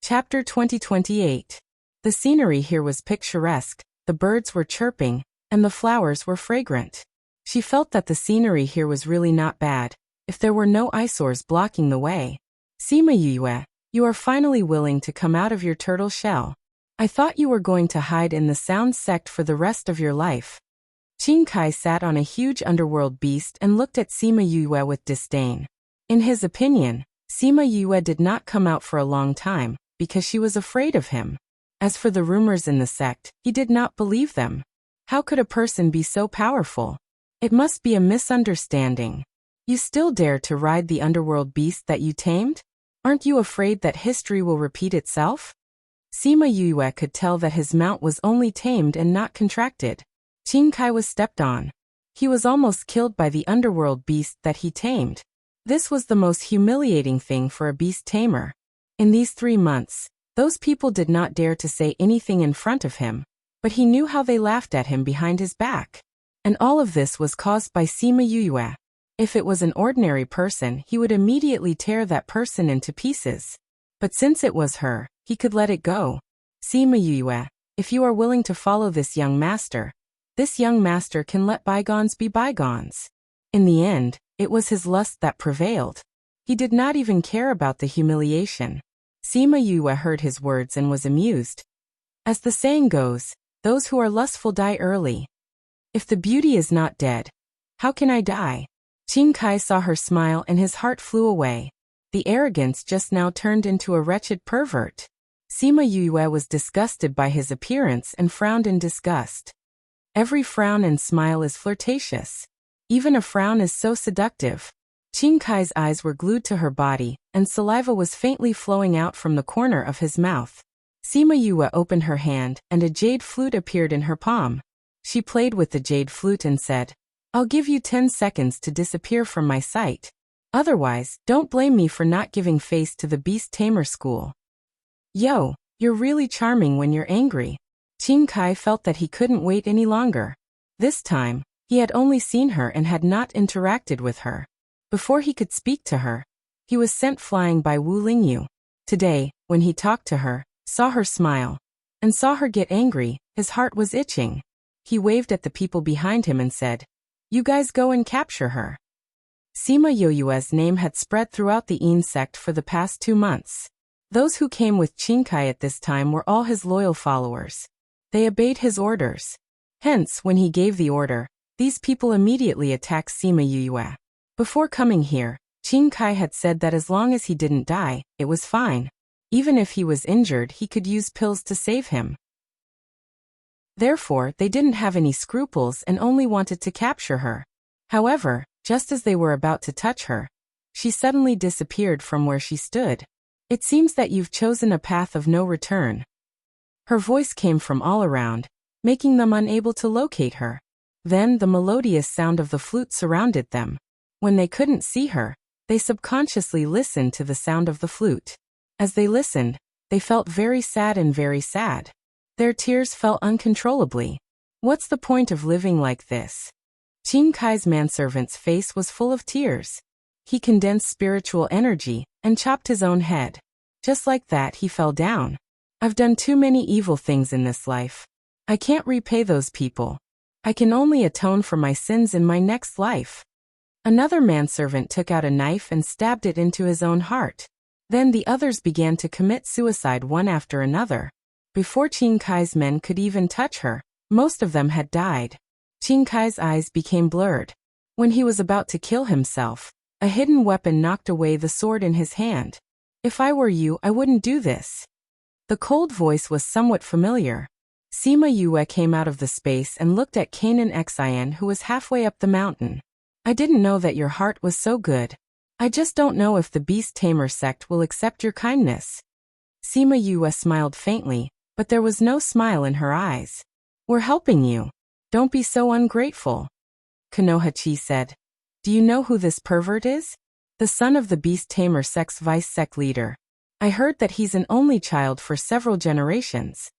Chapter 2028. The scenery here was picturesque, the birds were chirping, and the flowers were fragrant. She felt that the scenery here was really not bad, if there were no eyesores blocking the way. Sima Yue, you are finally willing to come out of your turtle shell. I thought you were going to hide in the sound sect for the rest of your life. Qin Kai sat on a huge underworld beast and looked at Sima Yue with disdain. In his opinion, Sima Yue did not come out for a long time, because she was afraid of him. As for the rumors in the sect, he did not believe them. How could a person be so powerful? It must be a misunderstanding. You still dare to ride the underworld beast that you tamed? Aren't you afraid that history will repeat itself? Sima Yue could tell that his mount was only tamed and not contracted. Qin Kai was stepped on. He was almost killed by the underworld beast that he tamed. This was the most humiliating thing for a beast tamer. In these 3 months, those people did not dare to say anything in front of him, but he knew how they laughed at him behind his back. And all of this was caused by Sima Yue. If it was an ordinary person, he would immediately tear that person into pieces. But since it was her, he could let it go. Sima Yue, if you are willing to follow this young master can let bygones be bygones. In the end, it was his lust that prevailed. He did not even care about the humiliation. Sima Yue heard his words and was amused. As the saying goes, those who are lustful die early. If the beauty is not dead, how can I die? Qin Kai saw her smile and his heart flew away. The arrogance just now turned into a wretched pervert. Sima Yue was disgusted by his appearance and frowned in disgust. Every frown and smile is flirtatious. Even a frown is so seductive. Qin Kai's eyes were glued to her body, and saliva was faintly flowing out from the corner of his mouth. Sima Yue opened her hand, and a jade flute appeared in her palm. She played with the jade flute and said, "I'll give you 10 seconds to disappear from my sight. Otherwise, don't blame me for not giving face to the beast tamer school." Yo, you're really charming when you're angry. Qin Kai felt that he couldn't wait any longer. This time, he had only seen her and had not interacted with her. Before he could speak to her, he was sent flying by Wu Lingyu. Today, when he talked to her, saw her smile, and saw her get angry, his heart was itching. He waved at the people behind him and said, "You guys go and capture her." Sima Yue's name had spread throughout the Yin sect for the past 2 months. Those who came with Qin Kai at this time were all his loyal followers. They obeyed his orders. Hence, when he gave the order, these people immediately attacked Sima Yue. Before coming here, Qin Kai had said that as long as he didn't die, it was fine. Even if he was injured, he could use pills to save him. Therefore, they didn't have any scruples and only wanted to capture her. However, just as they were about to touch her, she suddenly disappeared from where she stood. "It seems that you've chosen a path of no return." Her voice came from all around, making them unable to locate her. Then the melodious sound of the flute surrounded them. When they couldn't see her, they subconsciously listened to the sound of the flute. As they listened, they felt very sad and very sad. Their tears fell uncontrollably. What's the point of living like this? Qin Kai's manservant's face was full of tears. He condensed spiritual energy and chopped his own head. Just like that, he fell down. "I've done too many evil things in this life. I can't repay those people. I can only atone for my sins in my next life." Another manservant took out a knife and stabbed it into his own heart. Then the others began to commit suicide one after another. Before Qin Kai's men could even touch her, most of them had died. Qin Kai's eyes became blurred. When he was about to kill himself, a hidden weapon knocked away the sword in his hand. "If I were you, I wouldn't do this." The cold voice was somewhat familiar. Sima Yue came out of the space and looked at Kanan Xin, who was halfway up the mountain. "I didn't know that your heart was so good. I just don't know if the Beast Tamer sect will accept your kindness." Sima Yue smiled faintly, but there was no smile in her eyes. "We're helping you. Don't be so ungrateful." Konohachi said, "Do you know who this pervert is? The son of the Beast Tamer sect's vice sect leader. I heard that he's an only child for several generations."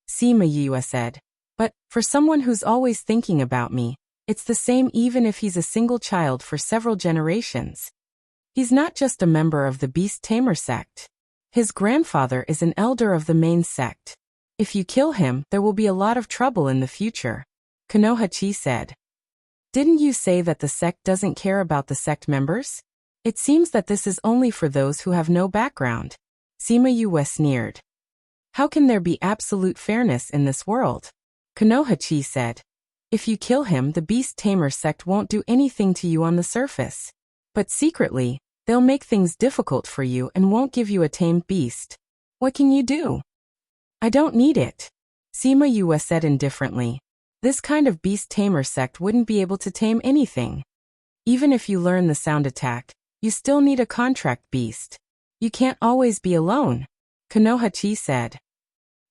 Sima Yue said, "But, for someone who's always thinking about me, it's the same even if he's a single child for several generations. He's not just a member of the Beast Tamer sect. His grandfather is an elder of the main sect. If you kill him, there will be a lot of trouble in the future, Konohachi said. Didn't you say that the sect doesn't care about the sect members? It seems that this is only for those who have no background. Sima Yue sneered. How can there be absolute fairness in this world? Konohachi said. If you kill him, the beast tamer sect won't do anything to you on the surface. But secretly, they'll make things difficult for you and won't give you a tamed beast. What can you do? I don't need it, Sima Yue said indifferently. This kind of beast tamer sect wouldn't be able to tame anything. Even if you learn the sound attack, you still need a contract beast. You can't always be alone, Konohachi said.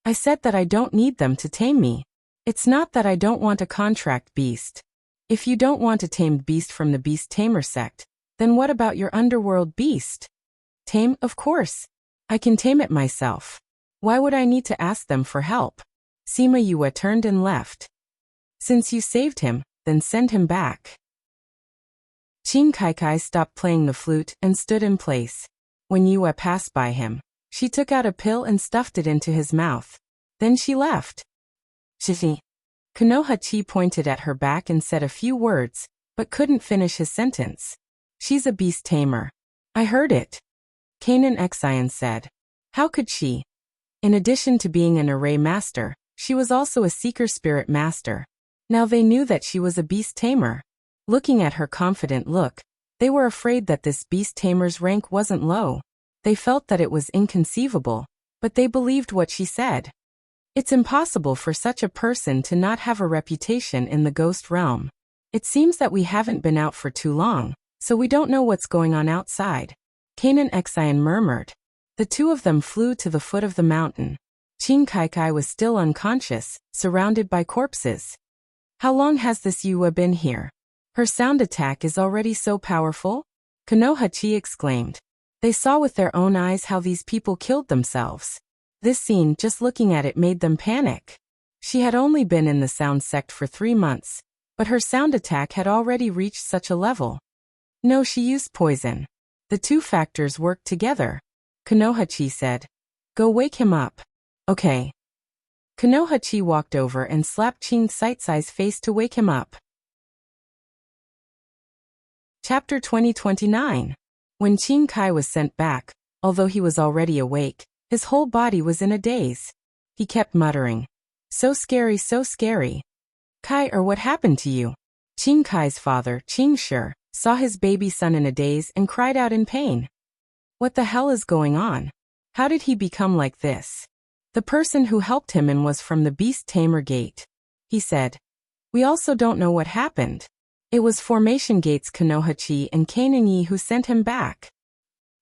I said that I don't need them to tame me. It's not that I don't want a contract beast. If you don't want a tamed beast from the beast tamer sect, then what about your underworld beast? Tame, of course. I can tame it myself. Why would I need to ask them for help? Sima Yue turned and left. Since you saved him, then send him back. Qin Kaikai stopped playing the flute and stood in place. When Yue passed by him, she took out a pill and stuffed it into his mouth. Then she left. Shishi. Konohachi pointed at her back and said a few words, but couldn't finish his sentence. She's a beast tamer. I heard it. Kanan Exion said. How could she? In addition to being an array master, she was also a seeker spirit master. Now they knew that she was a beast tamer. Looking at her confident look, they were afraid that this beast tamer's rank wasn't low. They felt that it was inconceivable, but they believed what she said. It's impossible for such a person to not have a reputation in the ghost realm. It seems that we haven't been out for too long, so we don't know what's going on outside, Kanan Exion murmured. The two of them flew to the foot of the mountain. Qin Kaikai was still unconscious, surrounded by corpses. How long has this Yue been here? Her sound attack is already so powerful? Konohachi exclaimed. They saw with their own eyes how these people killed themselves. This scene, just looking at it, made them panic. She had only been in the sound sect for 3 months, but her sound attack had already reached such a level. No, she used poison. The two factors worked together. Konohachi said. Go wake him up. Okay. Konohachi walked over and slapped Qin Sai's face to wake him up. Chapter 2029. When Qin Kai was sent back, although he was already awake, his whole body was in a daze. He kept muttering. So scary, so scary. Kai, or what happened to you? Qin Kai's father, Qin Shi, saw his baby son in a daze and cried out in pain. What the hell is going on? How did he become like this? The person who helped him in was from the Beast Tamer Gate. He said. We also don't know what happened. It was Formation Gate's Konohachi and Kanan Yi who sent him back.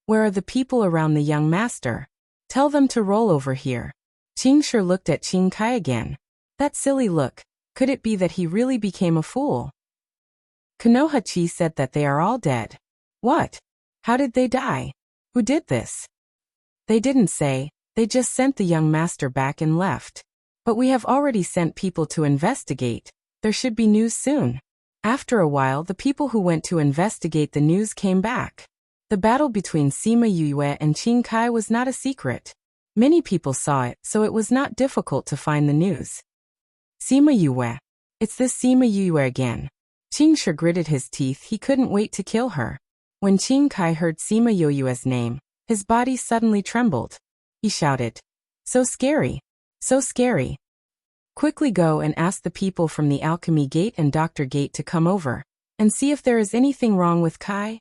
Where are the people around the young master? Tell them to roll over here. Qin Shi looked at Qin Kai again. That silly look. Could it be that he really became a fool? Konohachi said that they are all dead. What? How did they die? Who did this? They didn't say, they just sent the young master back and left. But we have already sent people to investigate. There should be news soon. After a while, the people who went to investigate the news came back. The battle between Sima Yue and Qin Kai was not a secret. Many people saw it, so it was not difficult to find the news. Sima Yue. It's this Sima Yue again. Qin Shi gritted his teeth. He couldn't wait to kill her. When Qin Kai heard Sima Yue's name, his body suddenly trembled. He shouted. So scary. So scary. Quickly go and ask the people from the Alchemy Gate and Doctor Gate to come over, and see if there is anything wrong with Kai.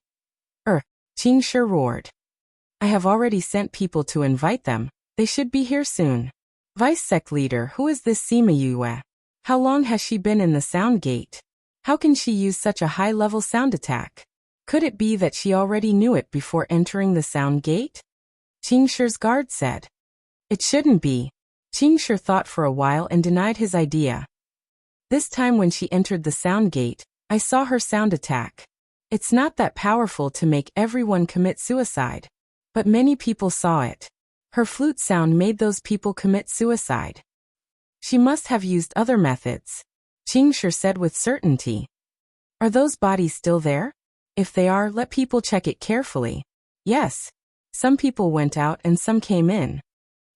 Qin Shi roared. I have already sent people to invite them. They should be here soon. Vice Sect Leader, who is this Sima Yue? How long has she been in the Sound Gate? How can she use such a high-level sound attack? Could it be that she already knew it before entering the Sound Gate? Qin Shi's guard said. It shouldn't be. Qin Shi thought for a while and denied his idea. This time when she entered the Sound Gate, I saw her sound attack. It's not that powerful to make everyone commit suicide. But many people saw it. Her flute sound made those people commit suicide. She must have used other methods. Qin Shi said with certainty. Are those bodies still there? If they are, let people check it carefully. Yes. Some people went out and some came in.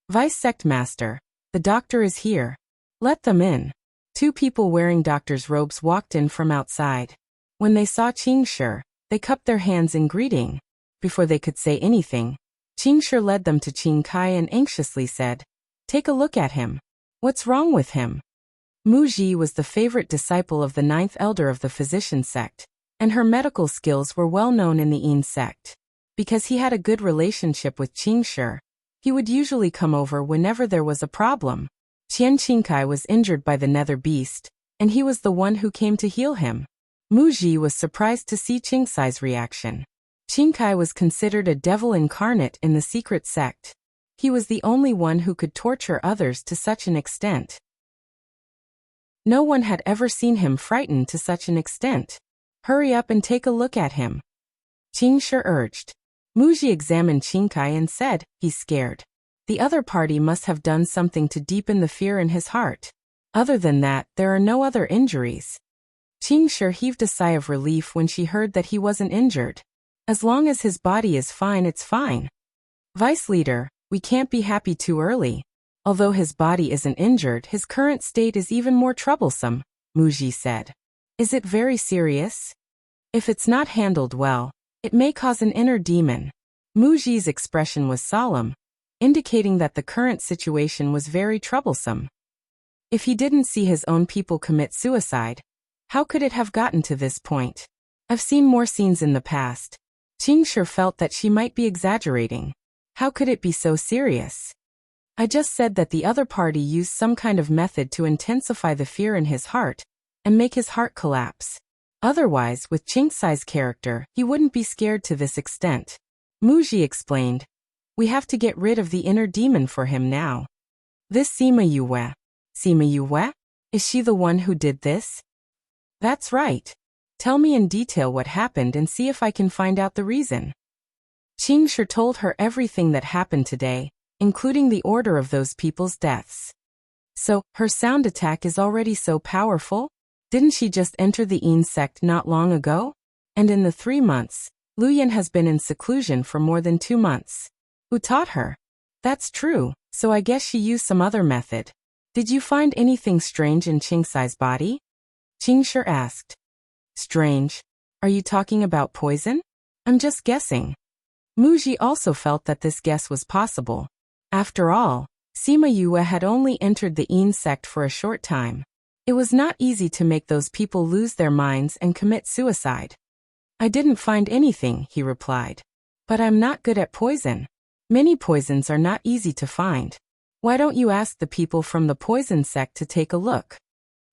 Vice Sect Master, the doctor is here. Let them in. 2 people wearing doctor's robes walked in from outside. When they saw Qingshi, they cupped their hands in greeting. Before they could say anything, Qingshi led them to Qing Kai and anxiously said, "Take a look at him. What's wrong with him?" Mu Ji was the favorite disciple of the 9th elder of the physician sect, and her medical skills were well known in the Yin sect. Because he had a good relationship with Qingshi, he would usually come over whenever there was a problem. Qian Qingkai was injured by the nether beast, and he was the one who came to heal him. Mu Ji was surprised to see Qingcai's reaction. Qingkai was considered a devil incarnate in the secret sect. He was the only one who could torture others to such an extent. No one had ever seen him frightened to such an extent. Hurry up and take a look at him, Qingshi urged. Mu Ji examined Qingkai and said, "He's scared. The other party must have done something to deepen the fear in his heart. Other than that, there are no other injuries." Qingshi heaved a sigh of relief when she heard that he wasn't injured. As long as his body is fine, it's fine. Vice Leader, we can't be happy too early. Although his body isn't injured, his current state is even more troublesome, Mu Ji said. Is it very serious? If it's not handled well, it may cause an inner demon. Mu Ji's expression was solemn, indicating that the current situation was very troublesome. If he didn't see his own people commit suicide, how could it have gotten to this point? I've seen more scenes in the past. Qingshi felt that she might be exaggerating. How could it be so serious? I just said that the other party used some kind of method to intensify the fear in his heart and make his heart collapse. Otherwise, with Qingcai's character, he wouldn't be scared to this extent. Mu Ji explained, "We have to get rid of the inner demon for him now." This Sima Yue? Is she the one who did this? That's right. Tell me in detail what happened and see if I can find out the reason. Qingshi told her everything that happened today, including the order of those people's deaths. So, her sound attack is already so powerful? Didn't she just enter the Yin sect not long ago? And in the 3 months, Luyan has been in seclusion for more than 2 months. Who taught her? That's true, so I guess she used some other method. Did you find anything strange in Qingcai's body? Qingshi asked. Strange? Are you talking about poison? I'm just guessing. Mu Ji also felt that this guess was possible. After all, Sima Yue had only entered the Yin sect for a short time. It was not easy to make those people lose their minds and commit suicide. I didn't find anything, he replied. But I'm not good at poison. Many poisons are not easy to find. Why don't you ask the people from the poison sect to take a look?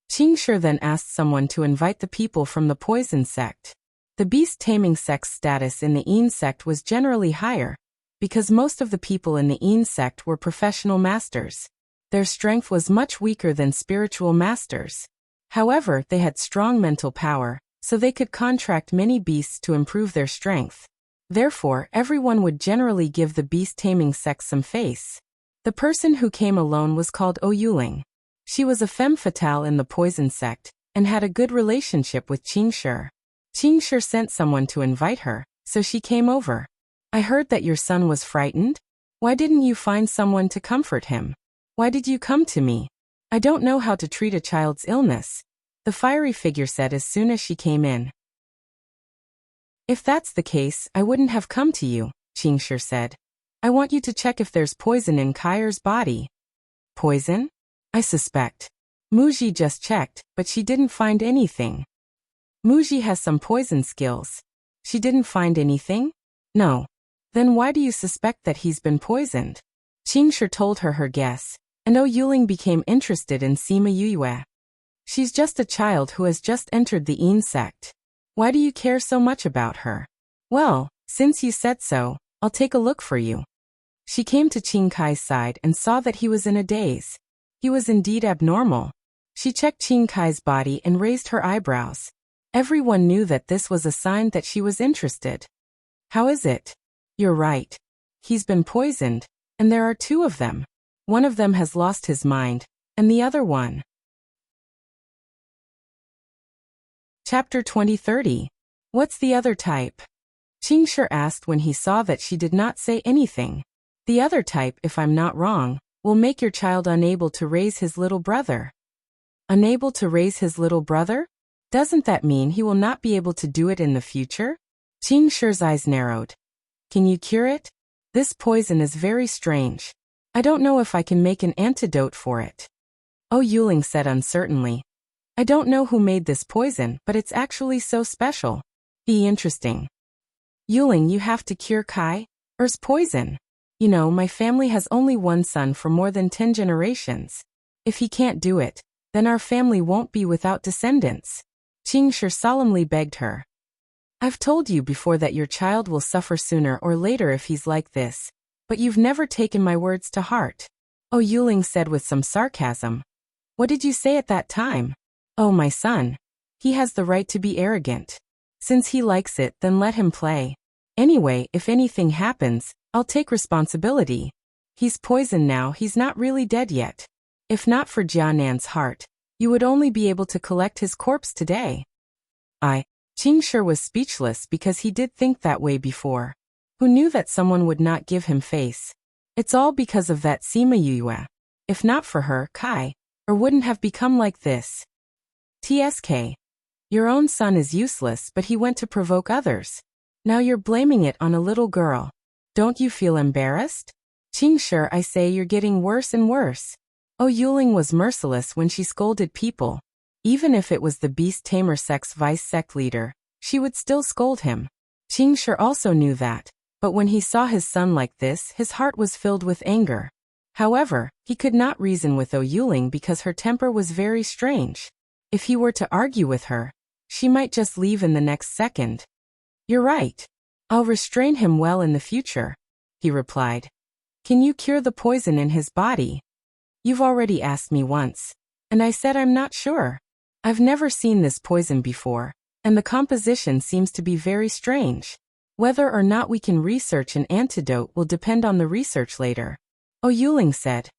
Qingshi then asked someone to invite the people from the poison sect. The beast-taming sect's status in the Yin sect was generally higher, because most of the people in the Yin sect were professional masters. Their strength was much weaker than spiritual masters. However, they had strong mental power, so they could contract many beasts to improve their strength. Therefore, everyone would generally give the beast-taming sect some face. The person who came alone was called Oyuling. She was a femme fatale in the poison sect, and had a good relationship with Qingshi. Qingshi sent someone to invite her, so she came over. I heard that your son was frightened. Why didn't you find someone to comfort him? Why did you come to me? I don't know how to treat a child's illness, the fiery figure said as soon as she came in. If that's the case, I wouldn't have come to you, Qingshi said. I want you to check if there's poison in Kai's body. Poison? I suspect. Mu Ji just checked, but she didn't find anything. Mu Ji has some poison skills. She didn't find anything? No. Then why do you suspect that he's been poisoned? Qingshi told her guess, and Yuling became interested in Sima Yue. She's just a child who has just entered the Yin sect. Why do you care so much about her? Well, since you said so, I'll take a look for you. She came to Qingcai's side and saw that he was in a daze. He was indeed abnormal. She checked Qingcai's body and raised her eyebrows. Everyone knew that this was a sign that she was interested. How is it? You're right. He's been poisoned, and there are 2 of them. One of them has lost his mind, and the other one. Chapter 2030. What's the other type? Qingshi asked when he saw that she did not say anything. The other type, if I'm not wrong, will make your child unable to raise his little brother. Unable to raise his little brother? Doesn't that mean he will not be able to do it in the future? Qingshi's eyes narrowed. Can you cure it? This poison is very strange. I don't know if I can make an antidote for it. Oh, Yuling said uncertainly. I don't know who made this poison, but it's actually so special. Be interesting. Yuling, you have to cure Kai's poison. You know, my family has only one son for more than 10 generations. If he can't do it, then our family won't be without descendants. Qingshi solemnly begged her. I've told you before that your child will suffer sooner or later if he's like this, but you've never taken my words to heart. Oh, Yuling said with some sarcasm. What did you say at that time? Oh, my son. He has the right to be arrogant. Since he likes it, then let him play. Anyway, if anything happens, I'll take responsibility. He's poisoned now, he's not really dead yet. If not for Jianan's heart, you would only be able to collect his corpse today. Qingshi was speechless because he did think that way before. Who knew that someone would not give him face? It's all because of that Sima Yue. If not for her, Kai, or wouldn't have become like this. TSK. Your own son is useless, but he went to provoke others. Now you're blaming it on a little girl. Don't you feel embarrassed? Qingshi, I say you're getting worse and worse. Oh, Yuling was merciless when she scolded people. Even if it was the beast tamer sect's vice sect leader, she would still scold him. Qingshi also knew that, but when he saw his son like this, his heart was filled with anger. However, he could not reason with Yuling because her temper was very strange. If he were to argue with her, she might just leave in the next second. You're right. I'll restrain him well in the future, he replied. Can you cure the poison in his body? You've already asked me once, and I said I'm not sure. I've never seen this poison before, and the composition seems to be very strange. Whether or not we can research an antidote will depend on the research later. Oh, Yuling said.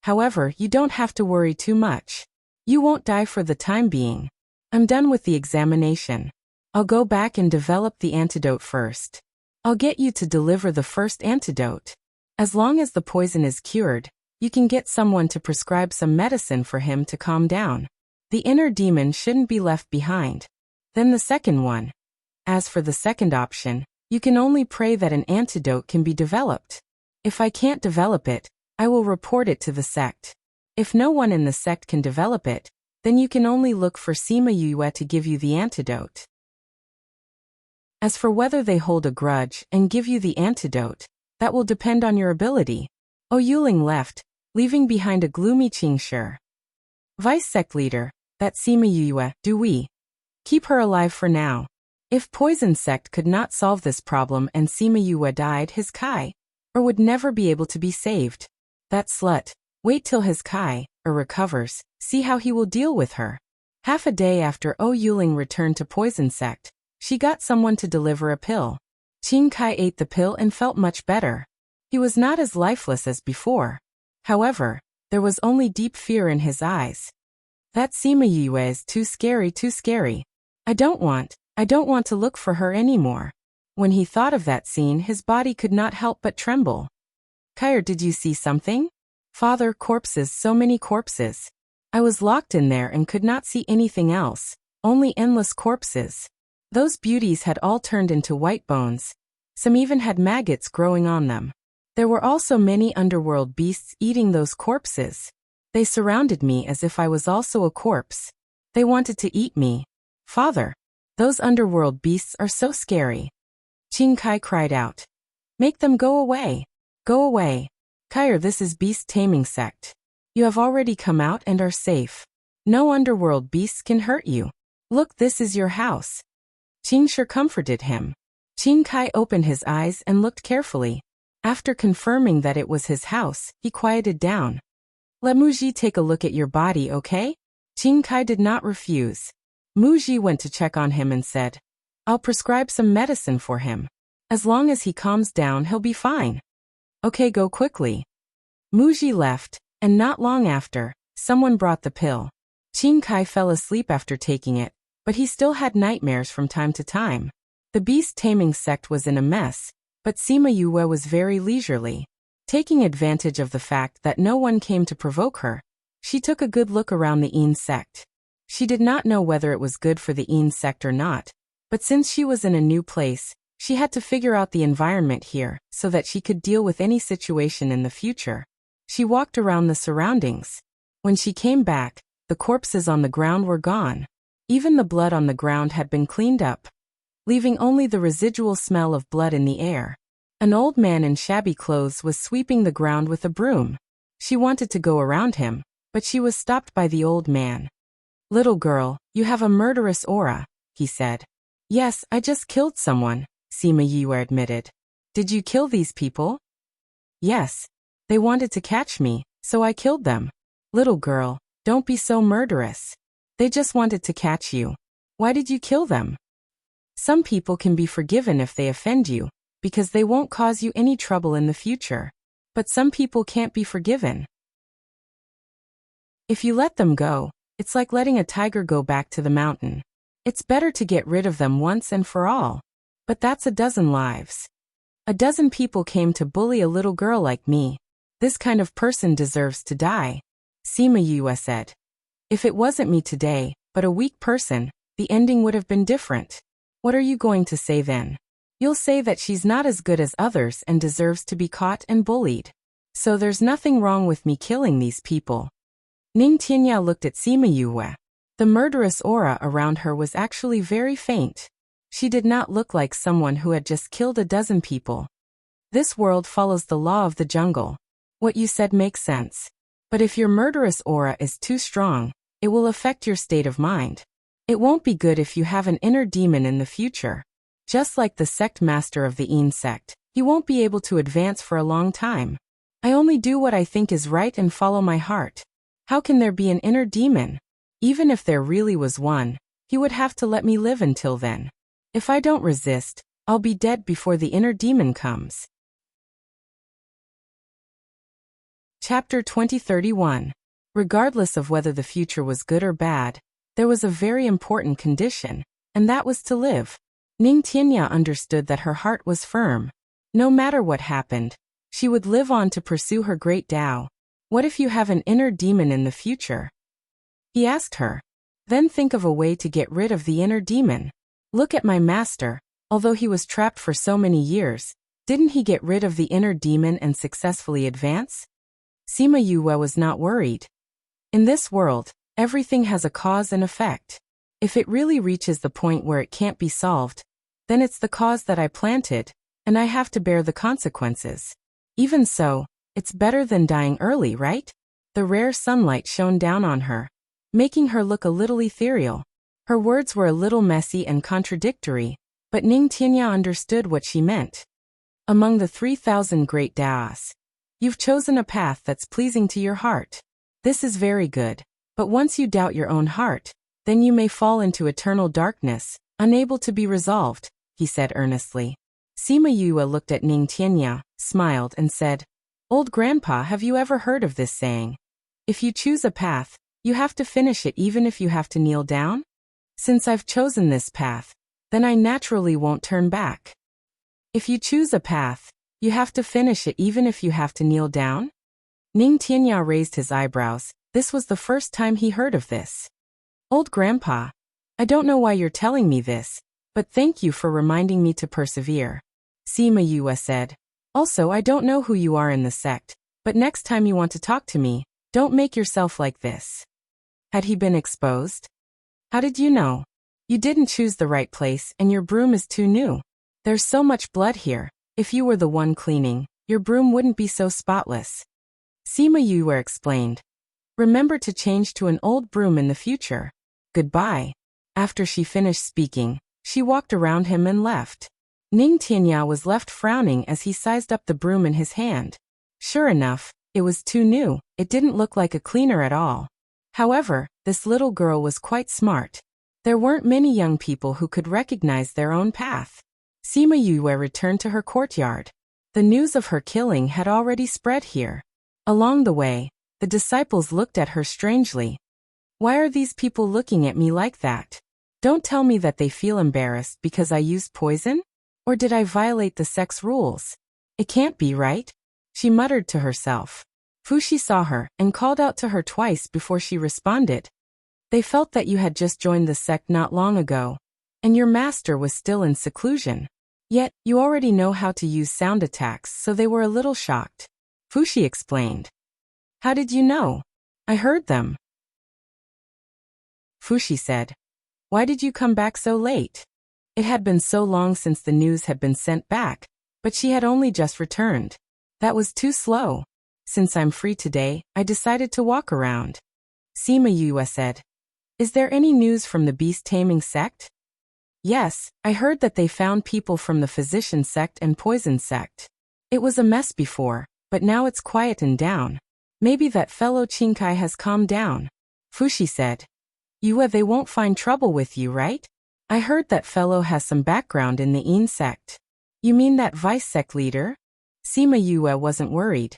However, you don't have to worry too much. You won't die for the time being. I'm done with the examination. I'll go back and develop the antidote first. I'll get you to deliver the first antidote. As long as the poison is cured, you can get someone to prescribe some medicine for him to calm down. The inner demon shouldn't be left behind. Then the second one. As for the second option, you can only pray that an antidote can be developed. If I can't develop it, I will report it to the sect. If no one in the sect can develop it, then you can only look for Sima Yue to give you the antidote. As for whether they hold a grudge and give you the antidote, that will depend on your ability. Oh, Yuling left, leaving behind a gloomy Qingshi. Vice sect leader, that Sima Yue, do we keep her alive for now? If Poison Sect could not solve this problem and Sima Yue died, his Kai, or would never be able to be saved. That slut, wait till his Kai, or recovers, see how he will deal with her. Half a day after O Yuling returned to Poison Sect, she got someone to deliver a pill. Qing Kai ate the pill and felt much better. He was not as lifeless as before. However, there was only deep fear in his eyes. That Sima Yue is too scary, too scary. I don't want to look for her anymore. When he thought of that scene, his body could not help but tremble. Kair, did you see something? Father, corpses, so many corpses. I was locked in there and could not see anything else, only endless corpses. Those beauties had all turned into white bones. Some even had maggots growing on them. There were also many underworld beasts eating those corpses. They surrounded me as if I was also a corpse. They wanted to eat me. Father, those underworld beasts are so scary. Qing Kai cried out. Make them go away. Go away. Kair, this is beast taming sect. You have already come out and are safe. No underworld beasts can hurt you. Look, this is your house. Qingshi comforted him. Qing Kai opened his eyes and looked carefully. After confirming that it was his house, he quieted down. Let Muji take a look at your body, okay? Qing Kai did not refuse. Muji went to check on him and said, I'll prescribe some medicine for him. As long as he calms down, he'll be fine. Okay, go quickly. Muji left, and not long after, someone brought the pill. Qing Kai fell asleep after taking it, but he still had nightmares from time to time. The beast-taming sect was in a mess, but Sima Yue was very leisurely. Taking advantage of the fact that no one came to provoke her, she took a good look around the Yin sect. She did not know whether it was good for the Yin sect or not, but since she was in a new place, she had to figure out the environment here so that she could deal with any situation in the future. She walked around the surroundings. When she came back, the corpses on the ground were gone. Even the blood on the ground had been cleaned up, leaving only the residual smell of blood in the air. An old man in shabby clothes was sweeping the ground with a broom. She wanted to go around him, but she was stopped by the old man. "Little girl, you have a murderous aura," he said. "Yes, I just killed someone," Sima Yue admitted. "Did you kill these people?" "Yes. They wanted to catch me, so I killed them." "Little girl, don't be so murderous. They just wanted to catch you. Why did you kill them?" "Some people can be forgiven if they offend you, because they won't cause you any trouble in the future. But some people can't be forgiven. If you let them go, it's like letting a tiger go back to the mountain. It's better to get rid of them once and for all. But that's a dozen lives. A dozen people came to bully a little girl like me. This kind of person deserves to die," Sima Yue said. "If it wasn't me today, but a weak person, the ending would have been different. What are you going to say then? You'll say that she's not as good as others and deserves to be caught and bullied. So there's nothing wrong with me killing these people." Ning Tianya looked at Sima Yue. The murderous aura around her was actually very faint. She did not look like someone who had just killed a dozen people. This world follows the law of the jungle. What you said makes sense. But if your murderous aura is too strong, it will affect your state of mind. It won't be good if you have an inner demon in the future. Just like the sect master of the Yin sect, you won't be able to advance for a long time. I only do what I think is right and follow my heart. How can there be an inner demon? Even if there really was one, he would have to let me live until then. If I don't resist, I'll be dead before the inner demon comes. Chapter 2031. Regardless of whether the future was good or bad, there was a very important condition, and that was to live. Ning Tianya understood that her heart was firm. No matter what happened, she would live on to pursue her great Tao. "What if you have an inner demon in the future?" he asked her. "Then think of a way to get rid of the inner demon. Look at my master. Although he was trapped for so many years, didn't he get rid of the inner demon and successfully advance?" Sima Yue was not worried. In this world, everything has a cause and effect. If it really reaches the point where it can't be solved, then it's the cause that I planted, and I have to bear the consequences. Even so, it's better than dying early, right? The rare sunlight shone down on her, making her look a little ethereal. Her words were a little messy and contradictory, but Ning Tianya understood what she meant. Among the 3,000 great Taos, you've chosen a path that's pleasing to your heart. This is very good, but once you doubt your own heart, then you may fall into eternal darkness, unable to be resolved, he said earnestly. Sima Yue looked at Ning Tianya, smiled and said, "Old grandpa, have you ever heard of this saying? If you choose a path, you have to finish it even if you have to kneel down? Since I've chosen this path, then I naturally won't turn back." "If you choose a path, you have to finish it even if you have to kneel down?" Ning Tianya raised his eyebrows. This was the first time he heard of this. "Old grandpa, I don't know why you're telling me this, but thank you for reminding me to persevere," Sima Yue said. "Also, I don't know who you are in the sect, but next time you want to talk to me, don't make yourself like this." Had he been exposed? "How did you know? You didn't choose the right place and your broom is too new. There's so much blood here. If you were the one cleaning, your broom wouldn't be so spotless," Sima Yue explained. "Remember to change to an old broom in the future. Goodbye." After she finished speaking, she walked around him and left. Ning Tianya was left frowning as he sized up the broom in his hand. Sure enough, it was too new. It didn't look like a cleaner at all. However, this little girl was quite smart. There weren't many young people who could recognize their own path. Sima Yue returned to her courtyard. The news of her killing had already spread here. Along the way, the disciples looked at her strangely. "Why are these people looking at me like that? Don't tell me that they feel embarrassed because I used poison? Or did I violate the sex rules? It can't be, right? She muttered to herself. Fushi saw her and called out to her twice before she responded. They felt that you had just joined the sect not long ago, and your master was still in seclusion. Yet, you already know how to use sound attacks, so they were a little shocked. Fushi explained. How did you know? I heard them. Fushi said. Why did you come back so late? It had been so long since the news had been sent back, but she had only just returned. That was too slow. Since I'm free today, I decided to walk around. Sima Yue said. Is there any news from the beast-taming sect? Yes, I heard that they found people from the physician sect and poison sect. It was a mess before, but now it's quietened down. Maybe that fellow Chinkai has calmed down. Fushi said. Yue, they won't find trouble with you, right? I heard that fellow has some background in the Yin sect. You mean that vice sect leader? Sima Yue wasn't worried.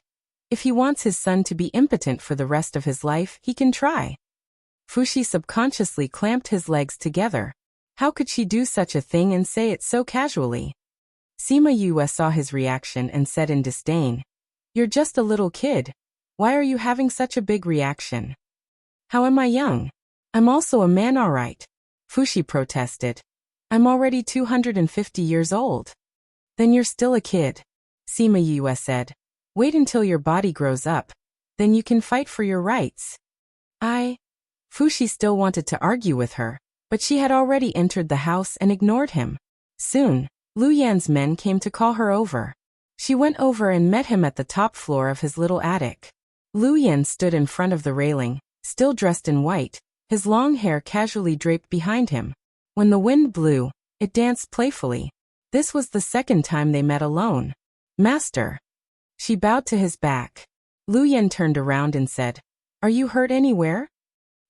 If he wants his son to be impotent for the rest of his life, he can try. Fushi subconsciously clamped his legs together. How could she do such a thing and say it so casually? Sima Yue saw his reaction and said in disdain. You're just a little kid. Why are you having such a big reaction? How am I young? I'm also a man, all right. Fushi protested. I'm already 250 years old. Then you're still a kid. Sima Yue said. Wait until your body grows up. Then you can fight for your rights. Fushi still wanted to argue with her, but she had already entered the house and ignored him. Soon, Lu Yan's men came to call her over. She went over and met him at the top floor of his little attic. Lu Yan stood in front of the railing, still dressed in white, his long hair casually draped behind him. When the wind blew, it danced playfully. This was the second time they met alone. Master. She bowed to his back. Lu Yan turned around and said, Are you hurt anywhere?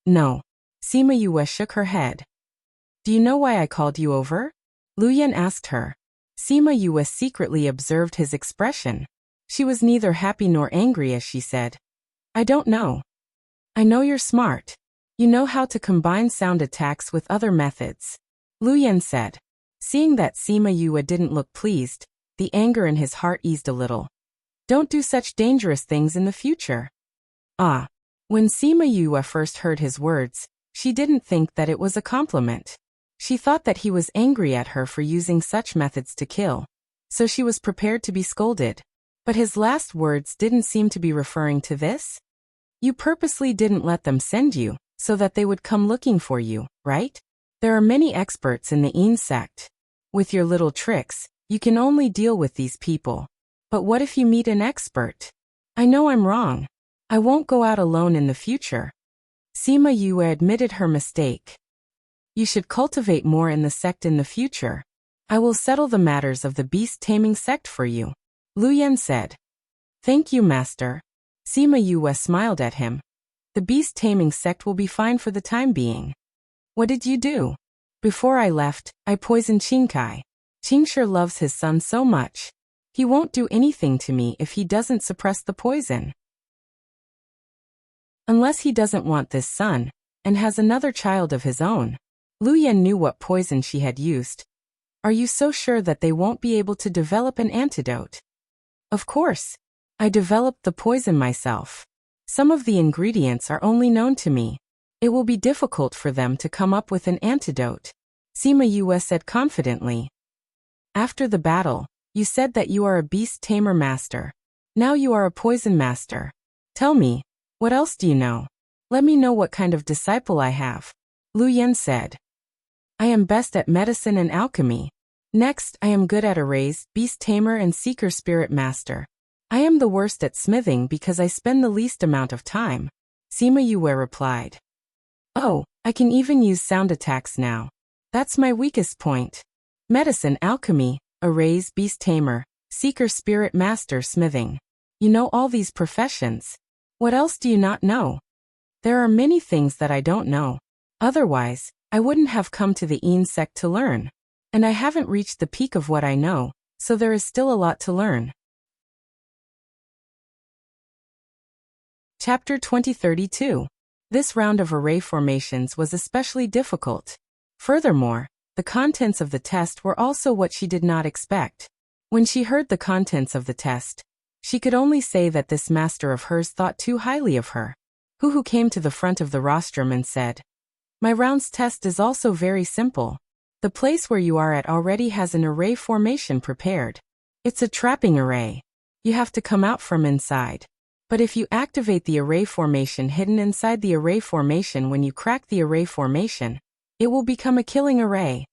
No. Sima Yue shook her head. Do you know why I called you over? Lu Yan asked her. Sima Yue secretly observed his expression. She was neither happy nor angry as she said, I don't know. I know you're smart. You know how to combine sound attacks with other methods. Lu Yan said. Seeing that Sima Yue didn't look pleased, the anger in his heart eased a little. Don't do such dangerous things in the future. When Sima Yue first heard his words, she didn't think that it was a compliment. She thought that he was angry at her for using such methods to kill. So she was prepared to be scolded. But his last words didn't seem to be referring to this. You purposely didn't let them send you, so that they would come looking for you, right? There are many experts in the Yin sect. With your little tricks, you can only deal with these people. But what if you meet an expert? I know I'm wrong. I won't go out alone in the future. Sima Yue admitted her mistake. You should cultivate more in the sect in the future. I will settle the matters of the beast-taming sect for you. Lu Yan said. Thank you, master. Sima Yue smiled at him. The beast-taming sect will be fine for the time being. What did you do? Before I left, I poisoned Chinkai. Qingshi loves his son so much. He won't do anything to me if he doesn't suppress the poison. Unless he doesn't want this son, and has another child of his own. Lu Yan knew what poison she had used. Are you so sure that they won't be able to develop an antidote? Of course. I developed the poison myself. Some of the ingredients are only known to me. It will be difficult for them to come up with an antidote. Sima Yue said confidently. After the battle, you said that you are a beast tamer master. Now you are a poison master. Tell me, what else do you know? Let me know what kind of disciple I have. Lu Yan said. I am best at medicine and alchemy. Next, I am good at arrays, beast tamer and seeker spirit master. I am the worst at smithing because I spend the least amount of time. Sima Yue replied. Oh, I can even use sound attacks now. That's my weakest point. Medicine, alchemy, arrays, beast tamer, seeker spirit master, smithing. You know all these professions. What else do you not know? There are many things that I don't know. Otherwise, I wouldn't have come to the Yin sect to learn. And I haven't reached the peak of what I know, so there is still a lot to learn. Chapter 2032. This round of array formations was especially difficult. Furthermore, the contents of the test were also what she did not expect. When she heard the contents of the test, she could only say that this master of hers thought too highly of her. Who came to the front of the rostrum and said, "My rounds test is also very simple. The place where you are at already has an array formation prepared. It's a trapping array. You have to come out from inside. But if you activate the array formation hidden inside the array formation when you crack the array formation, it will become a killing array."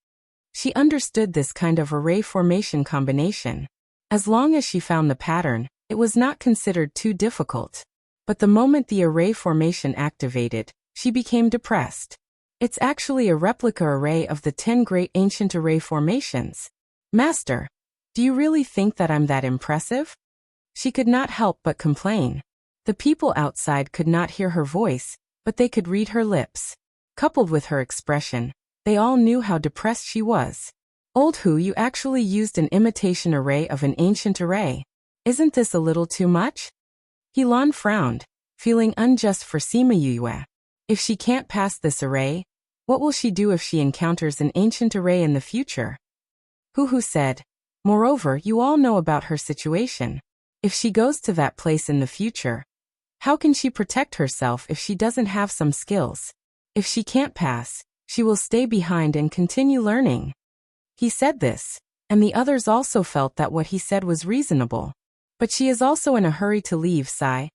She understood this kind of array formation combination. As long as she found the pattern, it was not considered too difficult. But the moment the array formation activated, she became depressed. It's actually a replica array of the 10 great ancient array formations. Master, do you really think that I'm that impressive? She could not help but complain. The people outside could not hear her voice, but they could read her lips. Coupled with her expression, they all knew how depressed she was. Old Hu, you actually used an imitation array of an ancient array. Isn't this a little too much? Helan frowned, feeling unjust for Sima Yue. If she can't pass this array, what will she do if she encounters an ancient array in the future? Hu said, "Moreover, you all know about her situation. If she goes to that place in the future, how can she protect herself if she doesn't have some skills? If she can't pass, she will stay behind and continue learning." He said this, and the others also felt that what he said was reasonable. But she is also in a hurry to leave, Sai.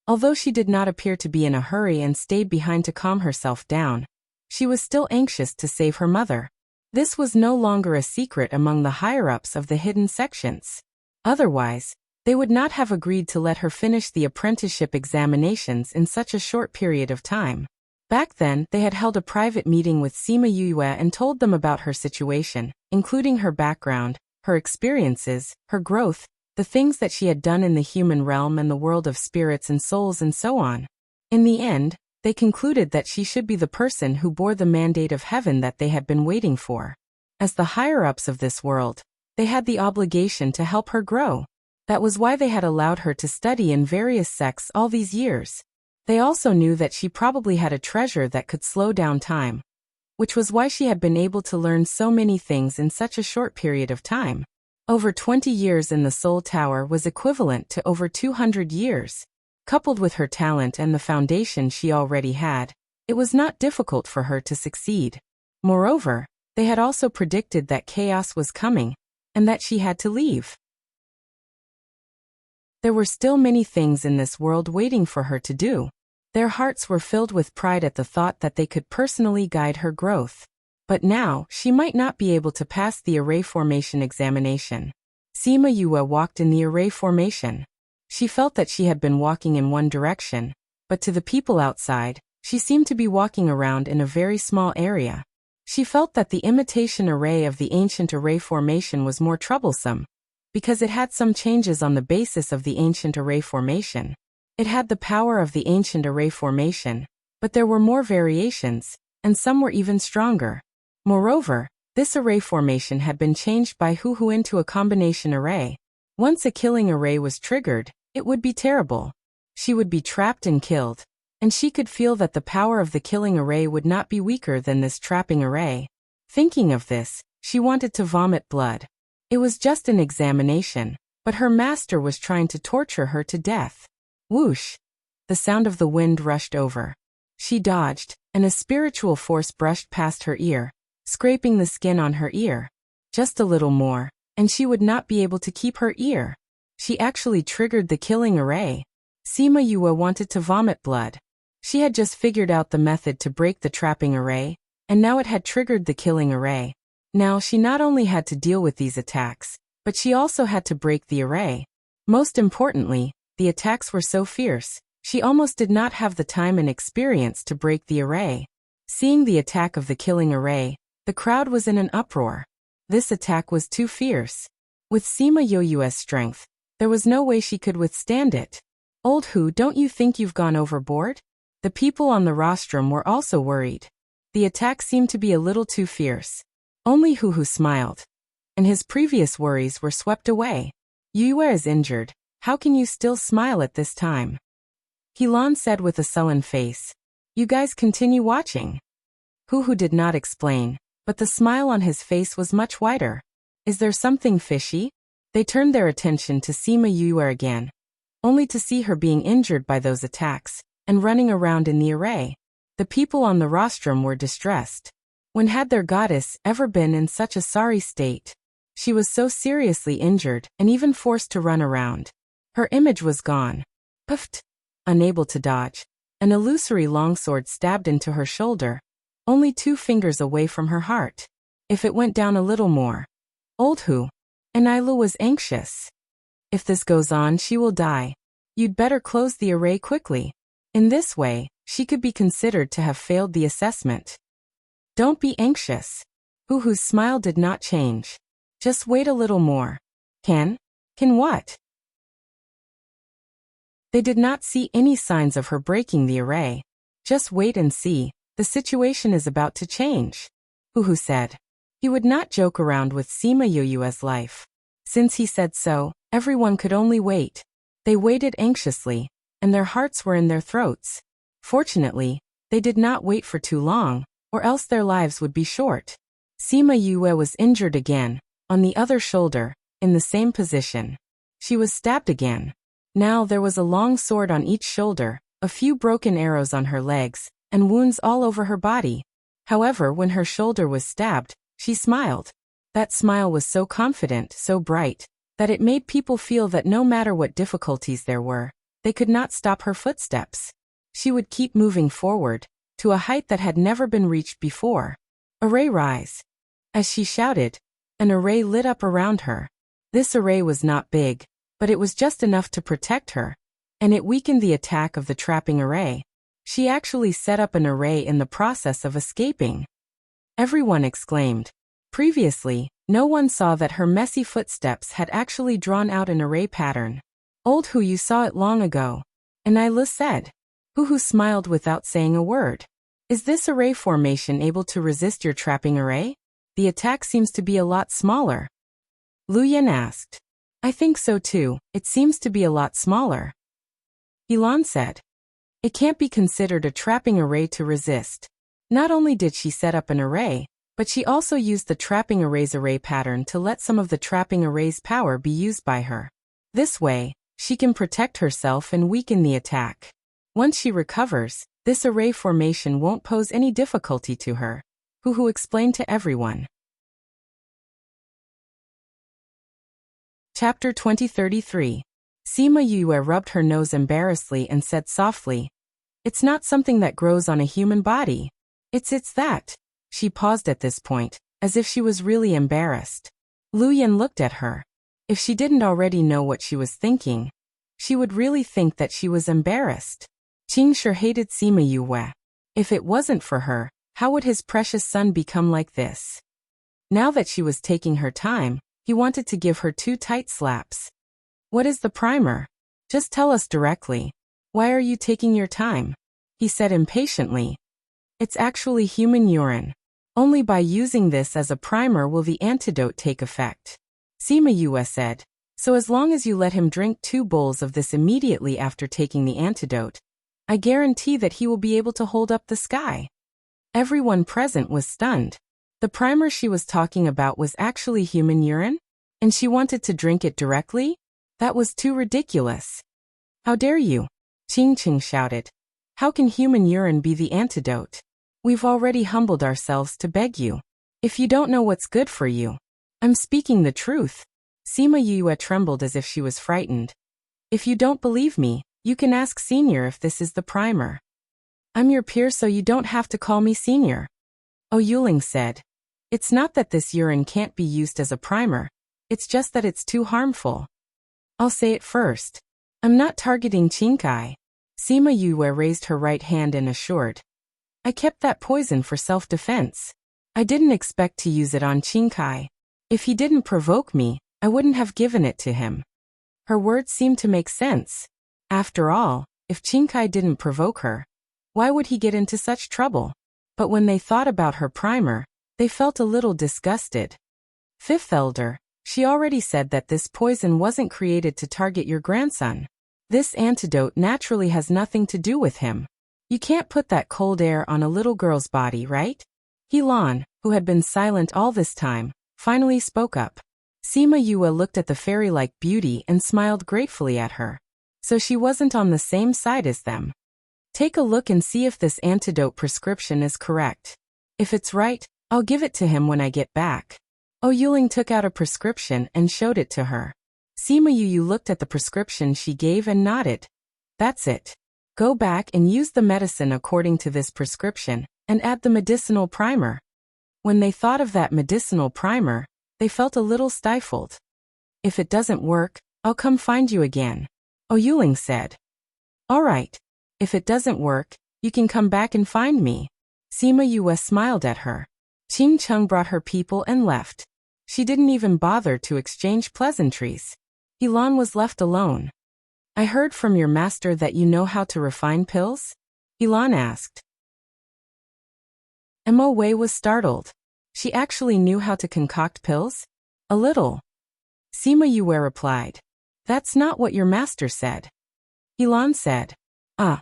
Although she did not appear to be in a hurry and stayed behind to calm herself down, she was still anxious to save her mother. This was no longer a secret among the higher-ups of the hidden sections. Otherwise, they would not have agreed to let her finish the apprenticeship examinations in such a short period of time. Back then, they had held a private meeting with Sima Yue and told them about her situation, including her background, her experiences, her growth, the things that she had done in the human realm and the world of spirits and souls and so on. In the end, they concluded that she should be the person who bore the mandate of heaven that they had been waiting for. As the higher-ups of this world, they had the obligation to help her grow. That was why they had allowed her to study in various sects all these years. They also knew that she probably had a treasure that could slow down time, which was why she had been able to learn so many things in such a short period of time. Over 20 years in the Soul Tower was equivalent to over 200 years. Coupled with her talent and the foundation she already had, it was not difficult for her to succeed. Moreover, they had also predicted that chaos was coming, and that she had to leave. There were still many things in this world waiting for her to do. Their hearts were filled with pride at the thought that they could personally guide her growth. But now, she might not be able to pass the array formation examination. Sima Yue walked in the array formation. She felt that she had been walking in one direction, but to the people outside, she seemed to be walking around in a very small area. She felt that the imitation array of the ancient array formation was more troublesome, because it had some changes on the basis of the ancient array formation. It had the power of the ancient array formation, but there were more variations, and some were even stronger. Moreover, this array formation had been changed by Hu into a combination array. Once a killing array was triggered, it would be terrible. She would be trapped and killed, and she could feel that the power of the killing array would not be weaker than this trapping array. Thinking of this, she wanted to vomit blood. It was just an examination, but her master was trying to torture her to death. Whoosh! The sound of the wind rushed over. She dodged, and a spiritual force brushed past her ear, scraping the skin on her ear. Just a little more, and she would not be able to keep her ear. She actually triggered the killing array. Sima Yue wanted to vomit blood. She had just figured out the method to break the trapping array, and now it had triggered the killing array. Now she not only had to deal with these attacks, but she also had to break the array. Most importantly, the attacks were so fierce, she almost did not have the time and experience to break the array. Seeing the attack of the killing array, the crowd was in an uproar. This attack was too fierce. With Sima Yue's strength, there was no way she could withstand it. Old Hu, don't you think you've gone overboard? The people on the rostrum were also worried. The attack seemed to be a little too fierce. Only Hu smiled, and his previous worries were swept away. Yue is injured. How can you still smile at this time? Helan said with a sullen face. You guys continue watching. Hu did not explain, but the smile on his face was much wider. Is there something fishy? They turned their attention to Sima Yue again, only to see her being injured by those attacks, and running around in the array. The people on the rostrum were distressed. When had their goddess ever been in such a sorry state? She was so seriously injured, and even forced to run around. Her image was gone. Puffed. Unable to dodge, an illusory longsword stabbed into her shoulder, only 2 fingers away from her heart. If it went down a little more. Old Hu. Anilu was anxious. If this goes on, she will die. You'd better close the array quickly. In this way, she could be considered to have failed the assessment. Don't be anxious. Hu's smile did not change. Just wait a little more. Can what? They did not see any signs of her breaking the array. Just wait and see, the situation is about to change. Hu said. He would not joke around with Sima Yue's life. Since he said so, everyone could only wait. They waited anxiously, and their hearts were in their throats. Fortunately, they did not wait for too long, or else their lives would be short. Sima Yue was injured again, on the other shoulder, in the same position. She was stabbed again. Now there was a long sword on each shoulder, a few broken arrows on her legs, and wounds all over her body. However, when her shoulder was stabbed, she smiled. That smile was so confident, so bright, that it made people feel that no matter what difficulties there were, they could not stop her footsteps. She would keep moving forward, to a height that had never been reached before. Array rise. As she shouted, an array lit up around her. This array was not big, but it was just enough to protect her, and it weakened the attack of the trapping array. She actually set up an array in the process of escaping. Everyone exclaimed. Previously, no one saw that her messy footsteps had actually drawn out an array pattern. Old Hu, you saw it long ago. Anilu said. Hu smiled without saying a word. Is this array formation able to resist your trapping array? The attack seems to be a lot smaller. Lu Yan asked. I think so too, it seems to be a lot smaller. Ilan said. It can't be considered a trapping array to resist. Not only did she set up an array, but she also used the trapping array's array pattern to let some of the trapping array's power be used by her. This way, she can protect herself and weaken the attack. Once she recovers, this array formation won't pose any difficulty to her. Hu explained to everyone. Chapter 2033. Sima Yue rubbed her nose embarrassedly and said softly, It's not something that grows on a human body. It's that. She paused at this point, as if she was really embarrassed. Lu Yan looked at her. If she didn't already know what she was thinking, she would really think that she was embarrassed. Qing sure hated Sima Yue. If it wasn't for her, how would his precious son become like this? Now that she was taking her time, he wanted to give her 2 tight slaps. What is the primer? Just tell us directly. Why are you taking your time? He said impatiently. It's actually human urine. Only by using this as a primer will the antidote take effect. Sima Yue said. So as long as you let him drink 2 bowls of this immediately after taking the antidote, I guarantee that he will be able to hold up the sky. Everyone present was stunned. The primer she was talking about was actually human urine? And she wanted to drink it directly? That was too ridiculous. How dare you? Qing shouted. How can human urine be the antidote? We've already humbled ourselves to beg you. If you don't know what's good for you. I'm speaking the truth. Sima Yue trembled as if she was frightened. If you don't believe me, you can ask Senior if this is the primer. I'm your peer, so you don't have to call me Senior. Yuling said. It's not that this urine can't be used as a primer. It's just that it's too harmful. I'll say it first. I'm not targeting Qingkai. Sima Yue raised her right hand and assured. I kept that poison for self-defense. I didn't expect to use it on Qingkai. If he didn't provoke me, I wouldn't have given it to him. Her words seemed to make sense. After all, if Qingkai didn't provoke her, why would he get into such trouble? But when they thought about her primer, they felt a little disgusted. 5th Elder, she already said that this poison wasn't created to target your grandson. This antidote naturally has nothing to do with him. You can't put that cold air on a little girl's body, right? Helan, who had been silent all this time, finally spoke up. Sima Yue looked at the fairy-like beauty and smiled gratefully at her. So she wasn't on the same side as them. Take a look and see if this antidote prescription is correct. If it's right, I'll give it to him when I get back. Yuling took out a prescription and showed it to her. Sima Yue looked at the prescription she gave and nodded. That's it. Go back and use the medicine according to this prescription, and add the medicinal primer. When they thought of that medicinal primer, they felt a little stifled. If it doesn't work, I'll come find you again, Yuling said. All right. If it doesn't work, you can come back and find me. Sima Yue smiled at her. Qing Cheng brought her people and left. She didn't even bother to exchange pleasantries. Helan was left alone. I heard from your master that you know how to refine pills? Helan asked. Mo Wei was startled. She actually knew how to concoct pills? A little. Sima Yue replied. That's not what your master said. Helan said. Ah.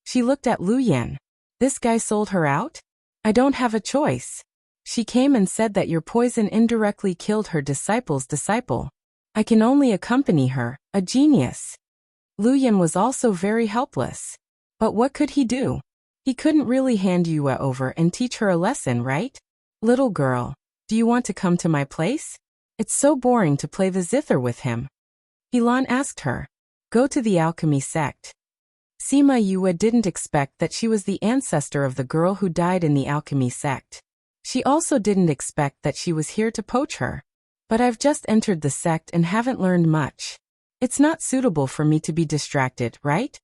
She looked at Lu Yan. This guy sold her out? I don't have a choice. She came and said that your poison indirectly killed her disciple's disciple. I can only accompany her, a genius. Lu Yan was also very helpless. But what could he do? He couldn't really hand Yue over and teach her a lesson, right? Little girl, do you want to come to my place? It's so boring to play the zither with him. Helan asked her. Go to the alchemy sect. Sima Yue didn't expect that she was the ancestor of the girl who died in the alchemy sect. She also didn't expect that she was here to poach her. But I've just entered the sect and haven't learned much. It's not suitable for me to be distracted, right?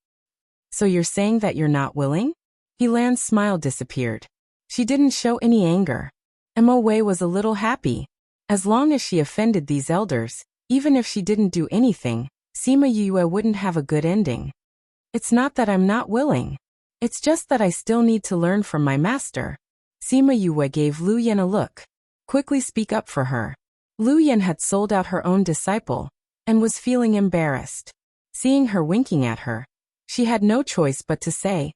So you're saying that you're not willing? Helan's smile disappeared. She didn't show any anger. Mo Wei was a little happy. As long as she offended these elders, even if she didn't do anything, Sima Yue wouldn't have a good ending. It's not that I'm not willing. It's just that I still need to learn from my master. Sima Yue gave Lu Yan a look. Quickly speak up for her. Lu Yan had sold out her own disciple, and was feeling embarrassed. Seeing her winking at her, she had no choice but to say,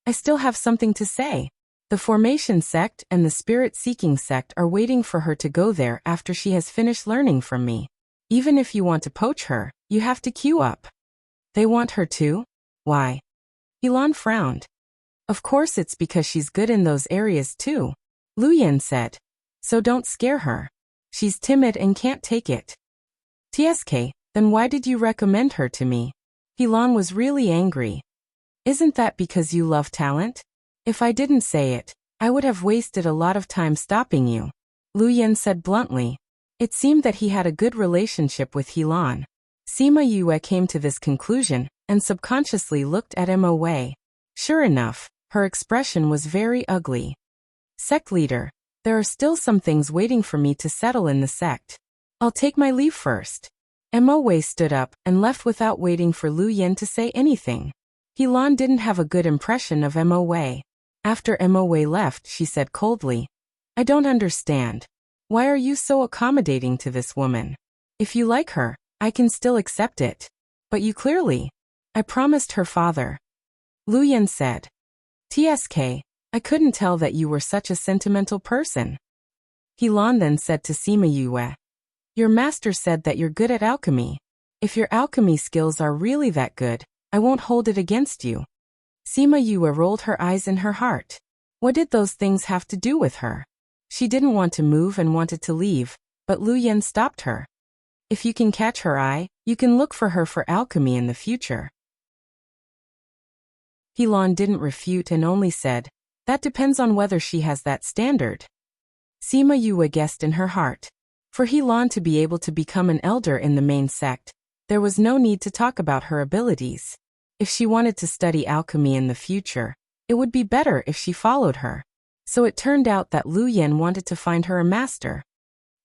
I still have something to say. The Formation sect and the Spirit-Seeking sect are waiting for her to go there after she has finished learning from me. Even if you want to poach her, you have to queue up. They want her too? Why? Helan frowned. Of course it's because she's good in those areas too, Lu Yan said. So don't scare her. She's timid and can't take it. TSK, then why did you recommend her to me? Helan was really angry. Isn't that because you love talent? If I didn't say it, I would have wasted a lot of time stopping you, Lu Yan said bluntly. It seemed that he had a good relationship with Helan. Sima Yue came to this conclusion, and subconsciously looked at Mo Wei. Sure enough, her expression was very ugly. Sect leader, there are still some things waiting for me to settle in the sect. I'll take my leave first. Mo Wei stood up and left without waiting for Lu Yan to say anything. Helan didn't have a good impression of Mo Wei. After Mo Wei left, she said coldly, I don't understand. Why are you so accommodating to this woman? If you like her, I can still accept it. But you clearly. I promised her father. Lu Yan said. TSK, I couldn't tell that you were such a sentimental person. Helan then said to Sima Yue. Your master said that you're good at alchemy. If your alchemy skills are really that good, I won't hold it against you. Sima Yue rolled her eyes in her heart. What did those things have to do with her? She didn't want to move and wanted to leave, but Lu Yan stopped her. If you can catch her eye, you can look for her for alchemy in the future. Helan didn't refute and only said, that depends on whether she has that standard. Sima Yue guessed in her heart. For Helan to be able to become an elder in the main sect, there was no need to talk about her abilities. If she wanted to study alchemy in the future, it would be better if she followed her. So it turned out that Lu Yan wanted to find her a master.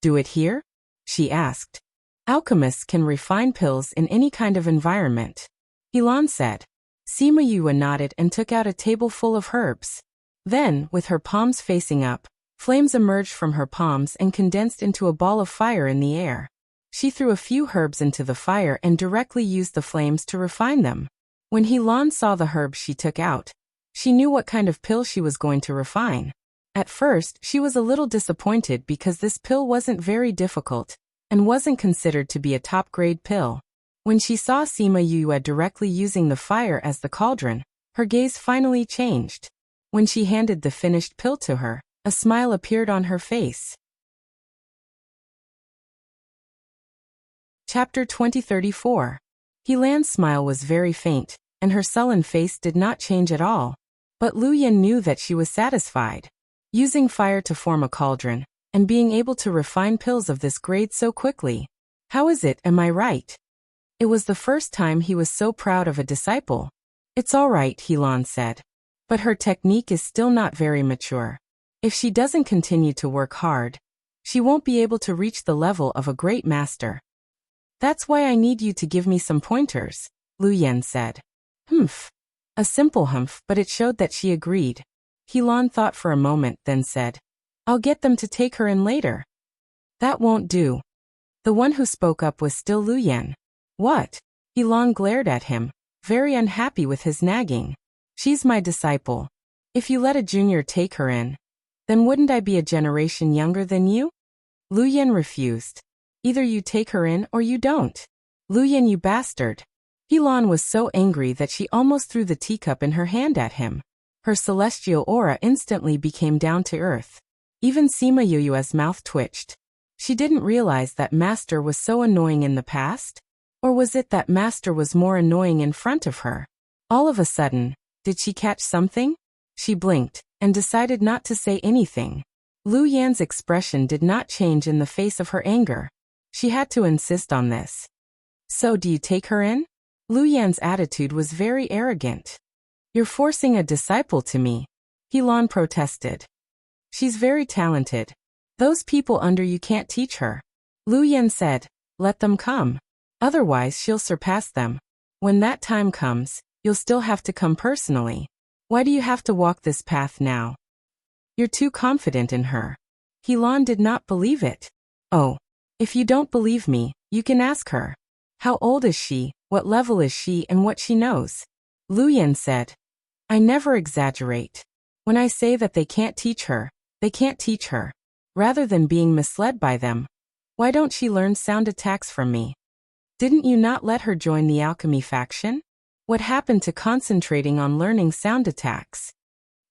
Do it here? She asked. Alchemists can refine pills in any kind of environment. Helan said. Sima Yue nodded and took out a table full of herbs. Then, with her palms facing up, flames emerged from her palms and condensed into a ball of fire in the air. She threw a few herbs into the fire and directly used the flames to refine them. When Helan saw the herbs she took out, she knew what kind of pill she was going to refine. At first, she was a little disappointed because this pill wasn't very difficult and wasn't considered to be a top-grade pill. When she saw Sima Yue directly using the fire as the cauldron, her gaze finally changed. When she handed the finished pill to her, a smile appeared on her face. Chapter 2034. Helan's smile was very faint, and her sullen face did not change at all. But Lu Yan knew that she was satisfied. Using fire to form a cauldron, and being able to refine pills of this grade so quickly. How is it, am I right? It was the first time he was so proud of a disciple. It's all right, Helan said. But her technique is still not very mature. If she doesn't continue to work hard, she won't be able to reach the level of a great master. That's why I need you to give me some pointers, Lu Yan said. Humph. A simple humph, but it showed that she agreed. Helan thought for a moment, then said, I'll get them to take her in later. That won't do. The one who spoke up was still Lu Yan. What? Helan glared at him, very unhappy with his nagging. She's my disciple. If you let a junior take her in, then wouldn't I be a generation younger than you? Lu Yan refused. Either you take her in or you don't. Lu Yan, you bastard. Helan was so angry that she almost threw the teacup in her hand at him. Her celestial aura instantly became down to earth. Even Sima Yue's mouth twitched. She didn't realize that Master was so annoying in the past? Or was it that Master was more annoying in front of her? All of a sudden, did she catch something? She blinked, and decided not to say anything. Lu Yan's expression did not change in the face of her anger. She had to insist on this. So do you take her in? Lu Yan's attitude was very arrogant. You're forcing a disciple to me, Helan protested. She's very talented. Those people under you can't teach her. Lu Yan said, let them come. Otherwise she'll surpass them. When that time comes, you'll still have to come personally. Why do you have to walk this path now? You're too confident in her. Helan did not believe it. Oh, if you don't believe me, you can ask her. How old is she, what level is she, and what she knows? Lu Yan said, I never exaggerate. When I say that they can't teach her, they can't teach her. Rather than being misled by them, why don't she learn sound attacks from me? Didn't you not let her join the alchemy faction? What happened to concentrating on learning sound attacks?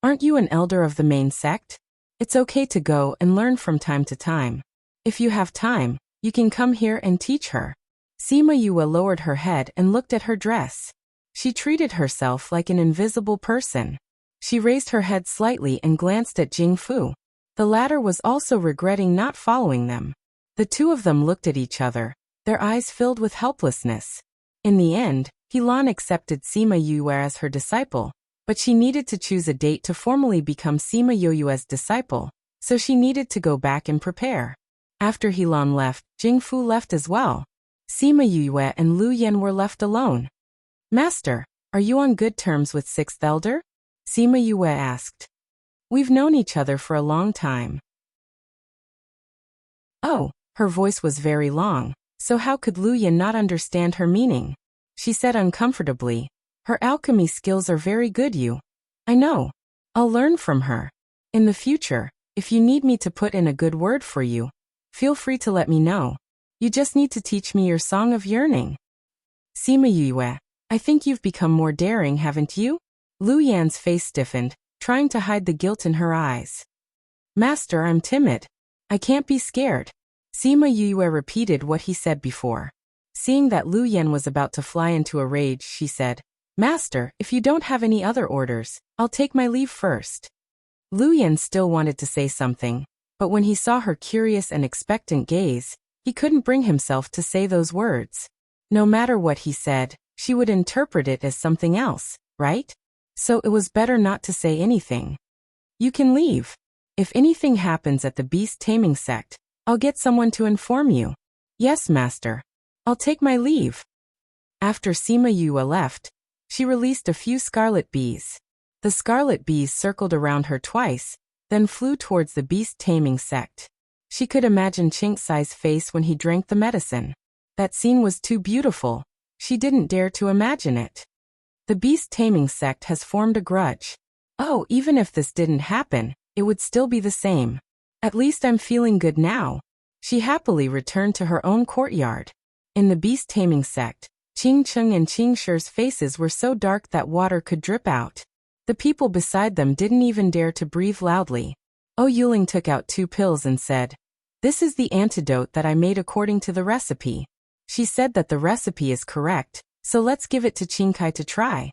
Aren't you an elder of the main sect? It's okay to go and learn from time to time. If you have time, you can come here and teach her. Sima Yue lowered her head and looked at her dress. She treated herself like an invisible person. She raised her head slightly and glanced at Jing Fu. The latter was also regretting not following them. The two of them looked at each other, their eyes filled with helplessness. In the end, Helan accepted Sima Yue as her disciple, but she needed to choose a date to formally become Sima Yue's disciple, so she needed to go back and prepare. After Helan left, Jing Fu left as well. Sima Yue and Lu Yan were left alone. Master, are you on good terms with Sixth Elder? Sima Yue asked. We've known each other for a long time. Oh, her voice was very long, so how could Lu Yan not understand her meaning? She said uncomfortably, her alchemy skills are very good. I know. I'll learn from her. In the future, if you need me to put in a good word for you, feel free to let me know. You just need to teach me your song of yearning. Sima Yue, I think you've become more daring, haven't you? Lu Yan's face stiffened, trying to hide the guilt in her eyes. Master, I'm timid. I can't be scared. Sima Yue repeated what he said before. Seeing that Lu Yan was about to fly into a rage, she said, Master, if you don't have any other orders, I'll take my leave first. Lu Yan still wanted to say something, but when he saw her curious and expectant gaze, he couldn't bring himself to say those words. No matter what he said, she would interpret it as something else, right? So it was better not to say anything. You can leave. If anything happens at the beast taming sect, I'll get someone to inform you. Yes, Master. I'll take my leave. After Sima Yue left, she released a few scarlet bees. The scarlet bees circled around her twice, then flew towards the beast taming sect. She could imagine Chinksai's face when he drank the medicine. That scene was too beautiful. She didn't dare to imagine it. The beast taming sect has formed a grudge. Oh, even if this didn't happen, it would still be the same. At least I'm feeling good now. She happily returned to her own courtyard. In the beast-taming sect, Qing Cheng and Qing Shi's faces were so dark that water could drip out. The people beside them didn't even dare to breathe loudly. Yuling took out 2 pills and said, "This is the antidote that I made according to the recipe." She said that the recipe is correct, so let's give it to Qingkai to try.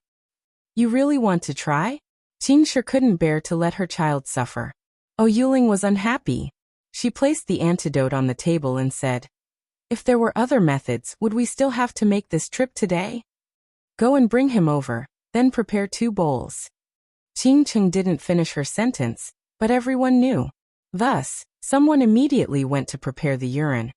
You really want to try? Qing Shi couldn't bear to let her child suffer. Yuling was unhappy. She placed the antidote on the table and said, "If there were other methods, would we still have to make this trip today? Go and bring him over, then prepare 2 bowls." Qing Cheng didn't finish her sentence, but everyone knew. Thus, someone immediately went to prepare the urine.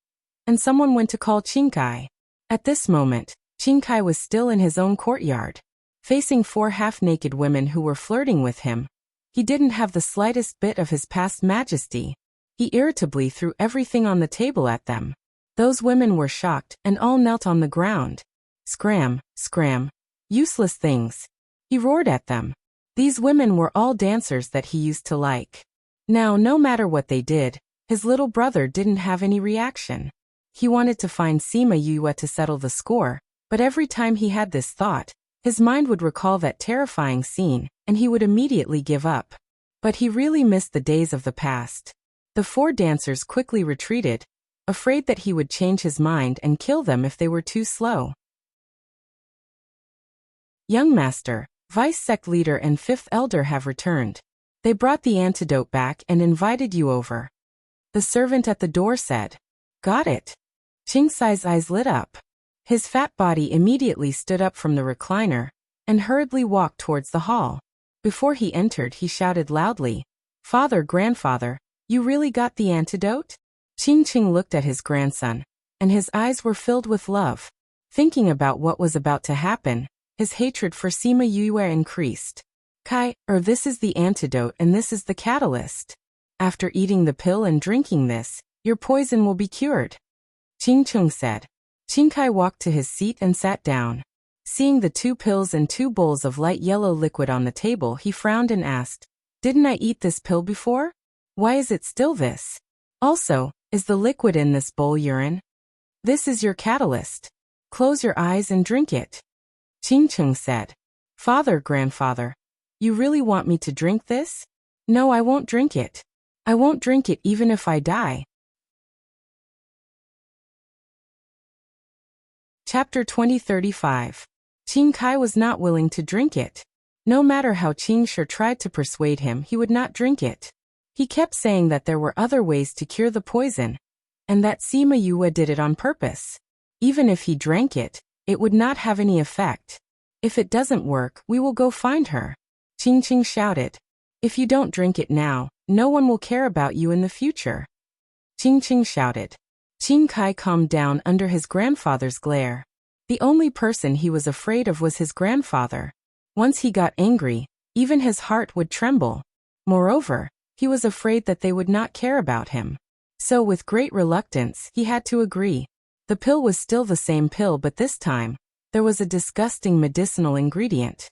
And someone went to call Qingkai. At this moment, Qingkai was still in his own courtyard, facing 4 half-naked women who were flirting with him. He didn't have the slightest bit of his past majesty. He irritably threw everything on the table at them. Those women were shocked and all knelt on the ground. "Scram, scram. Useless things." He roared at them. These women were all dancers that he used to like. Now, no matter what they did, his little brother didn't have any reaction. He wanted to find Sima Yue to settle the score, but every time he had this thought, his mind would recall that terrifying scene, and he would immediately give up. But he really missed the days of the past. The 4 dancers quickly retreated, afraid that he would change his mind and kill them if they were too slow. Young Master, Vice Sect Leader and 5th Elder have returned. They brought the antidote back and invited you over. The servant at the door said. Got it. Qing Sai's eyes lit up. His fat body immediately stood up from the recliner and hurriedly walked towards the hall. Before he entered, he shouted loudly, "Father, grandfather, you really got the antidote?" Qing looked at his grandson, and his eyes were filled with love. Thinking about what was about to happen, his hatred for Sima Yue increased. This is the antidote and this is the catalyst. After eating the pill and drinking this, your poison will be cured. Qing said. Qingkai walked to his seat and sat down. Seeing the 2 pills and 2 bowls of light yellow liquid on the table, he frowned and asked, "Didn't I eat this pill before? Why is it still this? Also, is the liquid in this bowl urine? This is your catalyst. Close your eyes and drink it." Qing said. "Father, grandfather, you really want me to drink this? No, I won't drink it. I won't drink it even if I die." Chapter 2035. Qingkai was not willing to drink it. No matter how Qing Shi tried to persuade him, he would not drink it. He kept saying that there were other ways to cure the poison, and that Sima Yue did it on purpose. Even if he drank it, it would not have any effect. "If it doesn't work, we will go find her," Qing shouted. "If you don't drink it now, no one will care about you in the future." Qing shouted. Qingkai calmed down under his grandfather's glare. The only person he was afraid of was his grandfather. Once he got angry, even his heart would tremble. Moreover, he was afraid that they would not care about him. So with great reluctance, he had to agree. The pill was still the same pill, but this time, there was a disgusting medicinal ingredient.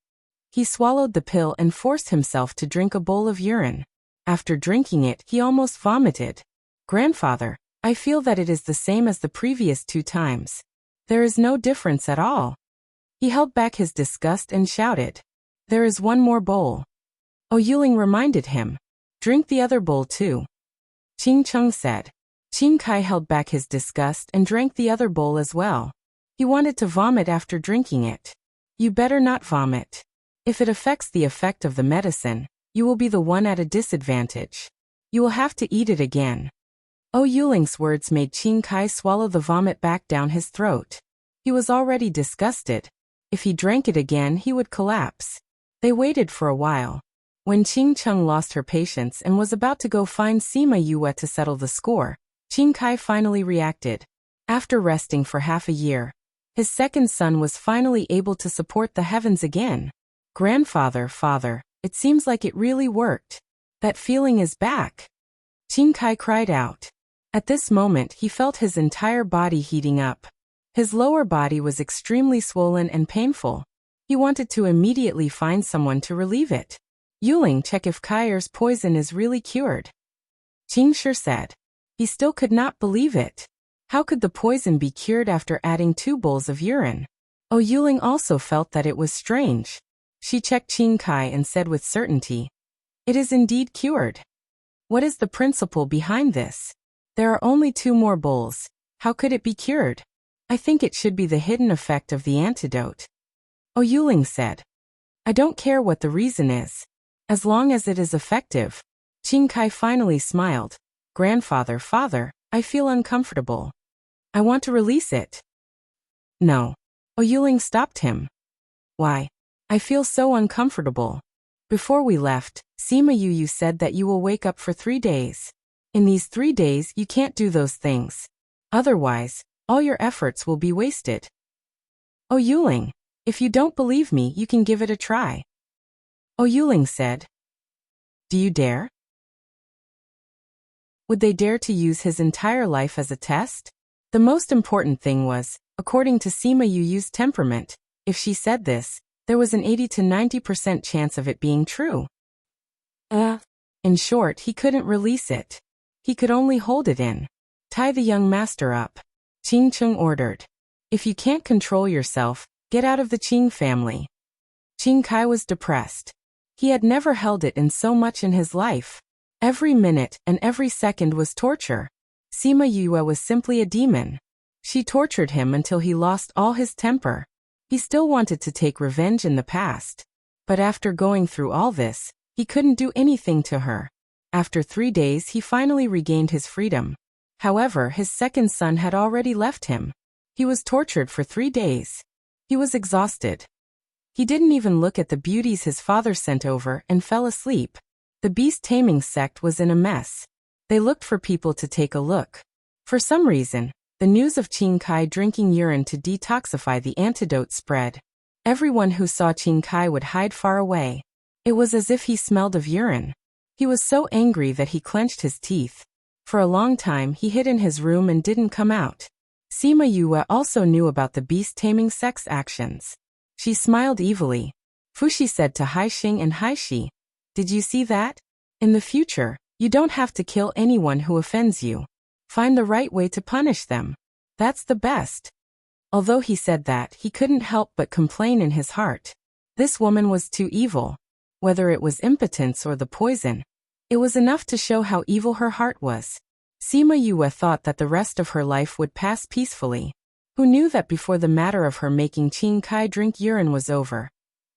He swallowed the pill and forced himself to drink a bowl of urine. After drinking it, he almost vomited. "Grandfather, I feel that it is the same as the previous 2 times. There is no difference at all." He held back his disgust and shouted, "There is one more bowl." Yuling reminded him, "Drink the other bowl too." Qing said. Qingkai held back his disgust and drank the other bowl as well. He wanted to vomit after drinking it. "You better not vomit. If it affects the effect of the medicine, you will be the one at a disadvantage. You will have to eat it again." Yuling's words made Qingkai swallow the vomit back down his throat. He was already disgusted. If he drank it again, he would collapse. They waited for a while. When Qing lost her patience and was about to go find Sima Yue to settle the score, Qingkai finally reacted. After resting for half a year, his second son was finally able to support the heavens again. "Grandfather, father, it seems like it really worked. That feeling is back." Qingkai cried out. At this moment, he felt his entire body heating up. His lower body was extremely swollen and painful. He wanted to immediately find someone to relieve it. Yuling, check if Kair's poison is really cured. Qing Shi said. He still could not believe it. How could the poison be cured after adding 2 bowls of urine? Oh, Yuling also felt that it was strange. She checked Qing Kai and said with certainty, "It is indeed cured." What is the principle behind this? There are only 2 more bowls. How could it be cured? I think it should be the hidden effect of the antidote. Oh, Yuling said. I don't care what the reason is. As long as it is effective. Qing Kai finally smiled. Grandfather, father, I feel uncomfortable. I want to release it. No. Oh, Yuling stopped him. Why? I feel so uncomfortable. Before we left, Sima Yu said that you will wake up for 3 days. In these 3 days you can't do those things. Otherwise, all your efforts will be wasted. Oh, Yuling, if you don't believe me, you can give it a try. Oh, Yuling said. Do you dare? Would they dare to use his entire life as a test? The most important thing was, according to Sima Yu's temperament, if she said this, there was an 80 to 90% chance of it being true. In short, he couldn't release it. He could only hold it in. Tie the young master up. Qing Chung ordered. If you can't control yourself, get out of the Qing family. Qing Kai was depressed. He had never held it in so much in his life. Every minute and every second was torture. Sima Yue was simply a demon. She tortured him until he lost all his temper. He still wanted to take revenge in the past. But after going through all this, he couldn't do anything to her. After 3 days he finally regained his freedom. However, his second son had already left him. He was tortured for 3 days. He was exhausted. He didn't even look at the beauties his father sent over and fell asleep. The beast-taming sect was in a mess. They looked for people to take a look. For some reason, the news of Qing Kai drinking urine to detoxify the antidote spread. Everyone who saw Qing Kai would hide far away. It was as if he smelled of urine. He was so angry that he clenched his teeth. For a long time he hid in his room and didn't come out. Sima Yue also knew about the beast-taming sect's actions. She smiled evilly. Fuxi said to Haixing and Haishi, "Did you see that? In the future, you don't have to kill anyone who offends you. Find the right way to punish them. That's the best." Although he said that, he couldn't help but complain in his heart. This woman was too evil. Whether it was impotence or the poison, it was enough to show how evil her heart was. Sima Yue thought that the rest of her life would pass peacefully. Who knew that before the matter of her making Qing Kai drink urine was over?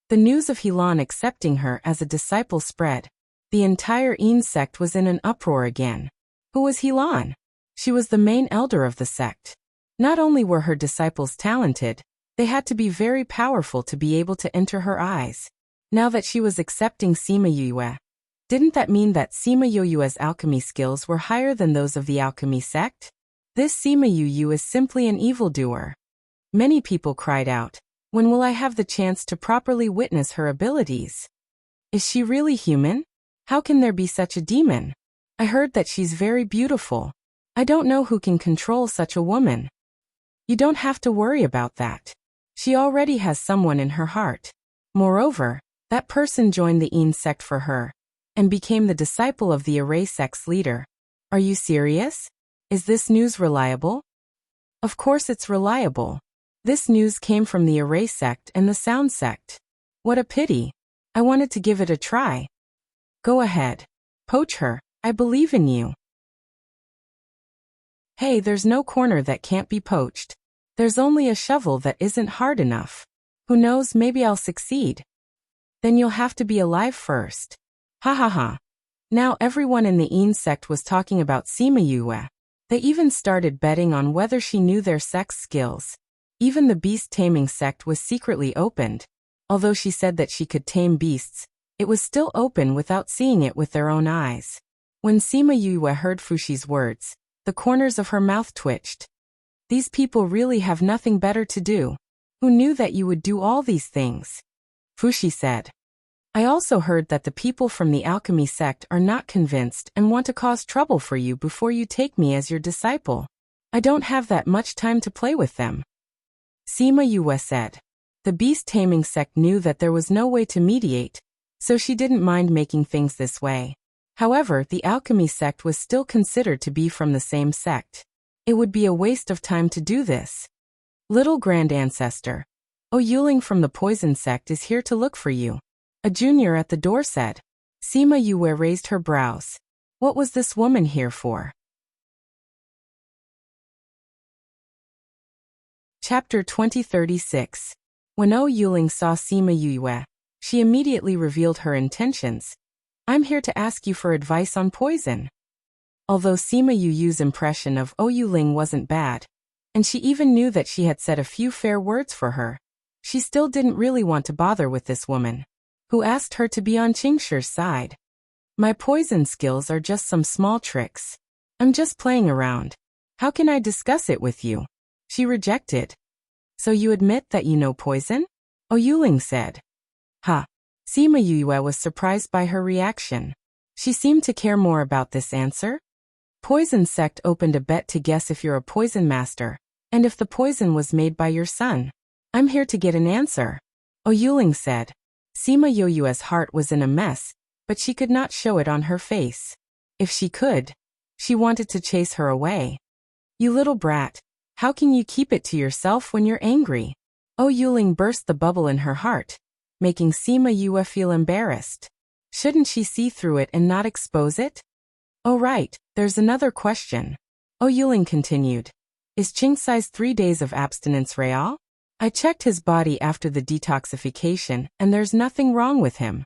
The news of Helan accepting her as a disciple spread. The entire Yin sect was in an uproar again. Who was Helan? She was the main elder of the sect. Not only were her disciples talented, they had to be very powerful to be able to enter her eyes. Now that she was accepting Sima Yue, didn't that mean that Sima Yue's alchemy skills were higher than those of the alchemy sect? This Sima Yue is simply an evildoer. Many people cried out, "When will I have the chance to properly witness her abilities? Is she really human? How can there be such a demon? I heard that she's very beautiful. I don't know who can control such a woman." You don't have to worry about that. She already has someone in her heart. Moreover, that person joined the Yin sect for her, and became the disciple of the Array sect's leader. Are you serious? Is this news reliable? Of course it's reliable. This news came from the Array sect and the Sound sect. What a pity. I wanted to give it a try. Go ahead. Poach her. I believe in you. Hey, there's no corner that can't be poached. There's only a shovel that isn't hard enough. Who knows, maybe I'll succeed. Then you'll have to be alive first. Ha ha ha. Now everyone in the Yin sect was talking about Sima Yue. They even started betting on whether she knew their sect's skills. Even the beast-taming sect was secretly opened. Although she said that she could tame beasts, it was still open without seeing it with their own eyes. When Sima Yue heard Fuxi's words, the corners of her mouth twitched. These people really have nothing better to do. Who knew that you would do all these things? Fuxi said. I also heard that the people from the alchemy sect are not convinced and want to cause trouble for you before you take me as your disciple. I don't have that much time to play with them. Sima Yue said. The beast-taming sect knew that there was no way to mediate, so she didn't mind making things this way. However, the alchemy sect was still considered to be from the same sect. It would be a waste of time to do this. Little Grand Ancestor, Yuling from the poison sect is here to look for you, a junior at the door said. Sima Yue raised her brows. What was this woman here for? Chapter 2036. When Yuling saw Sima Yue, she immediately revealed her intentions. I'm here to ask you for advice on poison. Although Sima Yu's impression of Yuling wasn't bad, and she even knew that she had said a few fair words for her, she still didn't really want to bother with this woman, who asked her to be on Qingshi's side. My poison skills are just some small tricks. I'm just playing around. How can I discuss it with you? She rejected. So you admit that you know poison? Yuling said. Ha. Sima Yue was surprised by her reaction. She seemed to care more about this answer. Poison sect opened a bet to guess if you're a poison master, and if the poison was made by your son. I'm here to get an answer. Yuling said. Sima Yue's heart was in a mess, but she could not show it on her face. If she could, she wanted to chase her away. You little brat, how can you keep it to yourself when you're angry? Yuling burst the bubble in her heart, making Sima Yue feel embarrassed. Shouldn't she see through it and not expose it? Oh right, there's another question. Yuling continued. Is Qingsai's 3 days of abstinence real? I checked his body after the detoxification, and there's nothing wrong with him.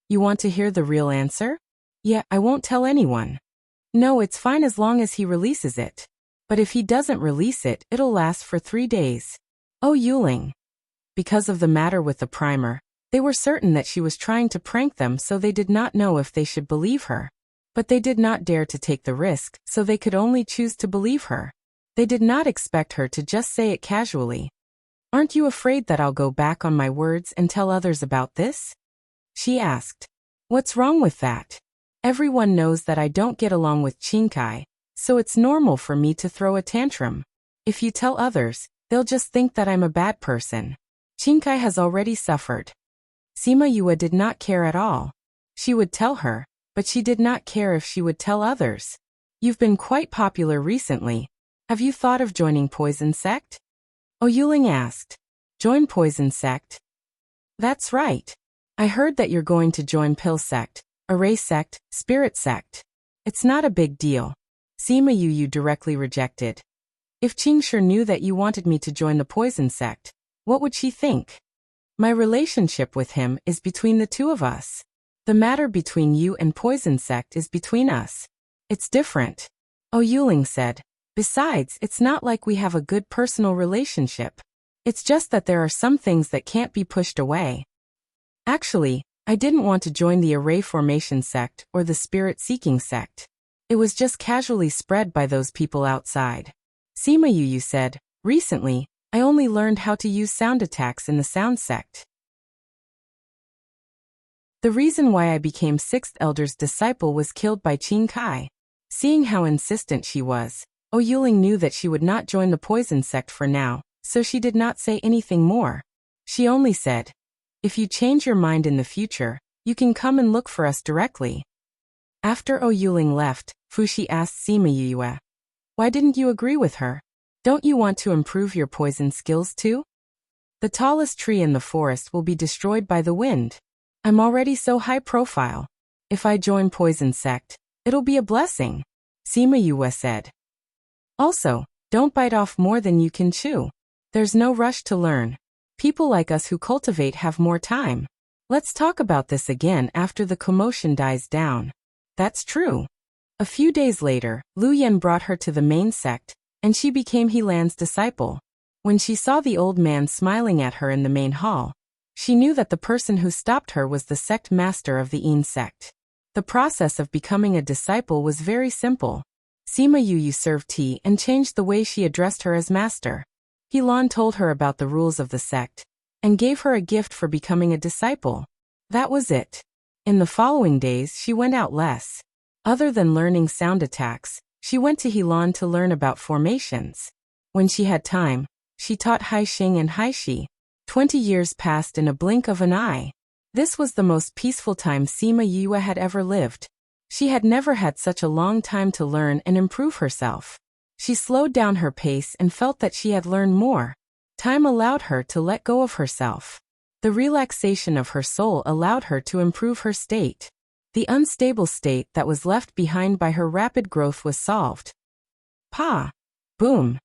You want to hear the real answer? Yeah, I won't tell anyone. No, it's fine as long as he releases it. But if he doesn't release it, it'll last for 3 days. Yuling. Because of the matter with the primer, they were certain that she was trying to prank them, so they did not know if they should believe her. But they did not dare to take the risk, so they could only choose to believe her. They did not expect her to just say it casually. Aren't you afraid that I'll go back on my words and tell others about this? She asked. What's wrong with that? Everyone knows that I don't get along with Qingkai, so it's normal for me to throw a tantrum. If you tell others, they'll just think that I'm a bad person. Qingkai has already suffered. Sima Yue did not care at all. She would tell her, but she did not care if she would tell others. You've been quite popular recently. Have you thought of joining Poison Sect? Yuling asked. Join Poison Sect? That's right. I heard that you're going to join Pill Sect, Array Sect, Spirit Sect. It's not a big deal. Sima Yue directly rejected. If Qingshi knew that you wanted me to join the Poison Sect, what would she think? My relationship with him is between the two of us. The matter between you and Poison Sect is between us. It's different. Yuling said. Besides, it's not like we have a good personal relationship. It's just that there are some things that can't be pushed away. Actually, I didn't want to join the Array Formation Sect or the Spirit Seeking Sect. It was just casually spread by those people outside. Sima Yue said, recently, I only learned how to use sound attacks in the Sound Sect. The reason why I became Sixth Elder's disciple was killed by Qingkai. Seeing how insistent she was, Yuling knew that she would not join the Poison Sect for now, so she did not say anything more. She only said, if you change your mind in the future, you can come and look for us directly. After Yuling left, Fuxi asked Sima Yue, why didn't you agree with her? Don't you want to improve your poison skills too? The tallest tree in the forest will be destroyed by the wind. I'm already so high profile. If I join Poison Sect, it'll be a blessing, Sima Yue said. Also, don't bite off more than you can chew. There's no rush to learn. People like us who cultivate have more time. Let's talk about this again after the commotion dies down. That's true. A few days later, Lu Yan brought her to the main sect, and she became Helan's disciple. When she saw the old man smiling at her in the main hall, she knew that the person who stopped her was the sect master of the Yin sect. The process of becoming a disciple was very simple. Sima Yue served tea and changed the way she addressed her as master. Helan told her about the rules of the sect, and gave her a gift for becoming a disciple. That was it. In the following days she went out less. Other than learning sound attacks, she went to Helan to learn about formations. When she had time, she taught Haixing and Haishi. 20 years passed in a blink of an eye. This was the most peaceful time Sima Yue had ever lived. She had never had such a long time to learn and improve herself. She slowed down her pace and felt that she had learned more. Time allowed her to let go of herself. The relaxation of her soul allowed her to improve her state. The unstable state that was left behind by her rapid growth was solved. Pa! Boom!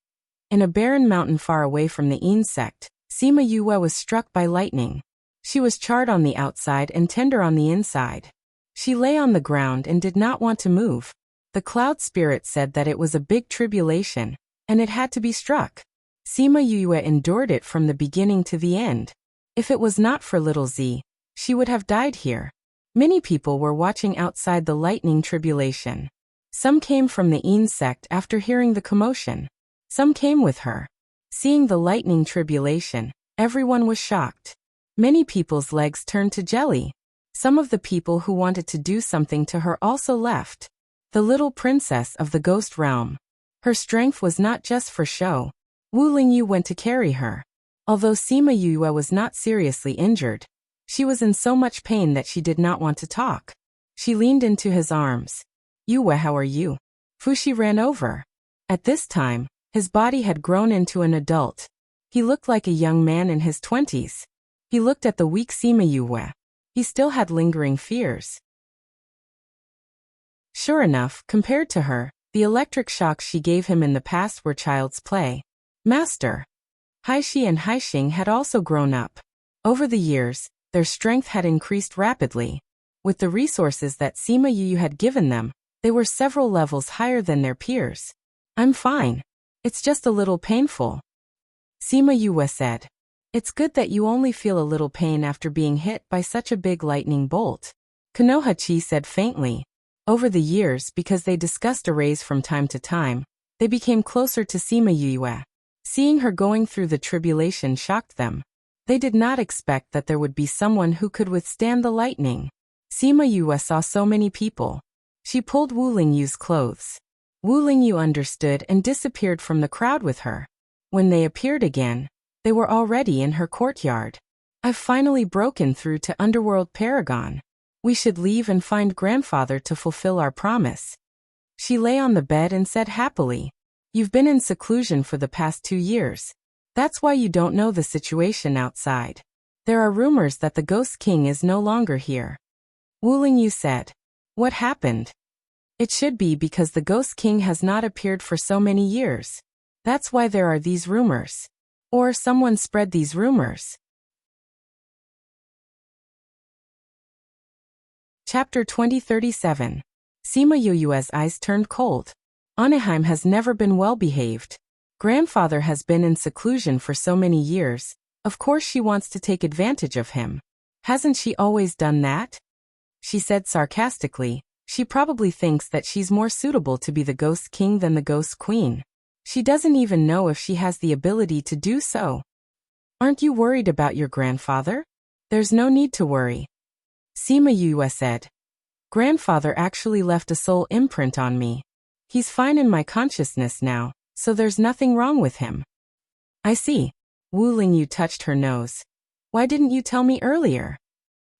In a barren mountain far away from the insect, Sima Yue was struck by lightning. She was charred on the outside and tender on the inside. She lay on the ground and did not want to move. The cloud spirit said that it was a big tribulation, and it had to be struck. Sima Yue endured it from the beginning to the end. If it was not for little Z, she would have died here. Many people were watching outside the lightning tribulation. Some came from the insect after hearing the commotion. Some came with her. Seeing the lightning tribulation, everyone was shocked. Many people's legs turned to jelly. Some of the people who wanted to do something to her also left. The little princess of the ghost realm. Her strength was not just for show. Wu Lingyu went to carry her. Although Sima Yue was not seriously injured, she was in so much pain that she did not want to talk. She leaned into his arms. Yue, how are you? Fushi ran over. At this time, his body had grown into an adult. He looked like a young man in his 20s. He looked at the weak Sima Yue. He still had lingering fears. Sure enough, compared to her, the electric shocks she gave him in the past were child's play. Master. Haishi and Haixing had also grown up. Over the years, their strength had increased rapidly. With the resources that Sima Yue had given them, they were several levels higher than their peers. I'm fine. It's just a little painful. Sima Yue said. It's good that you only feel a little pain after being hit by such a big lightning bolt. Konoha-chi said faintly. Over the years, because they discussed arrays from time to time, they became closer to Sima Yue. Seeing her going through the tribulation shocked them. They did not expect that there would be someone who could withstand the lightning. Sima Yue saw so many people. She pulled Wu Lingyu's clothes. Wu Lingyu understood and disappeared from the crowd with her. When they appeared again, they were already in her courtyard. I've finally broken through to Underworld Paragon. We should leave and find grandfather to fulfill our promise. She lay on the bed and said happily. You've been in seclusion for the past 2 years. That's why you don't know the situation outside. There are rumors that the Ghost King is no longer here. Wu Lingyu said. What happened? It should be because the Ghost King has not appeared for so many years. That's why there are these rumors. Or someone spread these rumors. Chapter 2037. Sima Yue's eyes turned cold. Anaheim has never been well behaved. Grandfather has been in seclusion for so many years. Of course she wants to take advantage of him. Hasn't she always done that? She said sarcastically. She probably thinks that she's more suitable to be the Ghost King than the Ghost Queen. She doesn't even know if she has the ability to do so. Aren't you worried about your grandfather? There's no need to worry. Sima Yue said. Grandfather actually left a soul imprint on me. He's fine in my consciousness now, so there's nothing wrong with him. I see. Wu Lingyu touched her nose. Why didn't you tell me earlier?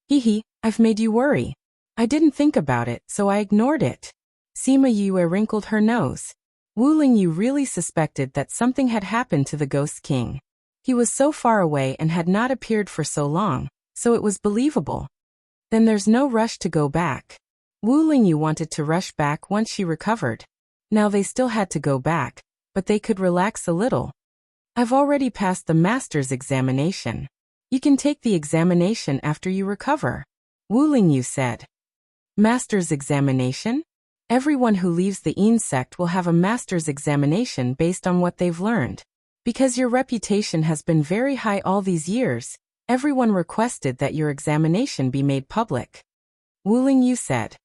Hee, I've made you worry. I didn't think about it, so I ignored it. Sima Yue wrinkled her nose. Wu Lingyu really suspected that something had happened to the Ghost King. He was so far away and had not appeared for so long, so it was believable. Then there's no rush to go back. Wu Lingyu wanted to rush back once she recovered. Now they still had to go back, but they could relax a little. I've already passed the master's examination. You can take the examination after you recover. Wu Lingyu said. Master's examination? Everyone who leaves the insect will have a master's examination based on what they've learned. Because your reputation has been very high all these years, everyone requested that your examination be made public. Wu Lingyu said.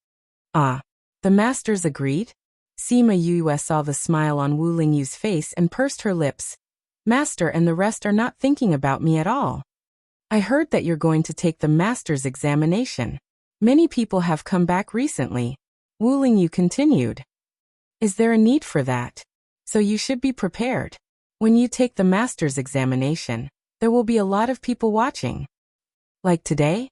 Ah. The masters agreed? Sima Yue saw the smile on Wu Lingyu's face and pursed her lips. Master and the rest are not thinking about me at all. I heard that you're going to take the master's examination. Many people have come back recently. Wu Lingyu continued. Is there a need for that? So you should be prepared. When you take the master's examination, there will be a lot of people watching. Like today?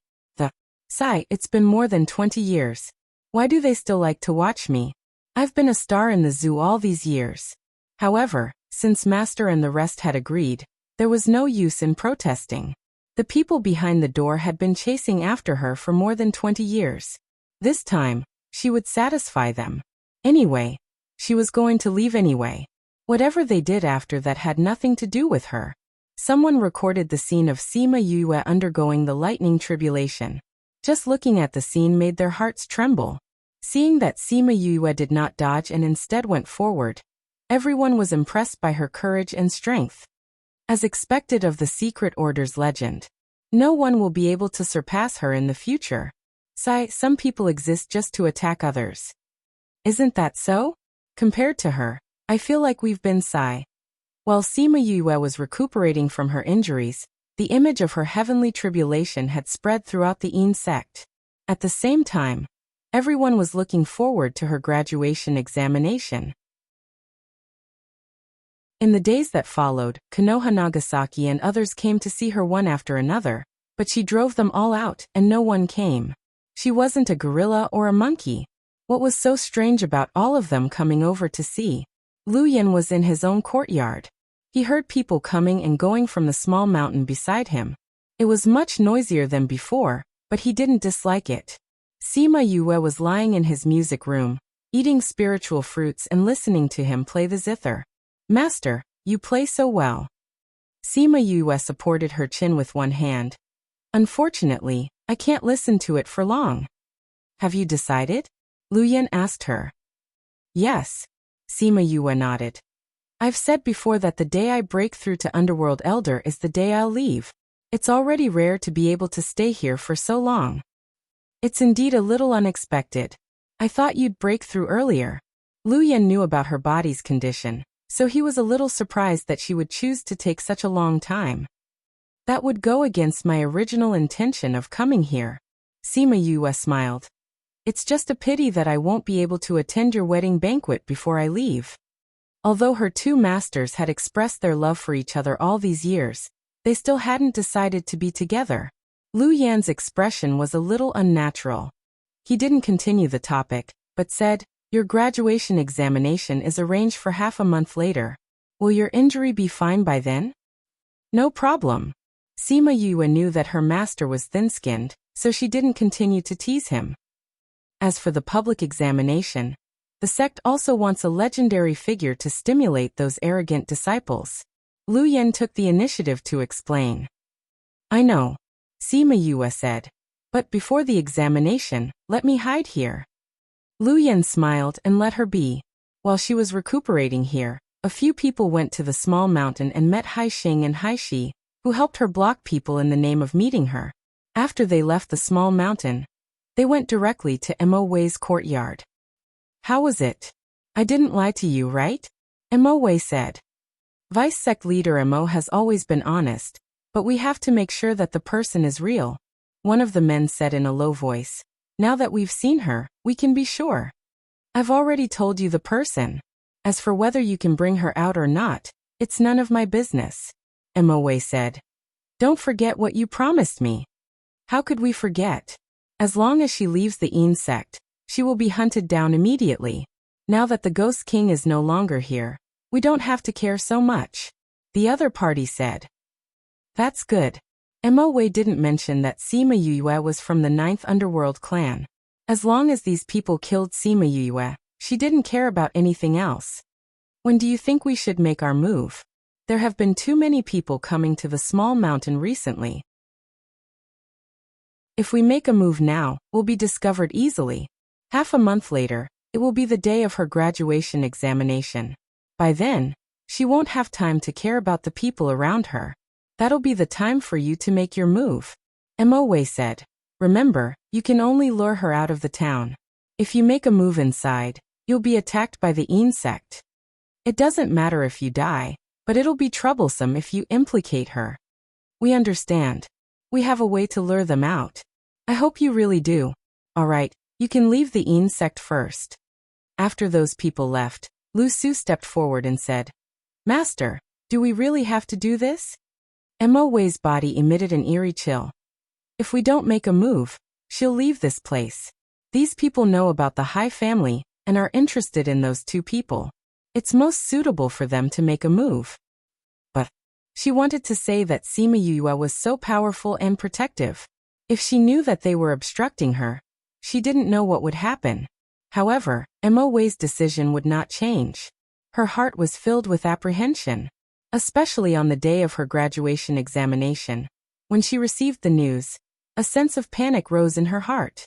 Sigh, it's been more than 20 years. Why do they still like to watch me? I've been a star in the zoo all these years. However, since Master and the rest had agreed, there was no use in protesting. The people behind the door had been chasing after her for more than 20 years. This time, she would satisfy them. Anyway, she was going to leave anyway. Whatever they did after that had nothing to do with her. Someone recorded the scene of Sima Yue undergoing the lightning tribulation. Just looking at the scene made their hearts tremble. Seeing that Sima Yue did not dodge and instead went forward, everyone was impressed by her courage and strength. As expected of the Secret Order's legend, no one will be able to surpass her in the future. Sigh, some people exist just to attack others. Isn't that so? Compared to her, I feel like we've been Sigh. While Sima Yue was recuperating from her injuries, the image of her heavenly tribulation had spread throughout the Yin sect. At the same time, everyone was looking forward to her graduation examination. In the days that followed, Konoha Nagasaki and others came to see her one after another, but she drove them all out and no one came. She wasn't a gorilla or a monkey. What was so strange about all of them coming over to see? Lu Yen was in his own courtyard. He heard people coming and going from the small mountain beside him. It was much noisier than before, but he didn't dislike it. Sima Yue was lying in his music room, eating spiritual fruits and listening to him play the zither. Master, you play so well. Sima Yue supported her chin with one hand. Unfortunately, I can't listen to it for long. Have you decided? Lu Yen asked her. Yes. Sima Yue nodded. I've said before that the day I break through to Underworld Elder is the day I'll leave. It's already rare to be able to stay here for so long. It's indeed a little unexpected. I thought you'd break through earlier. Lu Yen knew about her body's condition, so he was a little surprised that she would choose to take such a long time. That would go against my original intention of coming here. Sima Yue smiled. It's just a pity that I won't be able to attend your wedding banquet before I leave. Although her two masters had expressed their love for each other all these years, they still hadn't decided to be together. Lu Yan's expression was a little unnatural. He didn't continue the topic, but said, your graduation examination is arranged for half a month later. Will your injury be fine by then? No problem. Sima Yue knew that her master was thin-skinned, so she didn't continue to tease him. As for the public examination, the sect also wants a legendary figure to stimulate those arrogant disciples. Lu Yen took the initiative to explain. I know, Sima Yue said. But before the examination, let me hide here. Lu Yen smiled and let her be. While she was recuperating here, a few people went to the small mountain and met Hai Xing and Hai Shi, who helped her block people in the name of meeting her. After they left the small mountain, they went directly to Mo Wei's courtyard. How was it? I didn't lie to you, right? Mo Wei said. Vice sect leader Mo has always been honest, but we have to make sure that the person is real. One of the men said in a low voice. Now that we've seen her, we can be sure. I've already told you the person. As for whether you can bring her out or not, it's none of my business. Mo Wei said. Don't forget what you promised me. How could we forget? As long as she leaves the Yin sect, she will be hunted down immediately. Now that the Ghost King is no longer here, we don't have to care so much. The other party said. That's good. Mo Wei didn't mention that Sima Yue was from the 9th Underworld clan. As long as these people killed Sima Yue, she didn't care about anything else. When do you think we should make our move? There have been too many people coming to the small mountain recently. If we make a move now, we'll be discovered easily. Half a month later, it will be the day of her graduation examination. By then, she won't have time to care about the people around her. That'll be the time for you to make your move. Mo Wei said. Remember, you can only lure her out of the town. If you make a move inside, you'll be attacked by the Yin sect. It doesn't matter if you die, but it'll be troublesome if you implicate her. We understand. We have a way to lure them out. I hope you really do. Alright, you can leave the Yin sect first. After those people left, Lu Su stepped forward and said, Master, do we really have to do this? Mo Wei's body emitted an eerie chill. If we don't make a move, She'll leave this place. These people know about the Hai family and are interested in those two people. It's most suitable for them to make a move. But she wanted to say that Sima Yue was so powerful and protective. If she knew that they were obstructing her, she didn't know what would happen. However, Mo Wei's decision would not change. Her heart was filled with apprehension, especially on the day of her graduation examination. When she received the news, a sense of panic rose in her heart.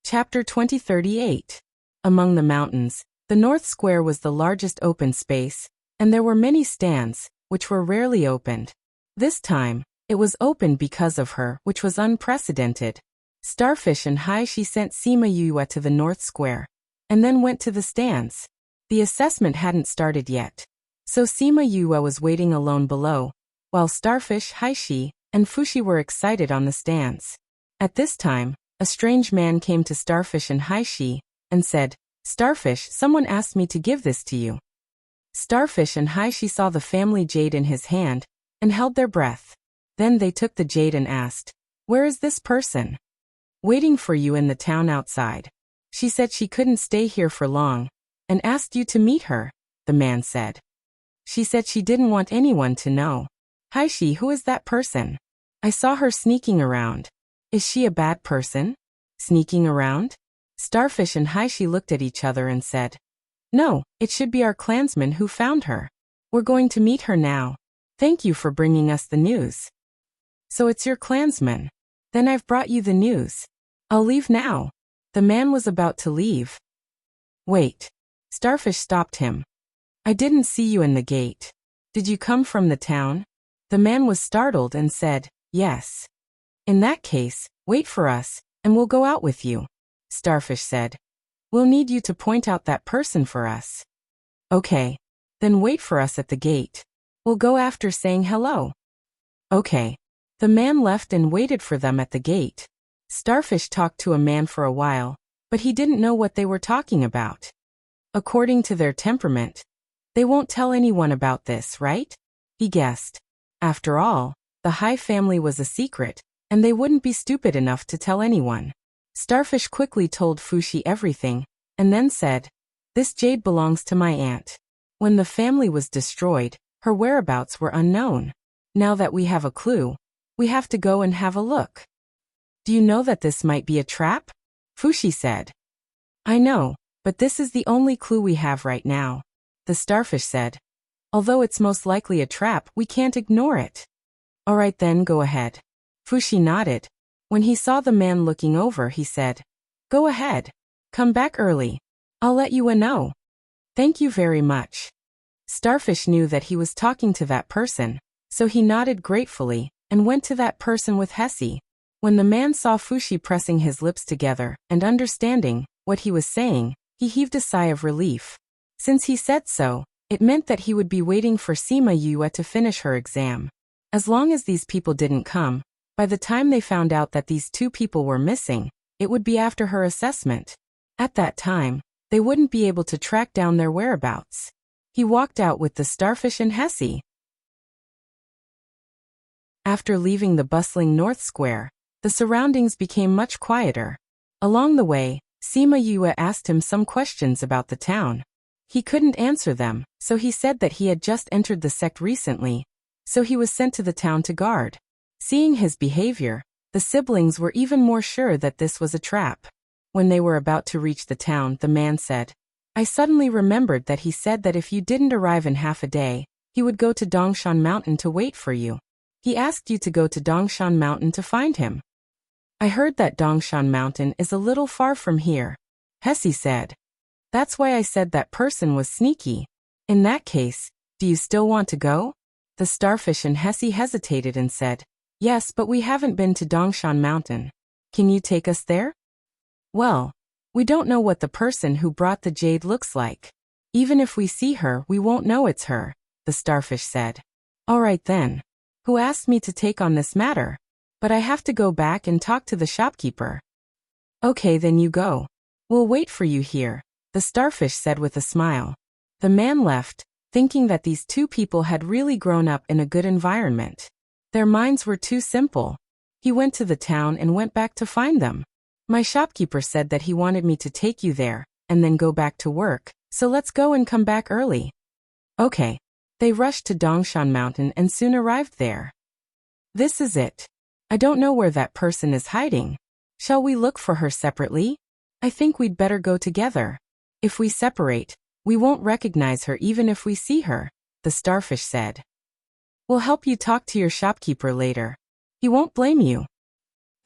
Chapter 2038. Among the mountains, the North Square was the largest open space, and there were many stands, which were rarely opened. This time, it was opened because of her, which was unprecedented. Starfish and Hai Shi sent Sima Yue to the North Square, and then went to the stands. The assessment hadn't started yet, so Sima Yue was waiting alone below, while Starfish, Hai Shi, and Fushi were excited on the stands. At this time, a strange man came to Starfish and Hai Shi, and said, "Starfish, someone asked me to give this to you." Starfish and Hai Shi saw the family jade in his hand, and held their breath. Then they took the jade and asked, "Where is this person?" "Waiting for you in the town outside. She said she couldn't stay here for long, and asked you to meet her," the man said. "She said she didn't want anyone to know." "Hai Shi, who is that person? I saw her sneaking around. Is she a bad person? Sneaking around?" Starfish and Hai Shi looked at each other and said, "No, it should be our clansman who found her. We're going to meet her now. Thank you for bringing us the news." "So it's your clansman. Then I've brought you the news. I'll leave now." The man was about to leave. "Wait." Starfish stopped him. "I didn't see you in the gate. Did you come from the town?" The man was startled and said, "Yes." "In that case, wait for us, and we'll go out with you," Starfish said. "We'll need you to point out that person for us." "Okay. Then wait for us at the gate. We'll go after saying hello." "Okay." The man left and waited for them at the gate. Starfish talked to a man for a while, but he didn't know what they were talking about. According to their temperament, they won't tell anyone about this, right? He guessed. After all, the Hai family was a secret, and they wouldn't be stupid enough to tell anyone. Starfish quickly told Fushi everything, and then said, "This jade belongs to my aunt. When the family was destroyed, her whereabouts were unknown. Now that we have a clue, we have to go and have a look." "Do you know that this might be a trap?" Fushi said. "I know, but this is the only clue we have right now," the Starfish said. "Although it's most likely a trap, we can't ignore it." "All right then, go ahead." Fushi nodded. When he saw the man looking over, he said, "Go ahead. Come back early. I'll let you know." "Thank you very much." Starfish knew that he was talking to that person, so he nodded gratefully, and went to that person with Hesi. When the man saw Fushi pressing his lips together and understanding what he was saying, he heaved a sigh of relief. Since he said so, it meant that he would be waiting for Sima Yue to finish her exam. As long as these people didn't come, by the time they found out that these two people were missing, it would be after her assessment. At that time, they wouldn't be able to track down their whereabouts. He walked out with the Starfish and Hesi. After leaving the bustling North Square, the surroundings became much quieter. Along the way, Sima Yue asked him some questions about the town. He couldn't answer them, so he said that he had just entered the sect recently, so he was sent to the town to guard. Seeing his behavior, the siblings were even more sure that this was a trap. When they were about to reach the town, the man said, "I suddenly remembered that he said that if you didn't arrive in half a day, he would go to Dongshan Mountain to wait for you. He asked you to go to Dongshan Mountain to find him." "I heard that Dongshan Mountain is a little far from here," Hesi said. "That's why I said that person was sneaky. In that case, do you still want to go?" The Starfish and Hesi hesitated and said, "Yes, but we haven't been to Dongshan Mountain. Can you take us there?" "Well, we don't know what the person who brought the jade looks like. Even if we see her, we won't know it's her," the Starfish said. "All right then. Who asked me to take on this matter? But I have to go back and talk to the shopkeeper." "Okay, then you go. We'll wait for you here," the Starfish said with a smile. The man left, thinking that these two people had really grown up in a good environment. Their minds were too simple. He went to the town and went back to find them. My shopkeeper said that he wanted me to take you there, and then go back to work, so let's go and come back early. Okay. They rushed to Dongshan Mountain and soon arrived there. This is it. I don't know where that person is hiding. Shall we look for her separately? I think we'd better go together. If we separate, we won't recognize her even if we see her, the starfish said. We'll help you talk to your shopkeeper later. He won't blame you.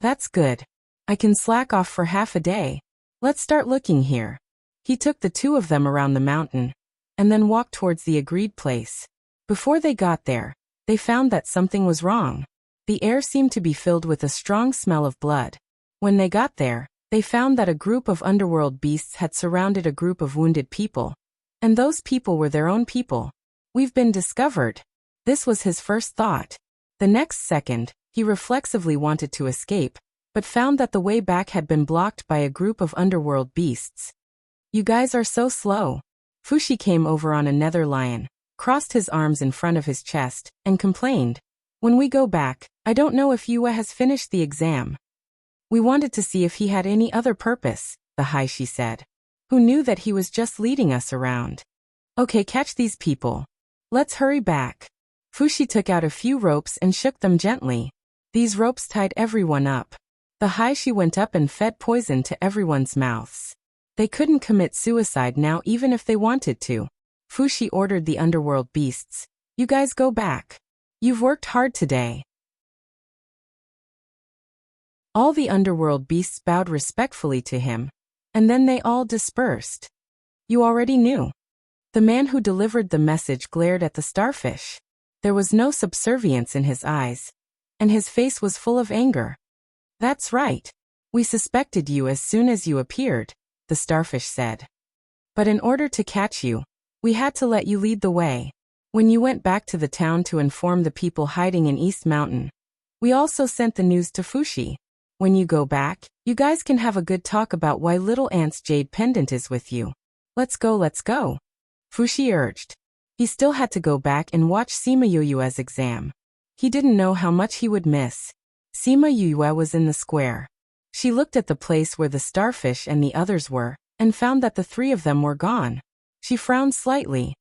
That's good. I can slack off for half a day. Let's start looking here. He took the two of them around the mountain, and then walked towards the agreed place. Before they got there, they found that something was wrong. The air seemed to be filled with a strong smell of blood. When they got there, they found that a group of underworld beasts had surrounded a group of wounded people. And those people were their own people. We've been discovered. This was his first thought. The next second, he reflexively wanted to escape, but found that the way back had been blocked by a group of underworld beasts. You guys are so slow. Fushi came over on a nether lion, crossed his arms in front of his chest, and complained. When we go back, I don't know if Yue has finished the exam. We wanted to see if he had any other purpose, the Haishi said. Who knew that he was just leading us around? Okay, catch these people. Let's hurry back. Fushi took out a few ropes and shook them gently. These ropes tied everyone up. The Haishi went up and fed poison to everyone's mouths. They couldn't commit suicide now even if they wanted to. Fushi ordered the underworld beasts. You guys go back. You've worked hard today. All the underworld beasts bowed respectfully to him, and then they all dispersed. You already knew. The man who delivered the message glared at the starfish. There was no subservience in his eyes, and his face was full of anger. That's right. We suspected you as soon as you appeared, the starfish said. But in order to catch you, we had to let you lead the way. When you went back to the town to inform the people hiding in East Mountain, we also sent the news to Fushi. When you go back, you guys can have a good talk about why Little Ant's jade pendant is with you. Let's go, let's go. Fushi urged. He still had to go back and watch Sima Yue's exam. He didn't know how much he would miss. Sima Yue was in the square. She looked at the place where the starfish and the others were, and found that the three of them were gone. She frowned slightly.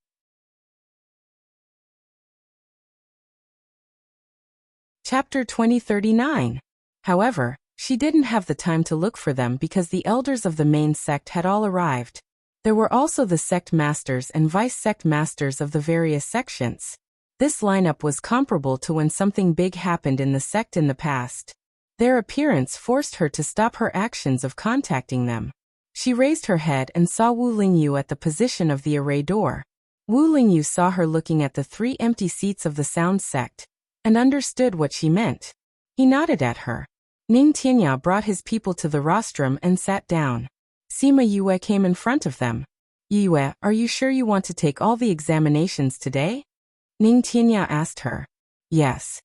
Chapter 2039. However, she didn't have the time to look for them because the elders of the main sect had all arrived. There were also the sect masters and vice-sect masters of the various sections. This lineup was comparable to when something big happened in the sect in the past. Their appearance forced her to stop her actions of contacting them. She raised her head and saw Wu Lingyu at the position of the array door. Wu Lingyu saw her looking at the 3 empty seats of the sound sect, and understood what she meant. He nodded at her. Ning Tianya brought his people to the rostrum and sat down. Sima Yue came in front of them. Yue, are you sure you want to take all the examinations today? Ning Tianya asked her. Yes.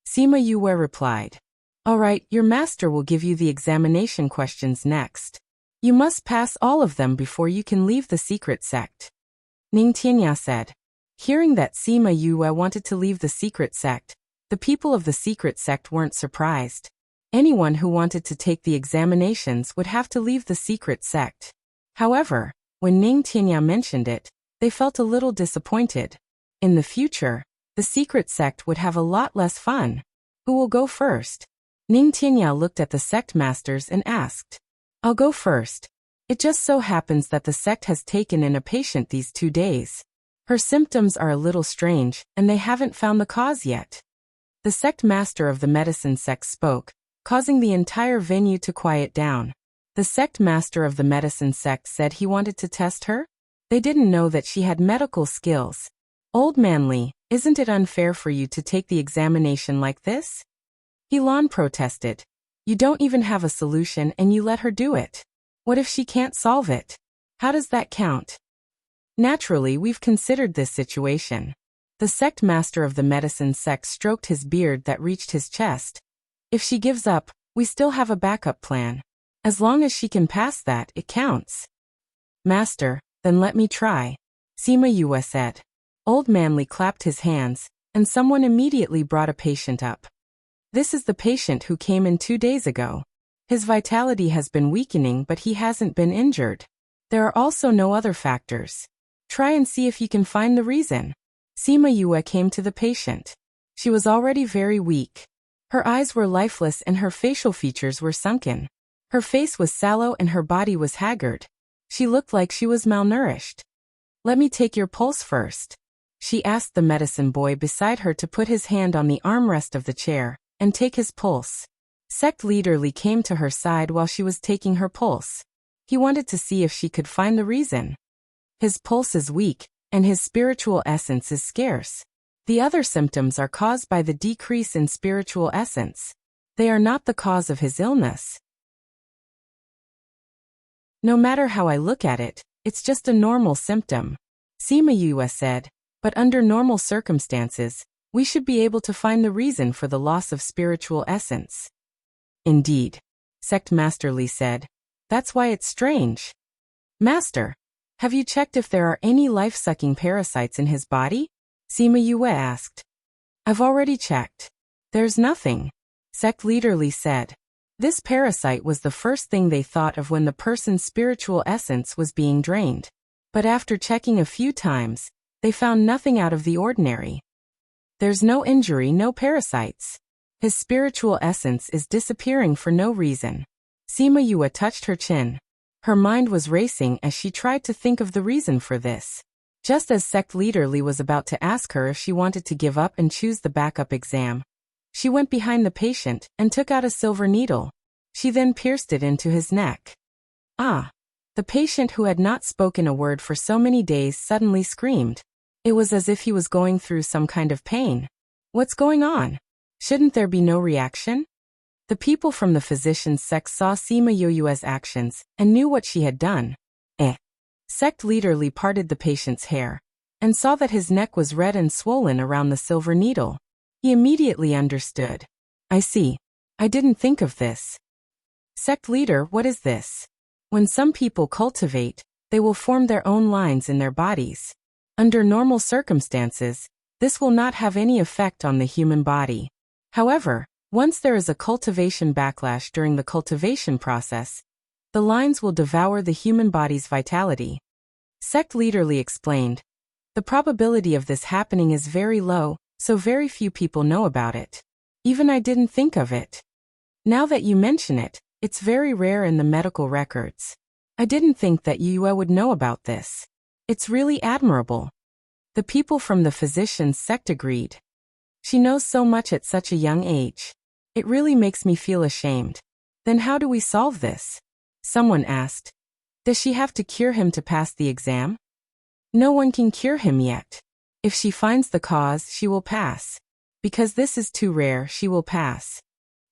Sima Yue replied. All right, your master will give you the examination questions next. You must pass all of them before you can leave the secret sect. Ning Tianya said. Hearing that Sima Yue wanted to leave the secret sect, the people of the secret sect weren't surprised. Anyone who wanted to take the examinations would have to leave the secret sect. However, when Ning Tianya mentioned it, they felt a little disappointed. In the future, the secret sect would have a lot less fun. Who will go first? Ning Tianya looked at the sect masters and asked. I'll go first. It just so happens that the sect has taken in a patient these 2 days. Her symptoms are a little strange, and they haven't found the cause yet. The sect master of the medicine sect spoke, causing the entire venue to quiet down. The sect master of the medicine sect said he wanted to test her? They didn't know that she had medical skills. Old man Li, isn't it unfair for you to take the examination like this? Helan protested. You don't even have a solution and you let her do it. What if she can't solve it? How does that count? Naturally, we've considered this situation. The sect master of the medicine sect stroked his beard that reached his chest. If she gives up, we still have a backup plan. As long as she can pass that, it counts. Master, then let me try. Sima Yue said. Old Manly clapped his hands, and someone immediately brought a patient up. This is the patient who came in 2 days ago. His vitality has been weakening, but he hasn't been injured. There are also no other factors. Try and see if you can find the reason. Sima Yue came to the patient. She was already very weak. Her eyes were lifeless and her facial features were sunken. Her face was sallow and her body was haggard. She looked like she was malnourished. "Let me take your pulse first," she asked the medicine boy beside her to put his hand on the armrest of the chair and take his pulse. Sect leader Li came to her side while she was taking her pulse. He wanted to see if she could find the reason. His pulse is weak, and his spiritual essence is scarce. The other symptoms are caused by the decrease in spiritual essence. They are not the cause of his illness. "No matter how I look at it, it's just a normal symptom," Sima Yue said, "but under normal circumstances, we should be able to find the reason for the loss of spiritual essence." "Indeed," Sect Master Li said. "That's why it's strange." "Master, have you checked if there are any life-sucking parasites in his body?" Sima Yue asked. "I've already checked. There's nothing," Sect leader Li said. This parasite was the first thing they thought of when the person's spiritual essence was being drained. But after checking a few times, they found nothing out of the ordinary. There's no injury, no parasites. His spiritual essence is disappearing for no reason. Sima Yue touched her chin. Her mind was racing as she tried to think of the reason for this. Just as Sect leader Li was about to ask her if she wanted to give up and choose the backup exam, she went behind the patient and took out a silver needle. She then pierced it into his neck. "Ah!" The patient who had not spoken a word for so many days suddenly screamed. It was as if he was going through some kind of pain. "What's going on? Shouldn't there be no reaction?" The people from the physician's sect saw Sima Yue's actions and knew what she had done. Sect leader Li parted the patient's hair and saw that his neck was red and swollen around the silver needle. He immediately understood. "I see. I didn't think of this." "Sect leader, what is this?" When some people cultivate, they will form their own lines in their bodies. Under normal circumstances, this will not have any effect on the human body. However, once there is a cultivation backlash during the cultivation process, the lines will devour the human body's vitality. Sect leader Li explained. The probability of this happening is very low, so very few people know about it. Even I didn't think of it. Now that you mention it, it's very rare in the medical records. I didn't think that Yue would know about this. It's really admirable. The people from the physician's sect agreed. She knows so much at such a young age. It really makes me feel ashamed. Then how do we solve this? Someone asked. Does she have to cure him to pass the exam? No one can cure him yet. If she finds the cause, she will pass. Because this is too rare, she will pass.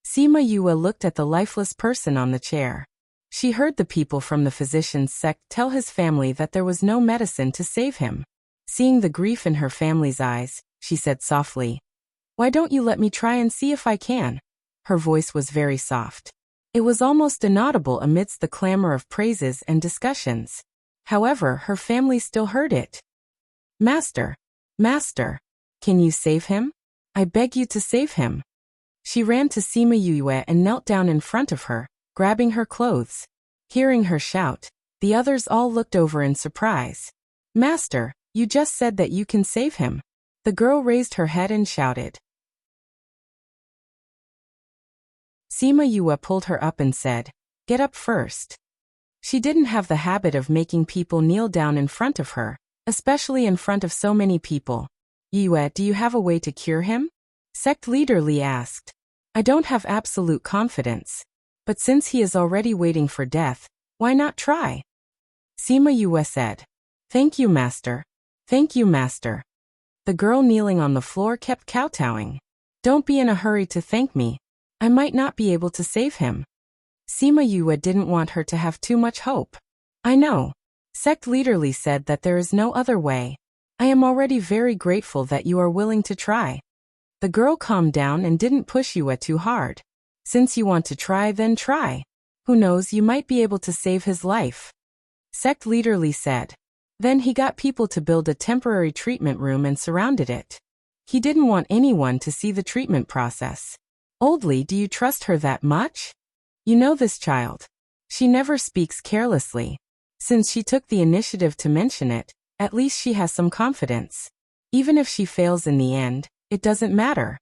Sima Yue looked at the lifeless person on the chair. She heard the people from the physician's sect tell his family that there was no medicine to save him. Seeing the grief in her family's eyes, she said softly, "Why don't you let me try and see if I can?" Her voice was very soft. It was almost inaudible amidst the clamor of praises and discussions. However, her family still heard it. Master, can you save him? I beg you to save him." She ran to Sima Yue and knelt down in front of her, grabbing her clothes. Hearing her shout, the others all looked over in surprise. "Master, you just said that you can save him." The girl raised her head and shouted. Sima Yue pulled her up and said, "Get up first." She didn't have the habit of making people kneel down in front of her, especially in front of so many people. "Yue, do you have a way to cure him?" Sect leader Li asked. "I don't have absolute confidence. But since he is already waiting for death, why not try?" Sima Yue said. Thank you, Master. Thank you, Master." The girl kneeling on the floor kept kowtowing. "Don't be in a hurry to thank me. I might not be able to save him." Sima Yue didn't want her to have too much hope. "I know." Sect leader Li said that there is no other way. "I am already very grateful that you are willing to try." The girl calmed down and didn't push Yue too hard. "Since you want to try, then try. Who knows, you might be able to save his life." Sect leader Li said. Then he got people to build a temporary treatment room and surrounded it. He didn't want anyone to see the treatment process. Oldly, do you trust her that much? You know this child. She never speaks carelessly. Since she took the initiative to mention it, at least she has some confidence. Even if she fails in the end, it doesn't matter.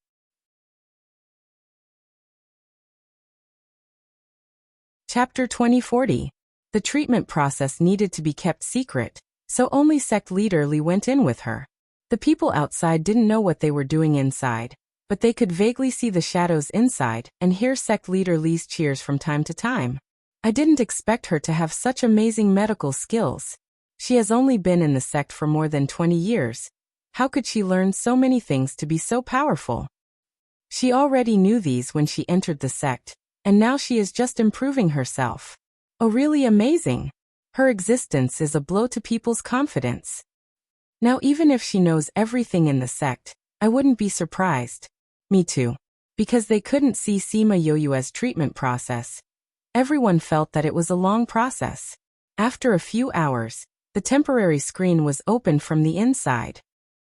Chapter 2040. The treatment process needed to be kept secret, so only sect leader Li went in with her. The people outside didn't know what they were doing inside, but they could vaguely see the shadows inside and hear sect leader Li's cheers from time to time. I didn't expect her to have such amazing medical skills. She has only been in the sect for more than 20 years. How could she learn so many things to be so powerful? She already knew these when she entered the sect, and now she is just improving herself. Oh, really amazing. Her existence is a blow to people's confidence. Now even if she knows everything in the sect, I wouldn't be surprised. Me too. Because they couldn't see Sima Yoyue's treatment process. Everyone felt that it was a long process. After a few hours, the temporary screen was opened from the inside.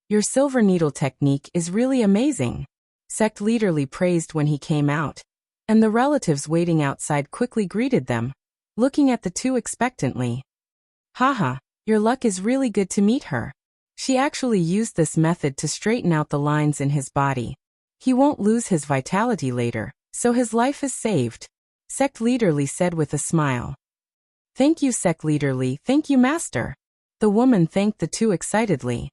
Your silver needle technique is really amazing. Sect leader Li praised when he came out, and the relatives waiting outside quickly greeted them, looking at the two expectantly. Haha, your luck is really good to meet her. She actually used this method to straighten out the lines in his body. He won't lose his vitality later, so his life is saved. Sect leader Li said with a smile. Thank you, Sect leader Li. Thank you, master. The woman thanked the two excitedly.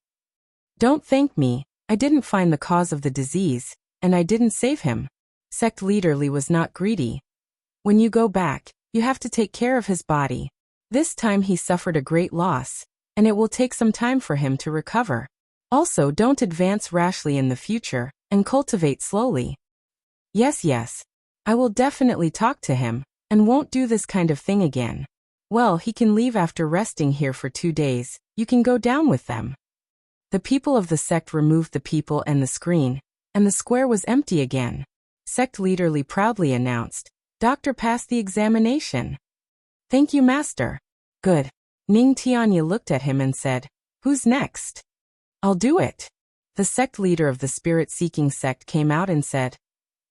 Don't thank me. I didn't find the cause of the disease, and I didn't save him. Sect leader Li was not greedy. When you go back, you have to take care of his body. This time he suffered a great loss, and it will take some time for him to recover. Also, don't advance rashly in the future, and cultivate slowly. Yes. I will definitely talk to him, and won't do this kind of thing again. Well, he can leave after resting here for 2 days. You can go down with them. The people of the sect removed the people and the screen, and the square was empty again. Sect leader Li proudly announced, Doctor passed the examination. Thank you, master. Good. Ning Tianya looked at him and said, Who's next? I'll do it. The sect leader of the spirit-seeking sect came out and said,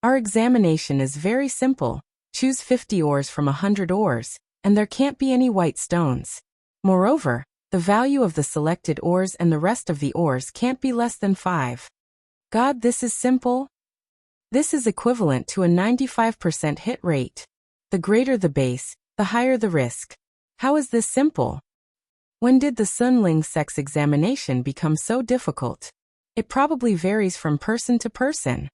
Our examination is very simple. Choose 50 ores from 100 ores, and there can't be any white stones. Moreover, the value of the selected ores and the rest of the ores can't be less than 5. God, this is simple. This is equivalent to a 95% hit rate. The greater the base, the higher the risk. How is this simple? When did the Sunling sect's examination become so difficult? It probably varies from person to person.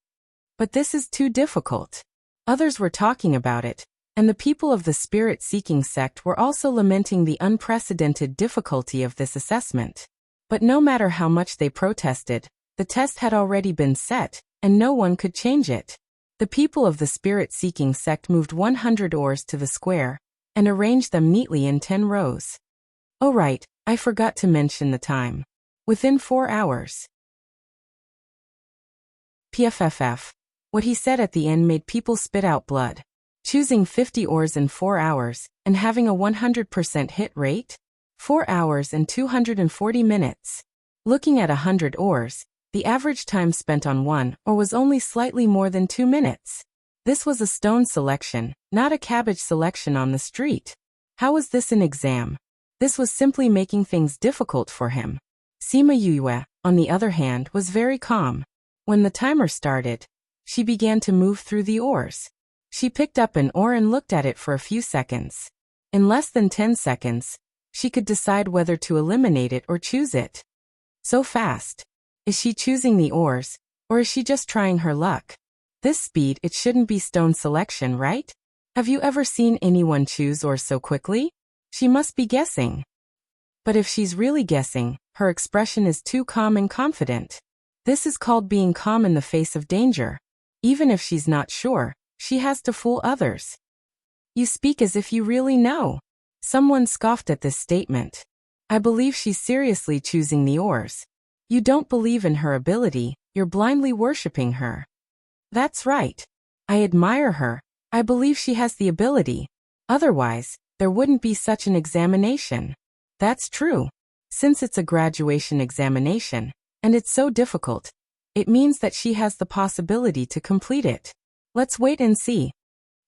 But this is too difficult. Others were talking about it, and the people of the spirit-seeking sect were also lamenting the unprecedented difficulty of this assessment. But no matter how much they protested, the test had already been set, and no one could change it. The people of the spirit-seeking sect moved 100 ores to the square, and arranged them neatly in 10 rows. Oh right, I forgot to mention the time. Within 4 hours. PFFF. What he said at the end made people spit out blood. Choosing 50 ores in 4 hours, and having a 100% hit rate? 4 hours and 240 minutes. Looking at 100 ores, the average time spent on one ore was only slightly more than 2 minutes. This was a stone selection, not a cabbage selection on the street. How was this an exam? This was simply making things difficult for him. Sima Yue, on the other hand, was very calm. When the timer started, she began to move through the ores. She picked up an ore and looked at it for a few seconds. In less than 10 seconds, she could decide whether to eliminate it or choose it. So fast. Is she choosing the ores, or is she just trying her luck? This speed, it shouldn't be stone selection, right? Have you ever seen anyone choose ores so quickly? She must be guessing. But if she's really guessing, her expression is too calm and confident. This is called being calm in the face of danger. Even if she's not sure, she has to fool others. You speak as if you really know. Someone scoffed at this statement. I believe she's seriously choosing the ores. You don't believe in her ability, you're blindly worshipping her. That's right. I admire her. I believe she has the ability. Otherwise, there wouldn't be such an examination. That's true. Since it's a graduation examination, and it's so difficult, It means that she has the possibility to complete it. Let's wait and see.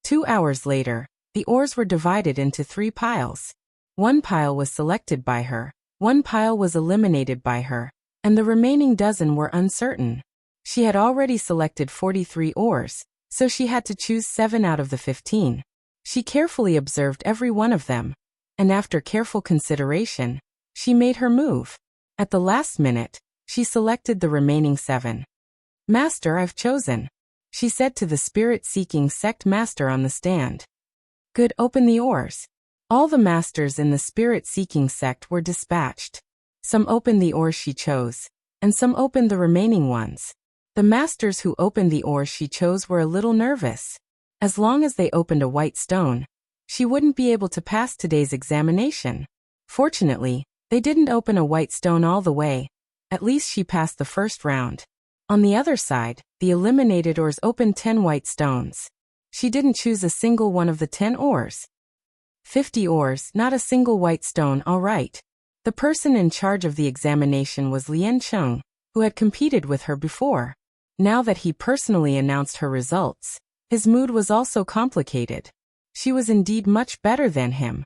2 hours later, the ores were divided into 3 piles. One pile was selected by her, one pile was eliminated by her, and the remaining dozen were uncertain. She had already selected 43 ores, so she had to choose 7 out of the 15. She carefully observed every one of them, and after careful consideration, she made her move. At the last minute, she selected the remaining 7. "Master, I've chosen," she said to the spirit-seeking sect master on the stand. "Good, open the ores." All the masters in the spirit-seeking sect were dispatched. Some opened the ores she chose, and some opened the remaining ones. The masters who opened the ores she chose were a little nervous. As long as they opened a white stone, she wouldn't be able to pass today's examination. Fortunately, they didn't open a white stone all the way. At least she passed the first round. On the other side, the eliminated ores opened 10 white stones. She didn't choose a single one of the 10 ores. 50 ores, not a single white stone, all right. The person in charge of the examination was Lian Cheng, who had competed with her before. Now that he personally announced her results, his mood was also complicated. She was indeed much better than him.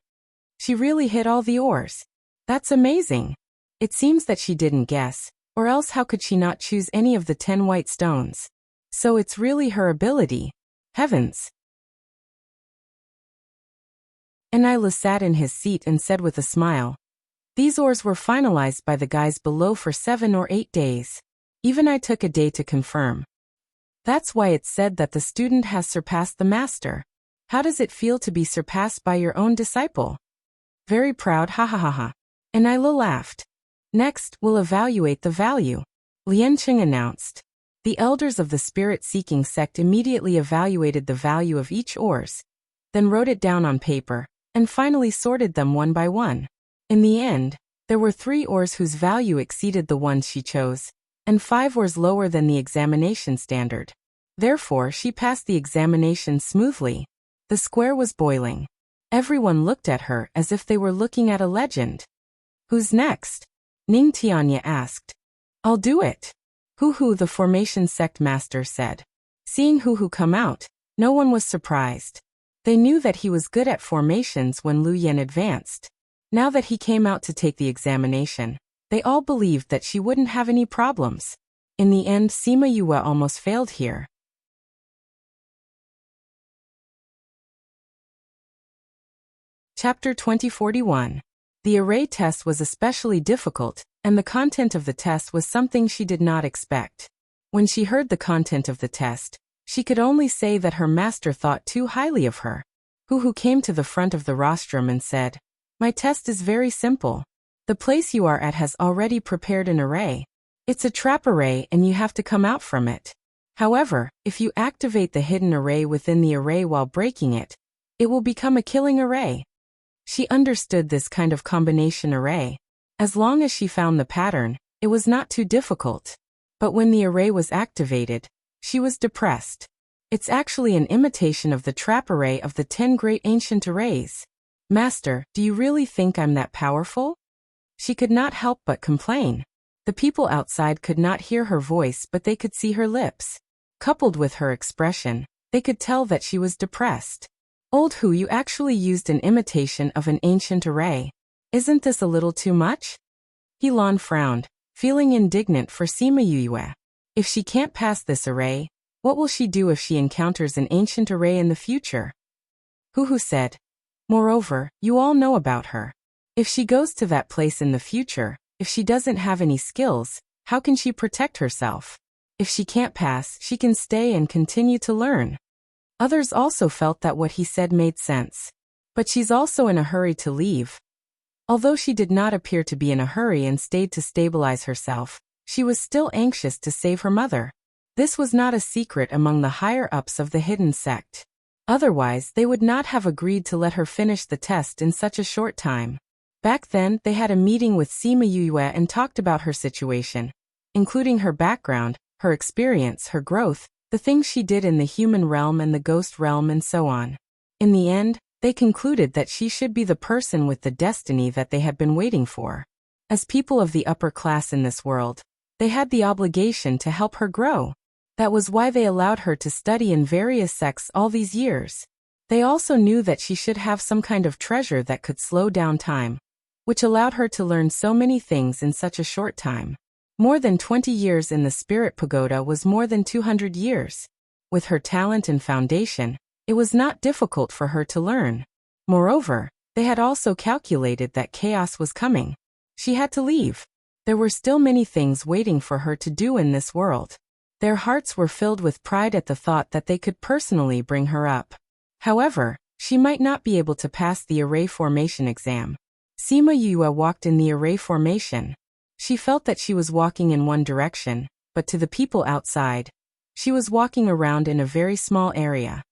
She really hit all the ores. That's amazing. It seems that she didn't guess, or else how could she not choose any of the 10 white stones? So it's really her ability. Heavens. Enrich sat in his seat and said with a smile, "These ores were finalized by the guys below for 7 or 8 days. Even I took a day to confirm. That's why it's said that the student has surpassed the master. How does it feel to be surpassed by your own disciple?" "Very proud, ha ha ha ha." Enrich laughed. "Next, we'll evaluate the value," Lian Cheng announced. The elders of the spirit-seeking sect immediately evaluated the value of each ores, then wrote it down on paper, and finally sorted them one by one. In the end, there were 3 ores whose value exceeded the ones she chose, and 5 ores lower than the examination standard. Therefore, she passed the examination smoothly. The square was boiling. Everyone looked at her as if they were looking at a legend. "Who's next?" Ning Tianya asked. "I'll do it." Hu, the formation sect master, said. Seeing Hu come out, no one was surprised. They knew that he was good at formations when Lu Yan advanced. Now that he came out to take the examination, they all believed that she wouldn't have any problems. In the end, Sima Yue almost failed here. Chapter 2041. The array test was especially difficult, and the content of the test was something she did not expect. When she heard the content of the test, she could only say that her master thought too highly of her. Hu came to the front of the rostrum and said, "My test is very simple. The place you are at has already prepared an array. It's a trap array and you have to come out from it. However, if you activate the hidden array within the array while breaking it, it will become a killing array." She understood this kind of combination array. As long as she found the pattern, it was not too difficult. But when the array was activated, she was depressed. It's actually an imitation of the trap array of the 10 great ancient arrays. "Master, do you really think I'm that powerful?" She could not help but complain. The people outside could not hear her voice, but they could see her lips. Coupled with her expression, they could tell that she was depressed. "Old Hu, you actually used an imitation of an ancient array. Isn't this a little too much?" He Lan frowned, feeling indignant for Sima Yue. If she can't pass this array, what will she do if she encounters an ancient array in the future? Hu said, "Moreover, you all know about her. If she goes to that place in the future, if she doesn't have any skills, how can she protect herself? If she can't pass, she can stay and continue to learn." Others also felt that what he said made sense. But she's also in a hurry to leave. Although she did not appear to be in a hurry and stayed to stabilize herself, she was still anxious to save her mother. This was not a secret among the higher-ups of the hidden sect. Otherwise, they would not have agreed to let her finish the test in such a short time. Back then, they had a meeting with Sima Yue and talked about her situation, including her background, her experience, her growth, the things she did in the human realm and the ghost realm, and so on. In the end, they concluded that she should be the person with the destiny that they had been waiting for. As people of the upper class in this world, They had the obligation to help her grow. That was why they allowed her to study in various sects all these years. They also knew that she should have some kind of treasure that could slow down time, which allowed her to learn so many things in such a short time. More than 20 years in the Spirit Pagoda was more than 200 years. With her talent and foundation, it was not difficult for her to learn. Moreover, they had also calculated that chaos was coming. She had to leave. There were still many things waiting for her to do in this world. Their hearts were filled with pride at the thought that they could personally bring her up. However, she might not be able to pass the array formation exam. Sima Yue walked in the array formation. She felt that she was walking in one direction, but to the people outside, she was walking around in a very small area.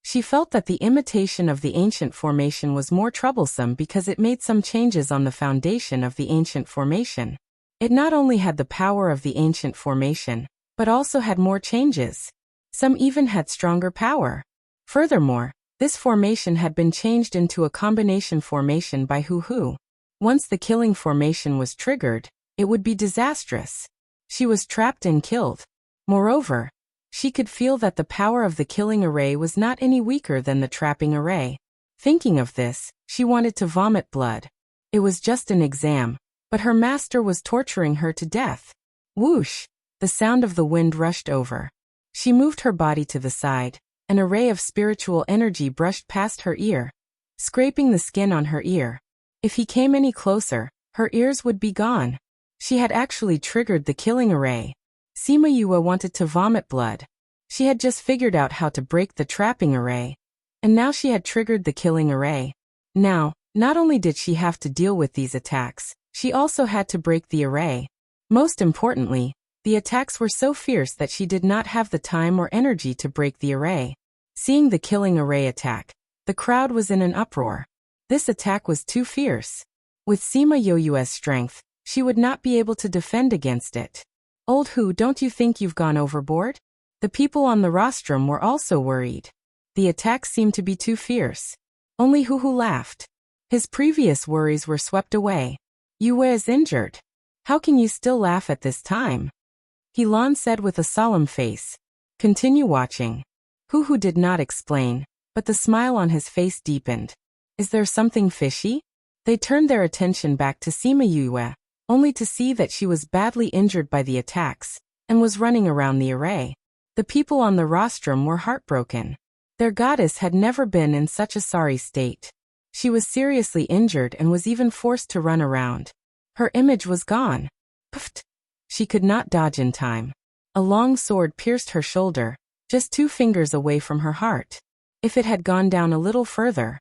She felt that the imitation of the ancient formation was more troublesome because it made some changes on the foundation of the ancient formation. It not only had the power of the ancient formation, but also had more changes. Some even had stronger power. Furthermore, this formation had been changed into a combination formation by Hu. Once the killing formation was triggered, it would be disastrous. She was trapped and killed. Moreover, she could feel that the power of the killing array was not any weaker than the trapping array. Thinking of this, she wanted to vomit blood. It was just an exam, but her master was torturing her to death. Whoosh! The sound of the wind rushed over. She moved her body to the side. An array of spiritual energy brushed past her ear, scraping the skin on her ear. If he came any closer, her ears would be gone. She had actually triggered the killing array. Sima Yue wanted to vomit blood. She had just figured out how to break the trapping array, and now she had triggered the killing array. Now, not only did she have to deal with these attacks, she also had to break the array. Most importantly, the attacks were so fierce that she did not have the time or energy to break the array. Seeing the killing array attack, the crowd was in an uproar. This attack was too fierce. With Sima Yue's strength, she would not be able to defend against it. Old Hu, don't you think you've gone overboard? The people on the rostrum were also worried. The attack seemed to be too fierce. Only Hu laughed. His previous worries were swept away. Yue is injured. How can you still laugh at this time? Helan said with a solemn face. Continue watching. Hu did not explain, but the smile on his face deepened. Is there something fishy? They turned their attention back to Sima Yue, only to see that she was badly injured by the attacks, and was running around the array. The people on the rostrum were heartbroken. Their goddess had never been in such a sorry state. She was seriously injured and was even forced to run around. Her image was gone. Pfft! She could not dodge in time. A long sword pierced her shoulder, just 2 fingers away from her heart. If it had gone down a little further.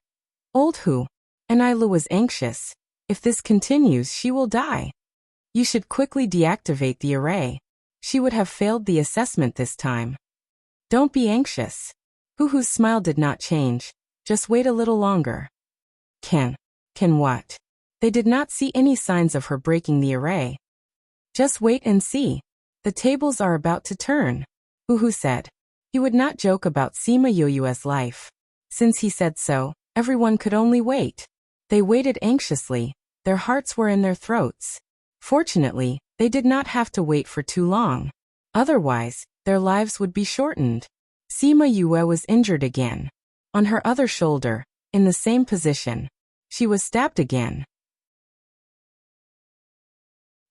Old Hu. Anilu was anxious. If this continues, she will die. You should quickly deactivate the array. She would have failed the assessment this time. Don't be anxious. Hu's smile did not change. Just wait a little longer. Can what? They did not see any signs of her breaking the array. Just wait and see. The tables are about to turn. Hu said. He would not joke about Sima Yue's life. Since he said so, everyone could only wait. They waited anxiously. Their hearts were in their throats. Fortunately, they did not have to wait for too long. Otherwise, their lives would be shortened. Sima Yue was injured again. On her other shoulder, in the same position. She was stabbed again.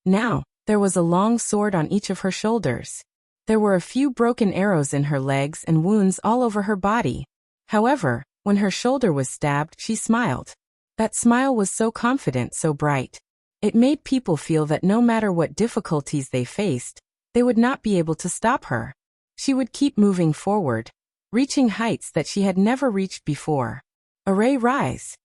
Now, there was a long sword on each of her shoulders. There were a few broken arrows in her legs and wounds all over her body. However, when her shoulder was stabbed, she smiled. That smile was so confident, so bright. It made people feel that no matter what difficulties they faced, they would not be able to stop her. She would keep moving forward, reaching heights that she had never reached before. Array rise!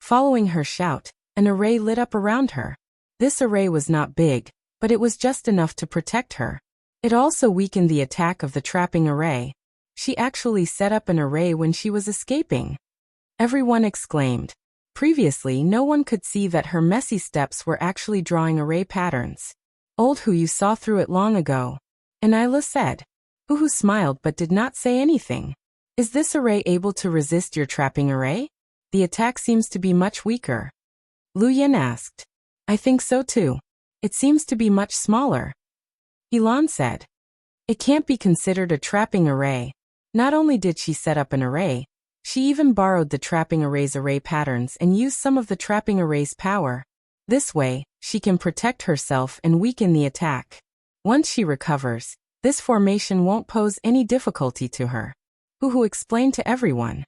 Following her shout, an array lit up around her. This array was not big, but it was just enough to protect her. It also weakened the attack of the trapping array. She actually set up an array when she was escaping. Everyone exclaimed. Previously, no one could see that her messy steps were actually drawing array patterns. Old Hu, you saw through it long ago. Anila said. Hu smiled but did not say anything. Is this array able to resist your trapping array? The attack seems to be much weaker. Lu Yin asked. I think so too. It seems to be much smaller. Elon said. It can't be considered a trapping array. Not only did she set up an array, she even borrowed the trapping array's array patterns and used some of the trapping array's power. This way, she can protect herself and weaken the attack. Once she recovers, this formation won't pose any difficulty to her. Who explained to everyone.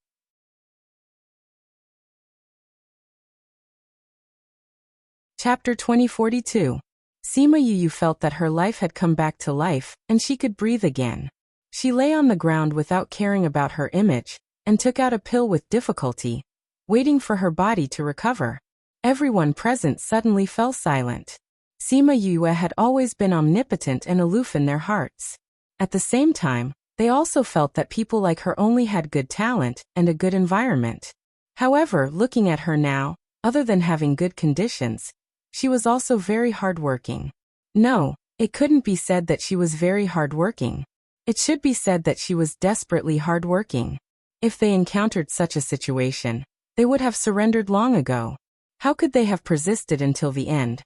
Chapter 2042. Sima Yu felt that her life had come back to life, and she could breathe again. She lay on the ground without caring about her image, and took out a pill with difficulty, waiting for her body to recover. Everyone present suddenly fell silent. Sima Yu had always been omnipotent and aloof in their hearts. At the same time, they also felt that people like her only had good talent and a good environment. However, looking at her now, other than having good conditions, she was also very hardworking. No, it couldn't be said that she was very hardworking. It should be said that she was desperately hardworking. If they encountered such a situation, they would have surrendered long ago. How could they have persisted until the end?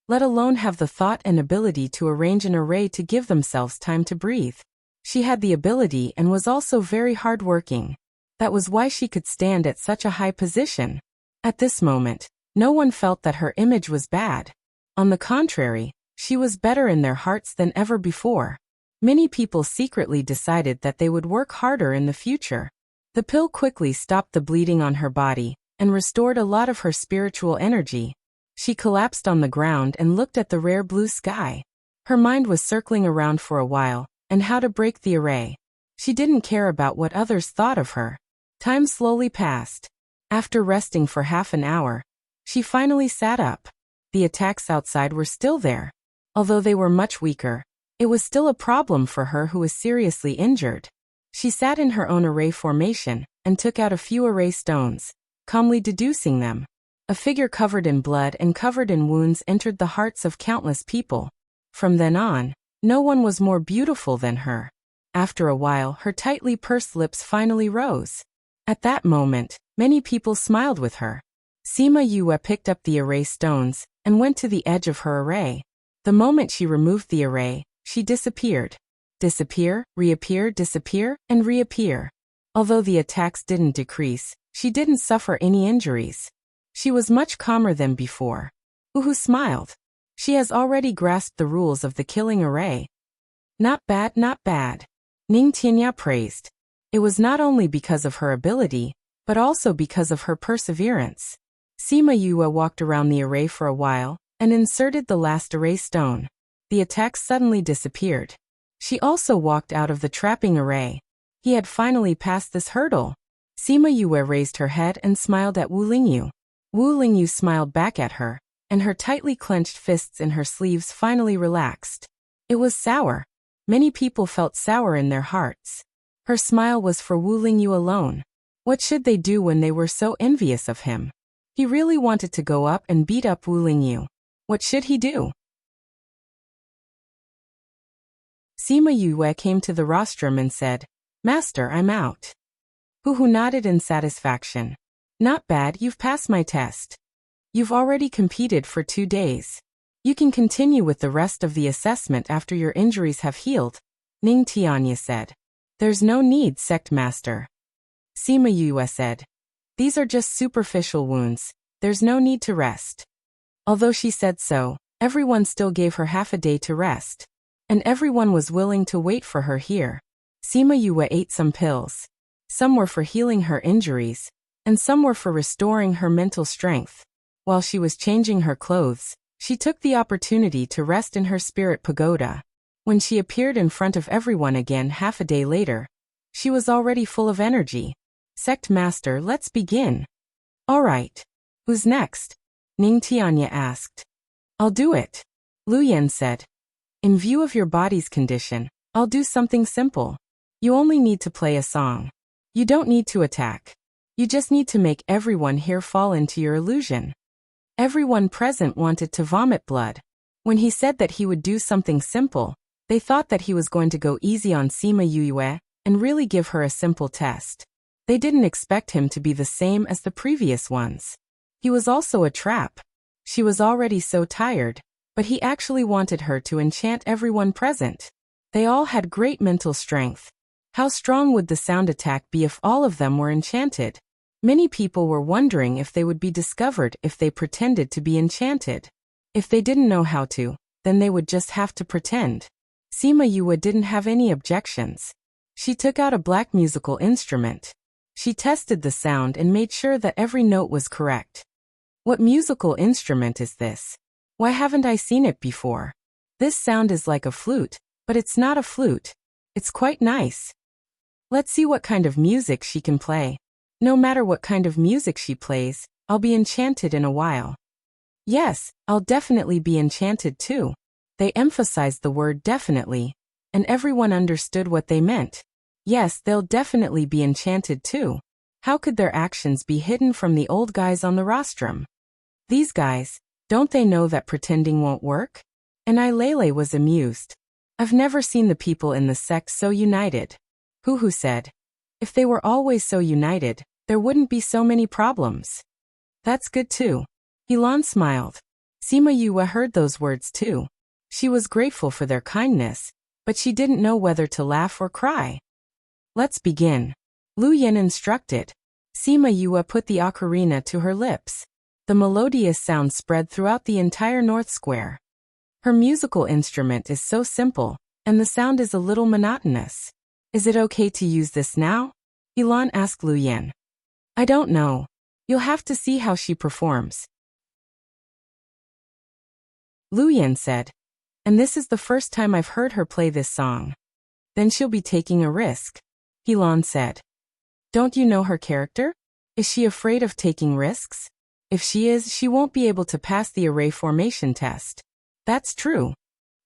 Let alone have the thought and ability to arrange an array to give themselves time to breathe. She had the ability and was also very hardworking. That was why she could stand at such a high position. At this moment, no one felt that her image was bad. On the contrary, she was better in their hearts than ever before. Many people secretly decided that they would work harder in the future. The pill quickly stopped the bleeding on her body and restored a lot of her spiritual energy. She collapsed on the ground and looked at the rare blue sky. Her mind was circling around for a while, and how to break the array. She didn't care about what others thought of her. Time slowly passed. After resting for half an hour, she finally sat up. The attacks outside were still there. Although they were much weaker, it was still a problem for her who was seriously injured. She sat in her own array formation and took out a few array stones, calmly deducing them. A figure covered in blood and covered in wounds entered the hearts of countless people. From then on, no one was more beautiful than her. After a while, her tightly pursed lips finally rose. At that moment, many people smiled with her. Sima Yue picked up the array stones and went to the edge of her array. The moment she removed the array, she disappeared. Disappear, reappear, disappear, and reappear. Although the attacks didn't decrease, she didn't suffer any injuries. She was much calmer than before. Uhu smiled. She has already grasped the rules of the killing array. Not bad, not bad. Ning Tianya praised. It was not only because of her ability, but also because of her perseverance. Sima Yue walked around the array for a while, and inserted the last array stone. The attacks suddenly disappeared. She also walked out of the trapping array. He had finally passed this hurdle. Sima Yue raised her head and smiled at Wu Lingyu. Wu Lingyu smiled back at her, and her tightly clenched fists in her sleeves finally relaxed. It was sour. Many people felt sour in their hearts. Her smile was for Wu Lingyu alone. What should they do when they were so envious of him? He really wanted to go up and beat up Wu Lingyu. What should he do? Sima Yue came to the rostrum and said, "Master, I'm out." Huhu nodded in satisfaction. "Not bad, you've passed my test. You've already competed for 2 days. You can continue with the rest of the assessment after your injuries have healed," Ning Tianya said. "There's no need, Sect Master." Sima Yue said, "These are just superficial wounds. There's no need to rest." Although she said so, everyone still gave her half a day to rest. And everyone was willing to wait for her here. Sima Yue ate some pills. Some were for healing her injuries, and some were for restoring her mental strength. While she was changing her clothes, she took the opportunity to rest in her spirit pagoda. When she appeared in front of everyone again half a day later, she was already full of energy. "Sect Master, let's begin." "All right. Who's next?" Ning Tianya asked. "I'll do it," Lu Yan said. "In view of your body's condition, I'll do something simple. You only need to play a song. You don't need to attack. You just need to make everyone here fall into your illusion." Everyone present wanted to vomit blood. When he said that he would do something simple, they thought that he was going to go easy on Sima Yue and really give her a simple test. They didn't expect him to be the same as the previous ones. He was also a trap. She was already so tired. but he actually wanted her to enchant everyone present. They all had great mental strength. How strong would the sound attack be if all of them were enchanted? Many people were wondering if they would be discovered if they pretended to be enchanted. If they didn't know how to, then they would just have to pretend. Sima Yue didn't have any objections. She took out a black musical instrument. She tested the sound and made sure that every note was correct. What musical instrument is this? Why haven't I seen it before? This sound is like a flute, but it's not a flute. It's quite nice. Let's see what kind of music she can play. No matter what kind of music she plays, I'll be enchanted in a while. Yes, I'll definitely be enchanted too. They emphasized the word definitely, and everyone understood what they meant. Yes, they'll definitely be enchanted too. How could their actions be hidden from the old guys on the rostrum? These guys, don't they know that pretending won't work? And Lele was amused. I've never seen the people in the sect so united. Huhu said. If they were always so united, there wouldn't be so many problems. That's good too. Helan smiled. Sima Yue heard those words too. She was grateful for their kindness, but she didn't know whether to laugh or cry. Let's begin. Lu Yin instructed. Sima Yue put the ocarina to her lips. The melodious sound spread throughout the entire North Square. Her musical instrument is so simple, and the sound is a little monotonous. Is it okay to use this now? Helan asked Lu Yin. I don't know. You'll have to see how she performs. Lu Yin said. And this is the first time I've heard her play this song. Then she'll be taking a risk. Helan said. Don't you know her character? Is she afraid of taking risks? If she is, she won't be able to pass the array formation test. That's true.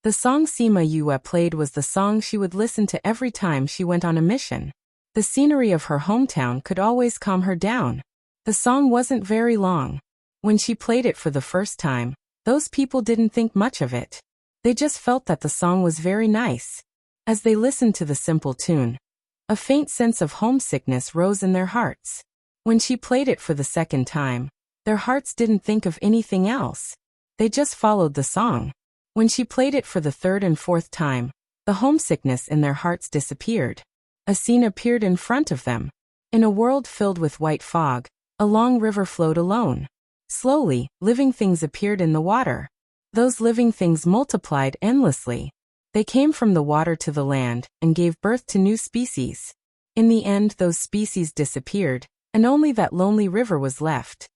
The song Sima Yue played was the song she would listen to every time she went on a mission. The scenery of her hometown could always calm her down. The song wasn't very long. When she played it for the first time, those people didn't think much of it. They just felt that the song was very nice. As they listened to the simple tune, a faint sense of homesickness rose in their hearts. When she played it for the second time, their hearts didn't think of anything else. They just followed the song. When she played it for the third and fourth time, the homesickness in their hearts disappeared. A scene appeared in front of them. In a world filled with white fog, a long river flowed alone. Slowly, living things appeared in the water. Those living things multiplied endlessly. They came from the water to the land and gave birth to new species. In the end, those species disappeared, and only that lonely river was left.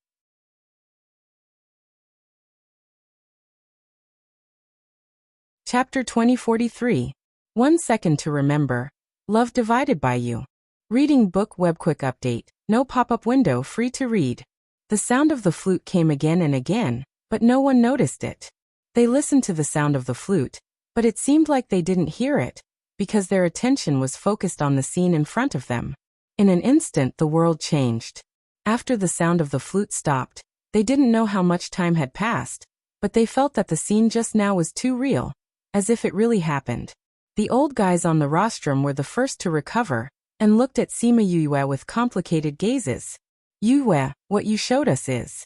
Chapter 2043. 1 Second to Remember. Love Divided by You. Reading book web quick update. No pop-up window, free to read. The sound of the flute came again and again, but no one noticed it. They listened to the sound of the flute, but it seemed like they didn't hear it, because their attention was focused on the scene in front of them. In an instant the world changed. After the sound of the flute stopped, they didn't know how much time had passed, but they felt that the scene just now was too real, as if it really happened. The old guys on the rostrum were the first to recover, and looked at Sima Yue with complicated gazes. Yue, what you showed us is...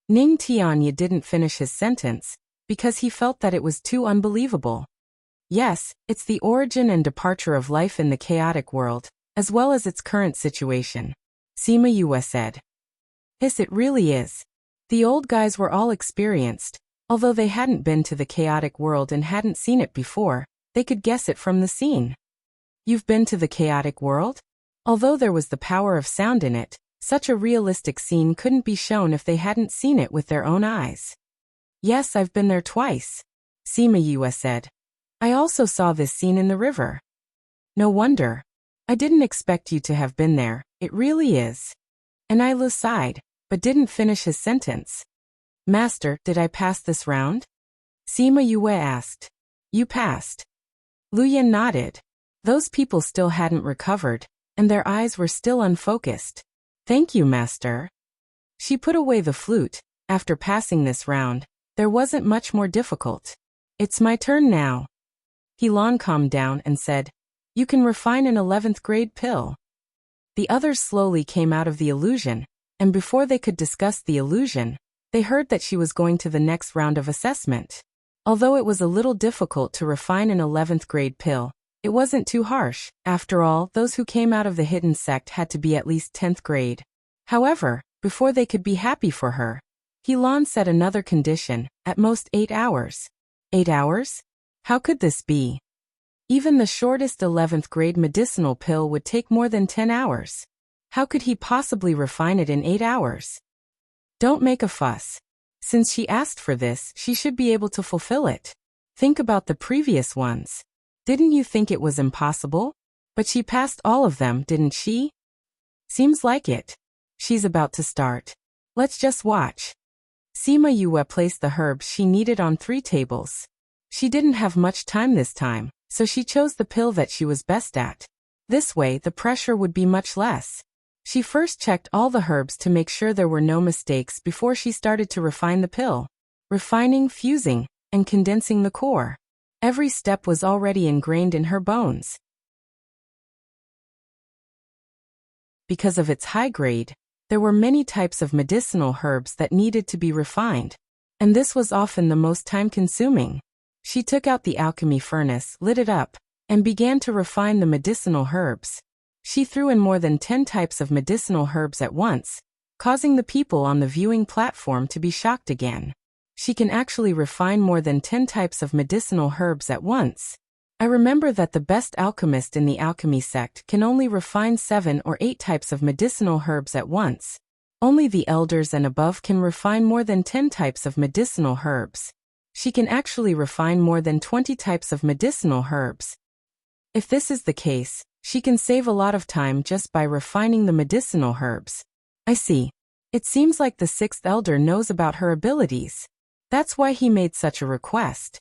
Ning Tianye didn't finish his sentence, because he felt that it was too unbelievable. Yes, it's the origin and departure of life in the chaotic world, as well as its current situation. Sima Yue said. Yes, it really is. The old guys were all experienced. Although they hadn't been to the chaotic world and hadn't seen it before, they could guess it from the scene. You've been to the chaotic world? Although there was the power of sound in it, such a realistic scene couldn't be shown if they hadn't seen it with their own eyes. Yes, I've been there twice, Sima Yue said. I also saw this scene in the river. No wonder. I didn't expect you to have been there, it really is. And Lu sighed, but didn't finish his sentence. Master, did I pass this round? Sima Yue asked. You passed. Lu Yin nodded. Those people still hadn't recovered, and their eyes were still unfocused. Thank you, Master. She put away the flute. After passing this round, there wasn't much more difficult. It's my turn now. Helan calmed down and said, You can refine an 11th grade pill. The others slowly came out of the illusion, and before they could discuss the illusion, they heard that she was going to the next round of assessment. Although it was a little difficult to refine an 11th grade pill, it wasn't too harsh. After all, those who came out of the hidden sect had to be at least 10th grade. However, before they could be happy for her, Helan set another condition, at most 8 hours. 8 hours? How could this be? Even the shortest 11th grade medicinal pill would take more than 10 hours. How could he possibly refine it in 8 hours? Don't make a fuss. Since she asked for this, she should be able to fulfill it. Think about the previous ones. Didn't you think it was impossible? But she passed all of them, didn't she? Seems like it. She's about to start. Let's just watch. Sima Yue placed the herbs she needed on 3 tables. She didn't have much time this time, so she chose the pill that she was best at. This way, the pressure would be much less. She first checked all the herbs to make sure there were no mistakes before she started to refine the pill. Refining, fusing, and condensing the core. Every step was already ingrained in her bones. Because of its high grade, there were many types of medicinal herbs that needed to be refined, and this was often the most time-consuming. She took out the alchemy furnace, lit it up, and began to refine the medicinal herbs. She threw in more than 10 types of medicinal herbs at once, causing the people on the viewing platform to be shocked again. She can actually refine more than 10 types of medicinal herbs at once. I remember that the best alchemist in the alchemy sect can only refine 7 or 8 types of medicinal herbs at once. Only the elders and above can refine more than 10 types of medicinal herbs. She can actually refine more than 20 types of medicinal herbs. If this is the case, she can save a lot of time just by refining the medicinal herbs. I see. It seems like the 6th elder knows about her abilities. That's why he made such a request.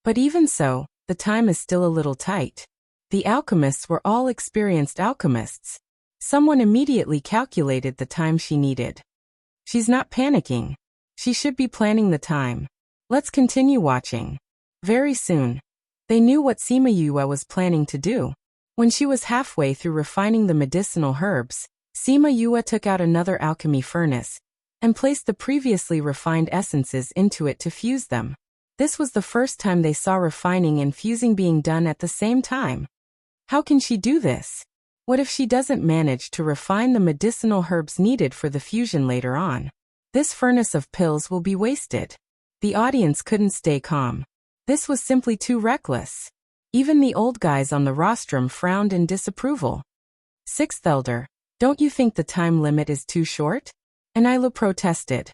But even so, the time is still a little tight. The alchemists were all experienced alchemists. Someone immediately calculated the time she needed. She's not panicking. She should be planning the time. Let's continue watching. Very soon, they knew what Sima Yue was planning to do. When she was halfway through refining the medicinal herbs, Sima Yue took out another alchemy furnace and placed the previously refined essences into it to fuse them. This was the first time they saw refining and fusing being done at the same time. How can she do this? What if she doesn't manage to refine the medicinal herbs needed for the fusion later on? This furnace of pills will be wasted. The audience couldn't stay calm. This was simply too reckless. Even the old guys on the rostrum frowned in disapproval. 6th elder, don't you think the time limit is too short? Anilu protested.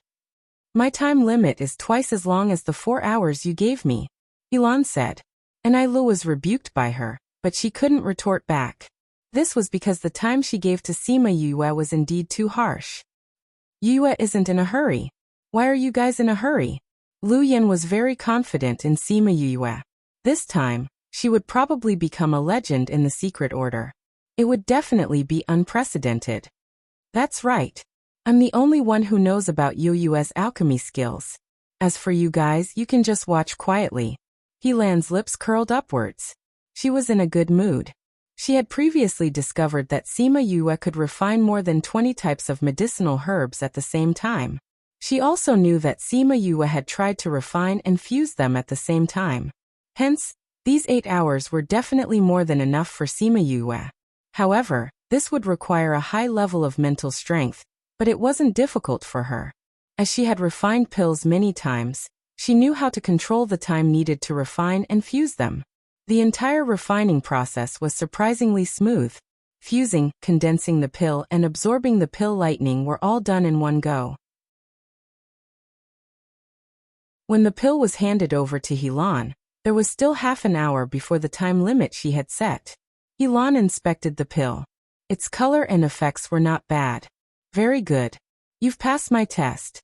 My time limit is twice as long as the 4 hours you gave me, Helan said. Anilu was rebuked by her, but she couldn't retort back. This was because the time she gave to Sima Yue was indeed too harsh. Yue isn't in a hurry. Why are you guys in a hurry? Lu Yin was very confident in Sima Yue. This time, she would probably become a legend in the secret order. It would definitely be unprecedented. That's right. I'm the only one who knows about Yue's alchemy skills. As for you guys, you can just watch quietly. Helan's lips curled upwards. She was in a good mood. She had previously discovered that Sima Yue could refine more than 20 types of medicinal herbs at the same time. She also knew that Sima Yue had tried to refine and fuse them at the same time. Hence, these 8 hours were definitely more than enough for Sima Yue. However, this would require a high level of mental strength, but it wasn't difficult for her. As she had refined pills many times, she knew how to control the time needed to refine and fuse them. The entire refining process was surprisingly smooth. Fusing, condensing the pill, and absorbing the pill lightning were all done in one go. When the pill was handed over to Helan, there was still half an hour before the time limit she had set. Helan inspected the pill. Its color and effects were not bad. Very good. You've passed my test.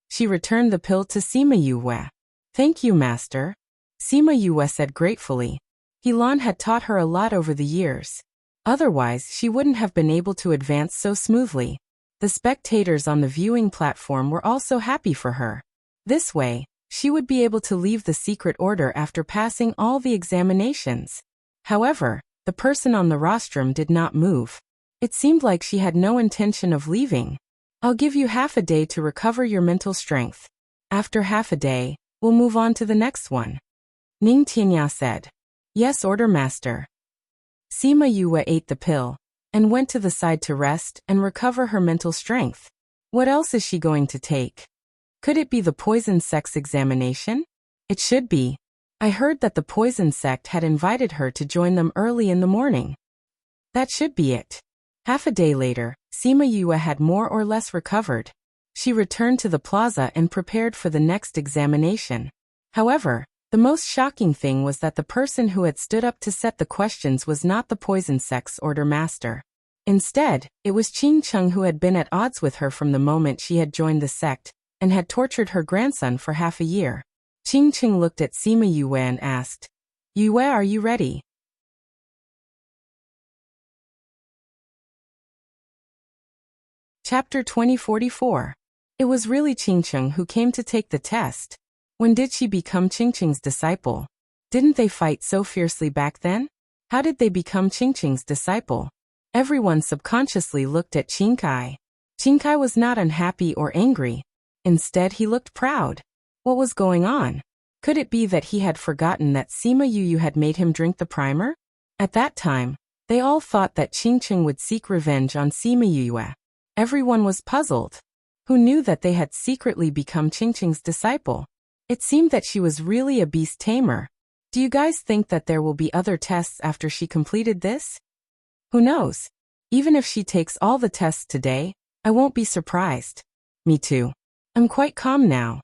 She returned the pill to Sima Yue. Thank you, master. Sima Yue said gratefully. Helan had taught her a lot over the years. Otherwise, she wouldn't have been able to advance so smoothly. The spectators on the viewing platform were also happy for her. This way, she would be able to leave the secret order after passing all the examinations. However, the person on the rostrum did not move. It seemed like she had no intention of leaving. I'll give you half a day to recover your mental strength. After half a day, We'll move on to the next one. Ning Tianya said. Yes, Order Master. Sima Yue ate the pill and went to the side to rest and recover her mental strength. What else is she going to take? Could it be the poison sect's examination? It should be. I heard that the poison sect had invited her to join them early in the morning. That should be it. Half a day later, Sima Yue had more or less recovered. She returned to the plaza and prepared for the next examination. However, the most shocking thing was that the person who had stood up to set the questions was not the poison sect's Order Master. Instead, it was Qing Cheng, who had been at odds with her from the moment she had joined the sect and had tortured her grandson for half a year. Qing Cheng looked at Sima Yue and asked, Yue, are you ready? Chapter 2044. It was really Qing Cheng who came to take the test. When did she become Qing Cheng's disciple? Didn't they fight so fiercely back then? How did they become Qing Cheng's disciple? Everyone subconsciously looked at Qing Kai. Qing Kai was not unhappy or angry. Instead, he looked proud. What was going on? Could it be that he had forgotten that Sima Yue had made him drink the primer? At that time, they all thought that Qing Cheng would seek revenge on Sima Yue. Everyone was puzzled. Who knew that they had secretly become Qing Cheng's disciple? It seemed that she was really a beast tamer. Do you guys think that there will be other tests after she completed this? Who knows? Even if she takes all the tests today, I won't be surprised. Me too. I'm quite calm now.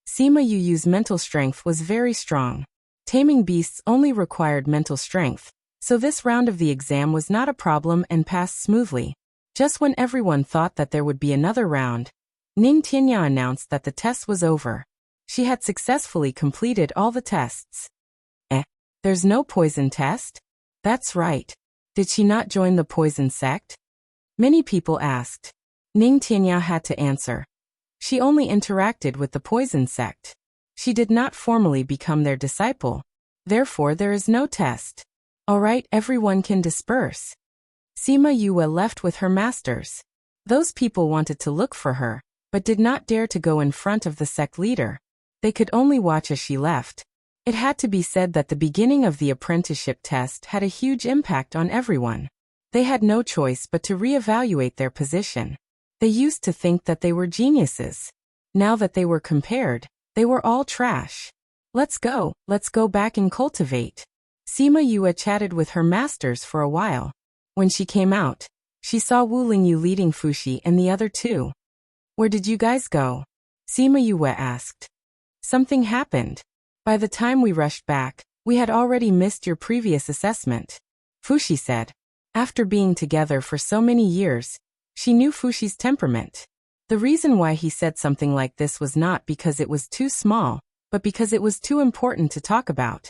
Sima Yue's mental strength was very strong. Taming beasts only required mental strength, so this round of the exam was not a problem and passed smoothly. Just when everyone thought that there would be another round, Ning Tianya announced that the test was over. She had successfully completed all the tests. There's no poison test? That's right. Did she not join the poison sect? Many people asked. Ning Tianya had to answer. She only interacted with the poison sect. She did not formally become their disciple. Therefore, there is no test. All right, everyone can disperse. Sima Yue left with her masters. Those people wanted to look for her, but did not dare to go in front of the sect leader. They could only watch as she left. It had to be said that the beginning of the apprenticeship test had a huge impact on everyone. They had no choice but to reevaluate their position. They used to think that they were geniuses. Now that they were compared, they were all trash. Let's go back and cultivate. Sima Yue chatted with her masters for a while. When she came out, she saw Wu Lingyu leading Fuxi and the other two. Where did you guys go? Sima Yue asked. Something happened. By the time we rushed back, we had already missed your previous assessment. Fuxi said. After being together for so many years, she knew Fuxi's temperament. The reason why he said something like this was not because it was too small, but because it was too important to talk about.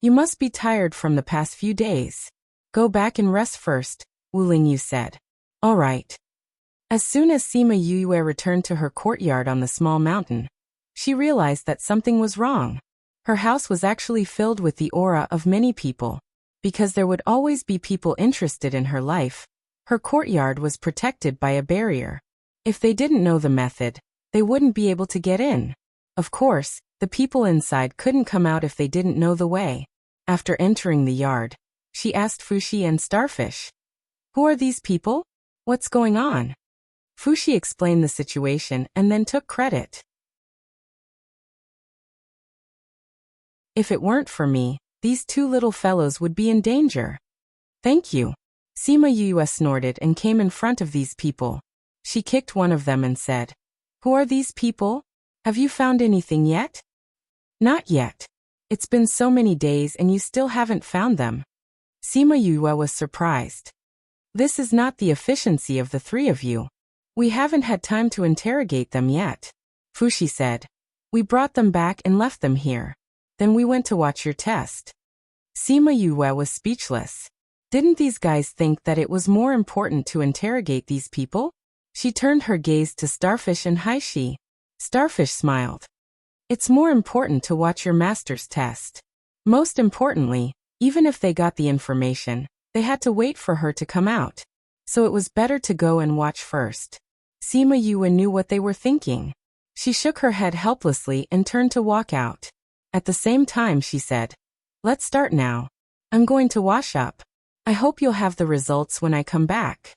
You must be tired from the past few days. Go back and rest first, Wu Lingyu said. All right. As soon as Sima Yue returned to her courtyard on the small mountain, she realized that something was wrong. Her house was actually filled with the aura of many people. Because there would always be people interested in her life, her courtyard was protected by a barrier. If they didn't know the method, they wouldn't be able to get in. Of course, the people inside couldn't come out if they didn't know the way. After entering the yard, she asked Fuxi and Starfish. Who are these people? What's going on? Fuxi explained the situation and then took credit. If it weren't for me, these two little fellows would be in danger. Thank you. Sima Yue snorted and came in front of these people. She kicked one of them and said, Who are these people? Have you found anything yet? Not yet. It's been so many days and you still haven't found them. Sima Yue was surprised. This is not the efficiency of the three of you. We haven't had time to interrogate them yet. Fuxi said. We brought them back and left them here. Then we went to watch your test. Sima Yue was speechless. Didn't these guys think that it was more important to interrogate these people? She turned her gaze to Starfish and Haishi. Starfish smiled. It's more important to watch your master's test. Most importantly, even if they got the information, they had to wait for her to come out. So it was better to go and watch first. Sima Yue knew what they were thinking. She shook her head helplessly and turned to walk out. At the same time she said, "Let's start now. I'm going to wash up. I hope you'll have the results when I come back."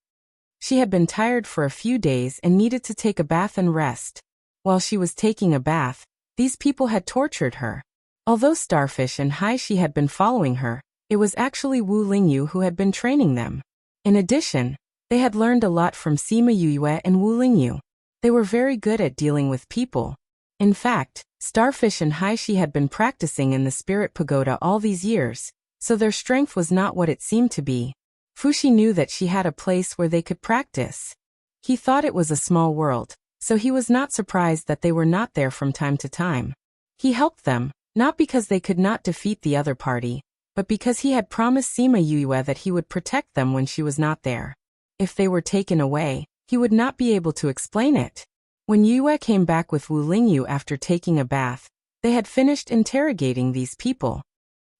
She had been tired for a few days and needed to take a bath and rest. While she was taking a bath, these people had tortured her. Although Starfish and Haishi had been following her, it was actually Wu Lingyu who had been training them. In addition, they had learned a lot from Sima Yue and Wu Lingyu. They were very good at dealing with people. In fact, Starfish and Haishi had been practicing in the Spirit Pagoda all these years, so their strength was not what it seemed to be. Fushi knew that she had a place where they could practice. He thought it was a small world, so he was not surprised that they were not there from time to time. He helped them, not because they could not defeat the other party, but because he had promised Sima Yue that he would protect them when she was not there. If they were taken away, he would not be able to explain it. When Yue came back with Wu Lingyu after taking a bath, they had finished interrogating these people.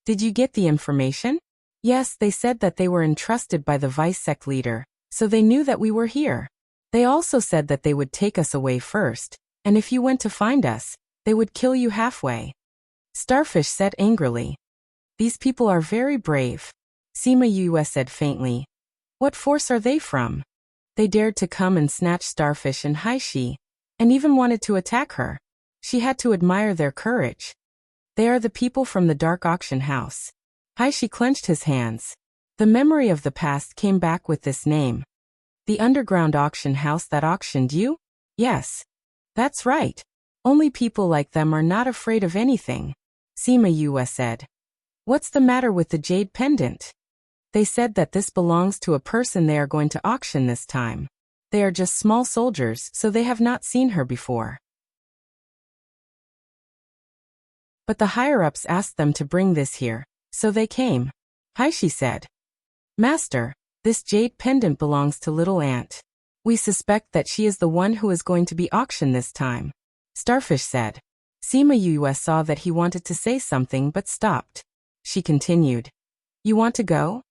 "Did you get the information?" "Yes, they said that they were entrusted by the vice sect leader, so they knew that we were here. They also said that they would take us away first, and if you went to find us, they would kill you halfway." Starfish said angrily. "These people are very brave," Sima Yue said faintly. "What force are they from? They dared to come and snatch Starfish and Haishi, and even wanted to attack her. She had to admire their courage. They are the people from the Dark Auction House." Haishi clenched his hands. The memory of the past came back with this name. "The underground auction house that auctioned you?" "Yes. That's right. Only people like them are not afraid of anything," Sima Yue said. "What's the matter with the jade pendant?" "They said that this belongs to a person they are going to auction this time. They are just small soldiers, so they have not seen her before. But the higher-ups asked them to bring this here, so they came." Haishi said, "Master, this jade pendant belongs to Little Ant. We suspect that she is the one who is going to be auctioned this time," Starfish said. Sima Yue saw that he wanted to say something but stopped. She continued, "You want to go?"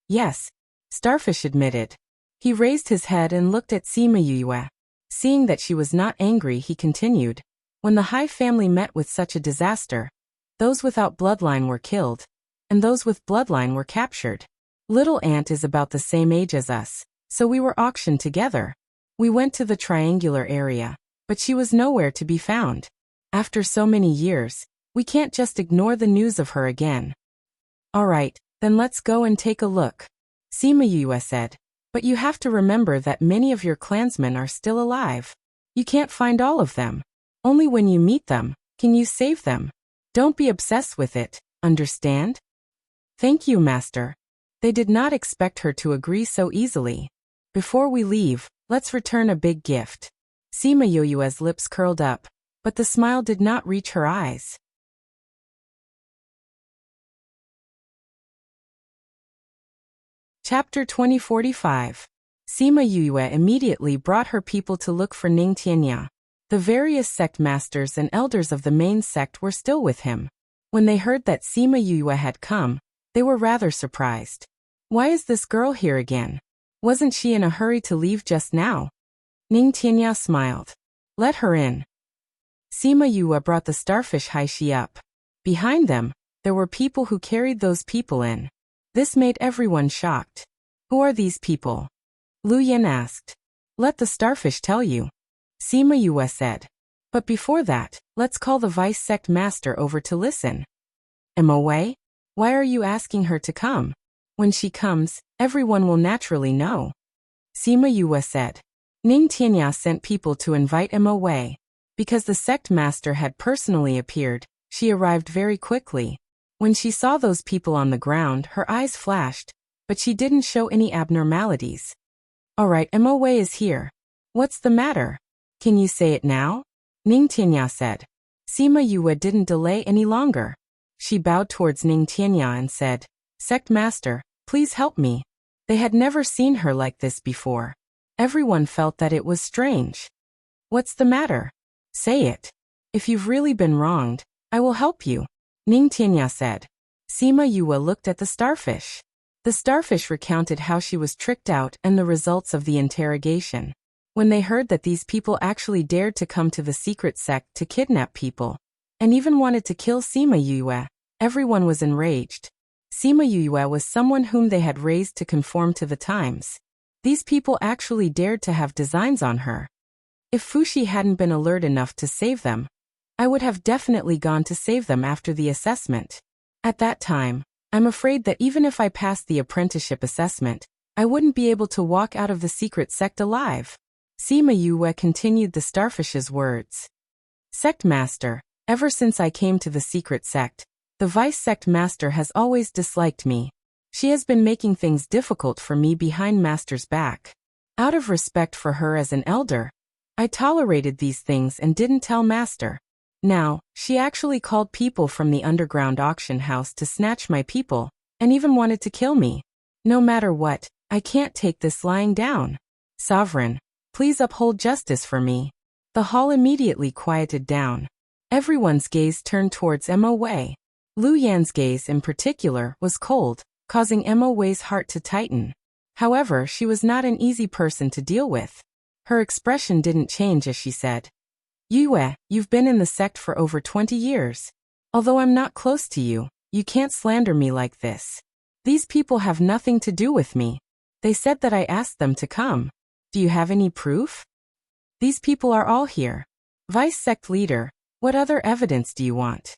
"Yes," Starfish admitted. He raised his head and looked at Sima Yue. Seeing that she was not angry, he continued, "When the Hai family met with such a disaster, those without bloodline were killed, and those with bloodline were captured. Little Ant is about the same age as us, so we were auctioned together. We went to the triangular area, but she was nowhere to be found. After so many years, we can't just ignore the news of her again." "All right, then let's go and take a look," Sima Yue said. "But you have to remember that many of your clansmen are still alive. You can't find all of them. Only when you meet them can you save them. Don't be obsessed with it, understand?" "Thank you, Master." They did not expect her to agree so easily. "Before we leave, let's return a big gift." Sima Yue's lips curled up, but the smile did not reach her eyes. Chapter 2045. Sima Yue immediately brought her people to look for Ning Tianya. The various sect masters and elders of the main sect were still with him. When they heard that Sima Yue had come, they were rather surprised. "Why is this girl here again? Wasn't she in a hurry to leave just now?" Ning Tianya smiled. "Let her in." Sima Yue brought the Starfish Haishi up. Behind them, there were people who carried those people in. This made everyone shocked. "Who are these people?" Lu Yin asked. "Let the Starfish tell you," Sima Yue said. "But before that, let's call the Vice Sect Master over to listen." "Moe? Why are you asking her to come? When she comes, everyone will naturally know," Sima Yue said. Ning Tianya sent people to invite Moe. Because the sect master had personally appeared, she arrived very quickly. When she saw those people on the ground, her eyes flashed, but she didn't show any abnormalities. "All right, Moe is here. What's the matter? Can you say it now?" Ning Tianya said. Sima Yue didn't delay any longer. She bowed towards Ning Tianya and said, "Sect Master, please help me." They had never seen her like this before. Everyone felt that it was strange. "What's the matter? Say it. If you've really been wronged, I will help you," Ning Tianya said. Sima Yue looked at the Starfish. The Starfish recounted how she was tricked out and the results of the interrogation. When they heard that these people actually dared to come to the secret sect to kidnap people, and even wanted to kill Sima Yue, everyone was enraged. Sima Yue was someone whom they had raised to conform to the times. These people actually dared to have designs on her. If Fushi hadn't been alert enough to save them, I would have definitely gone to save them after the assessment. At that time, I'm afraid that even if I passed the apprenticeship assessment, I wouldn't be able to walk out of the secret sect alive. Sima Yue continued the starfish's words. Sect Master, ever since I came to the secret sect, the vice sect master has always disliked me. She has been making things difficult for me behind Master's back. Out of respect for her as an elder, I tolerated these things and didn't tell Master. Now, she actually called people from the underground auction house to snatch my people, and even wanted to kill me. No matter what, I can't take this lying down. Sovereign, please uphold justice for me. The hall immediately quieted down. Everyone's gaze turned towards Emma Wei. Lu Yan's gaze in particular was cold, causing Emma Wei's heart to tighten. However, she was not an easy person to deal with. Her expression didn't change as she said, Yue, you've been in the sect for over 20 years. Although I'm not close to you, you can't slander me like this. These people have nothing to do with me. They said that I asked them to come. Do you have any proof? These people are all here. Vice sect leader, what other evidence do you want?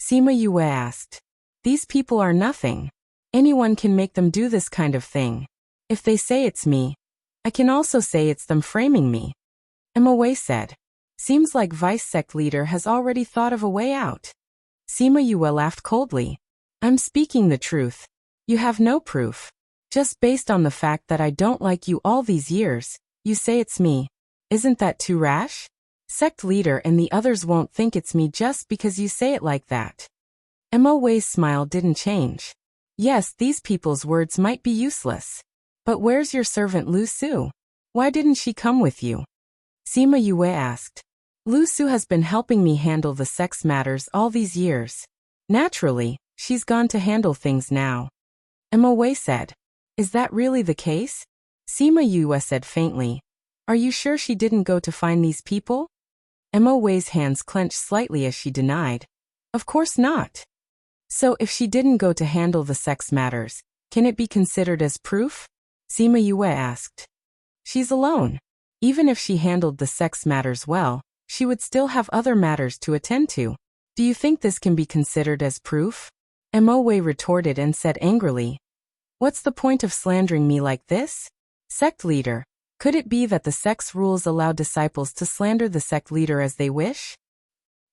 Sima Yue asked. These people are nothing. Anyone can make them do this kind of thing. If they say it's me, I can also say it's them framing me. Emma Wei said. Seems like vice sect leader has already thought of a way out. Sima Yue laughed coldly. I'm speaking the truth. You have no proof. Just based on the fact that I don't like you all these years, you say it's me. Isn't that too rash? Sect leader and the others won't think it's me just because you say it like that. Emma Wei's smile didn't change. Yes, these people's words might be useless. But where's your servant Lu Su? Why didn't she come with you? Sima Yue asked. Lu Su has been helping me handle the sex matters all these years. Naturally, she's gone to handle things now. Emma Wei said. Is that really the case? Sima Yue said faintly. Are you sure she didn't go to find these people? Emma Wei's hands clenched slightly as she denied. Of course not. So if she didn't go to handle the sex matters, can it be considered as proof? Sima Yue asked. She's alone. Even if she handled the sex matters well, she would still have other matters to attend to. Do you think this can be considered as proof? Emma Wei retorted and said angrily. What's the point of slandering me like this? Sect leader, could it be that the sect's rules allow disciples to slander the sect leader as they wish?